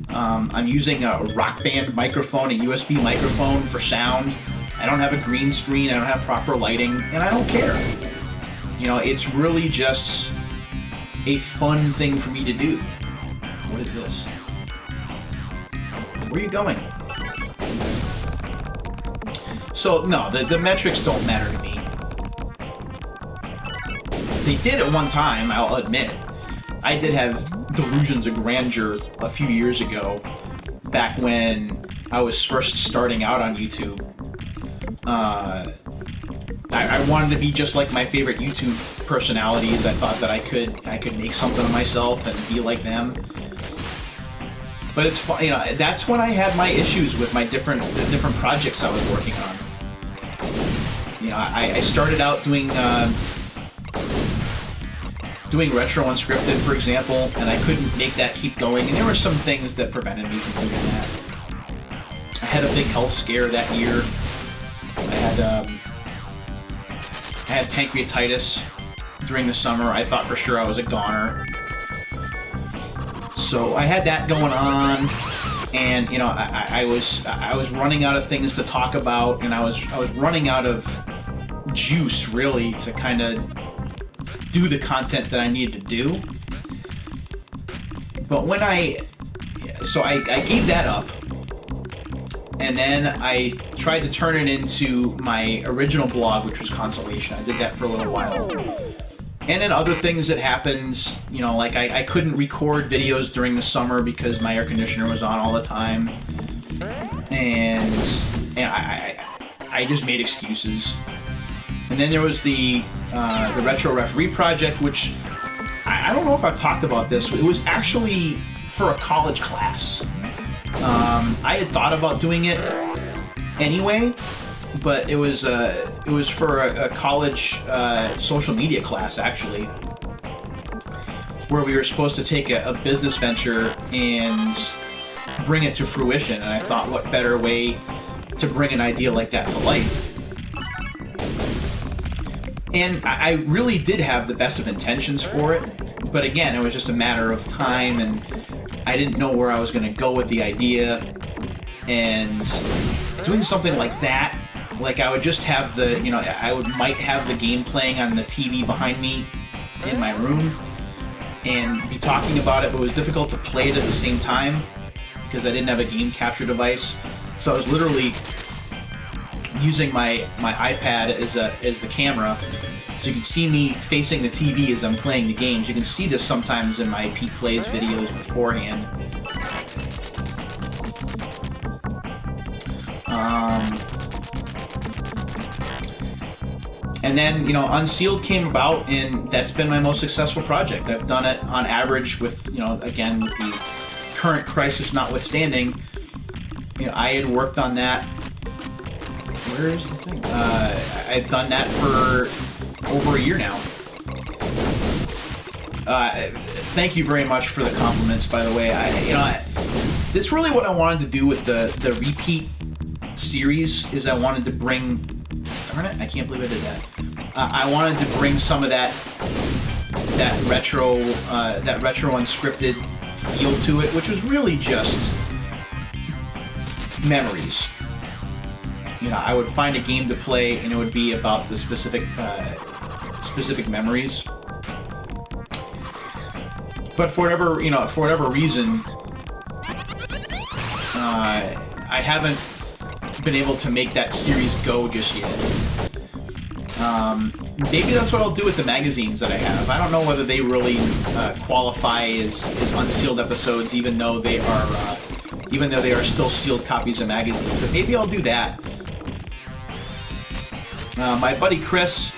I'm using a Rock Band microphone, a USB microphone for sound. I don't have a green screen. I don't have proper lighting, and I don't care. You know, it's really just a fun thing for me to do. What is this? Where are you going? So, no, the metrics don't matter to me. They did at one time, I'll admit. I did have delusions of grandeur a few years ago, back when I was first starting out on YouTube. I wanted to be just like my favorite YouTube personalities. I thought that I could make something of myself and be like them. But it's fun, you know. That's when I had my issues with my different projects I was working on. You know, I started out doing retro unscripted, for example, and I couldn't make that keep going. And there were some things that prevented me from doing that. I had a big health scare that year. I had pancreatitis during the summer. I thought for sure I was a goner. So I had that going on, and you know, I was running out of things to talk about, and I was running out of juice really to kind of do the content that I needed to do. But when I gave that up, and then I tried to turn it into my original blog, which was Consolation. I did that for a little while. And then other things that happened, you know, like I couldn't record videos during the summer because my air conditioner was on all the time. And I just made excuses. And then there was the Retro Referee project, which I I don't know if I've talked about this. It was actually for a college class. I had thought about doing it anyway, but it was for a college social media class, actually, where we were supposed to take a business venture and bring it to fruition. And I thought, what better way to bring an idea like that to life? And I really did have the best of intentions for it, but again, it was just a matter of time, and I didn't know where I was going to go with the idea. And doing something like that, like I would just have the, you know, might have the game playing on the TV behind me in my room and be talking about it, but it was difficult to play it at the same time because I didn't have a game capture device. So I was literally using my iPad as the camera, so you can see me facing the TV as I'm playing the games. You can see this sometimes in my Pete Plays videos beforehand. And then, you know, Unsealed came about, and that's been my most successful project. I've done it on average with, you know, again, with the current crisis notwithstanding. You know, I had worked on that. Where is the thing? I've done that for over a year now. Thank you very much for the compliments, by the way. That's really what I wanted to do with the repeat series. Is I wanted to bring. Darn it! I can't believe I did that. I wanted to bring some of that retro unscripted feel to it, which was really just memories. You know, I would find a game to play, and it would be about the specific memories. But for whatever reason, I haven't been able to make that series go just yet. Maybe that's what I'll do with the magazines that I have. I don't know whether they really qualify as unsealed episodes, even though they are still sealed copies of magazines. But maybe I'll do that. My buddy Chris,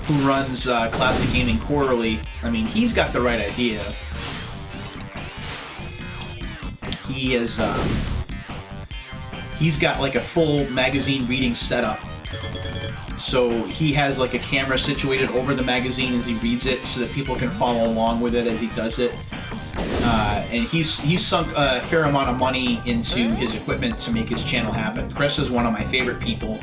who runs Classic Gaming Quarterly, I mean, he's got the right idea. He is, he's got like a full magazine reading setup. So he has like a camera situated over the magazine as he reads it, so that people can follow along with it as he does it. And he's sunk a fair amount of money into his equipment to make his channel happen. Chris is one of my favorite people.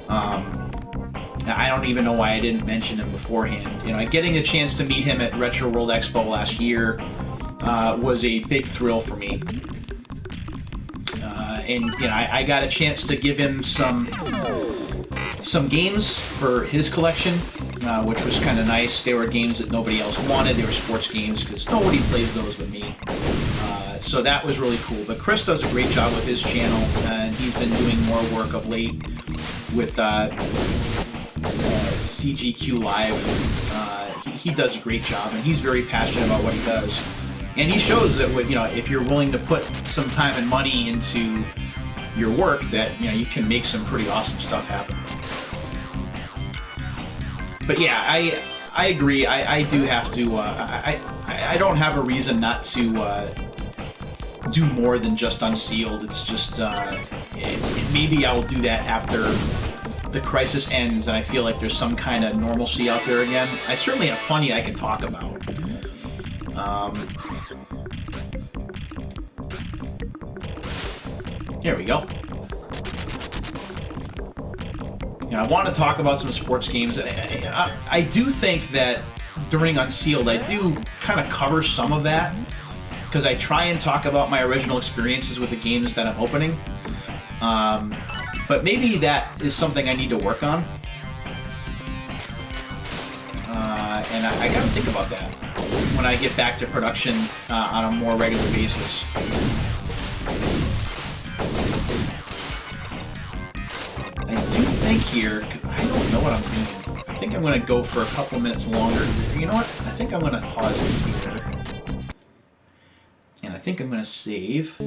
I don't even know why I didn't mention him beforehand. You know, getting a chance to meet him at Retro World Expo last year was a big thrill for me. And you know, I got a chance to give him some games for his collection, which was kind of nice. They were games that nobody else wanted. They were sports games because nobody plays those but me. So that was really cool. But Chris does a great job with his channel, and he's been doing more work of late with CGQ Live. He does a great job, and he's very passionate about what he does. And he shows that, you know, if you're willing to put some time and money into your work, that, you know, you can make some pretty awesome stuff happen. But yeah, I agree. I do have to. I don't have a reason not to do more than just Unsealed. It's just maybe I will do that after the crisis ends and I feel like there's some kind of normalcy out there again. I certainly have plenty I can talk about. Here we go. You know, I want to talk about some sports games. I do think that during Unsealed, I do kind of cover some of that, because I try and talk about my original experiences with the games that I'm opening. But maybe that is something I need to work on. And I got to think about that when I get back to production on a more regular basis. I do think here, I don't know what I'm doing. I think I'm going to go for a couple minutes longer. You know what? I think I'm going to pause it here. And I think I'm going to save.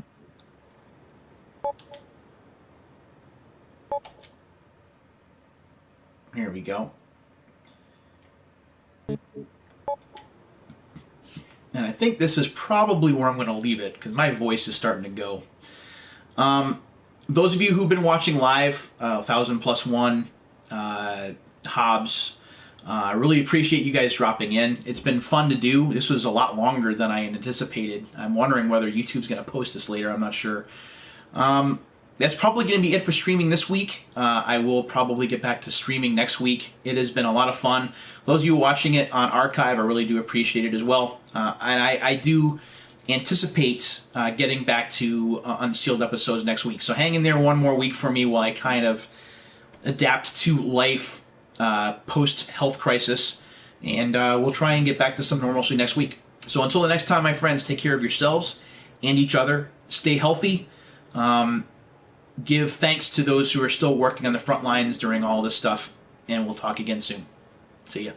Here we go. And I think this is probably where I'm going to leave it because my voice is starting to go. Those of you who've been watching live, 1000+1, Hobbs, I really appreciate you guys dropping in. It's been fun to do. This was a lot longer than I anticipated. I'm wondering whether YouTube's going to post this later. I'm not sure. That's probably going to be it for streaming this week. I will probably get back to streaming next week. It has been a lot of fun. Those of you watching it on archive, I really do appreciate it as well. And I do anticipate getting back to unsealed episodes next week. So hang in there one more week for me while I kind of adapt to life post-health crisis. And we'll try and get back to some normalcy next week. So until the next time, my friends, take care of yourselves and each other. Stay healthy. Give thanks to those who are still working on the front lines during all this stuff. And we'll talk again soon. See ya.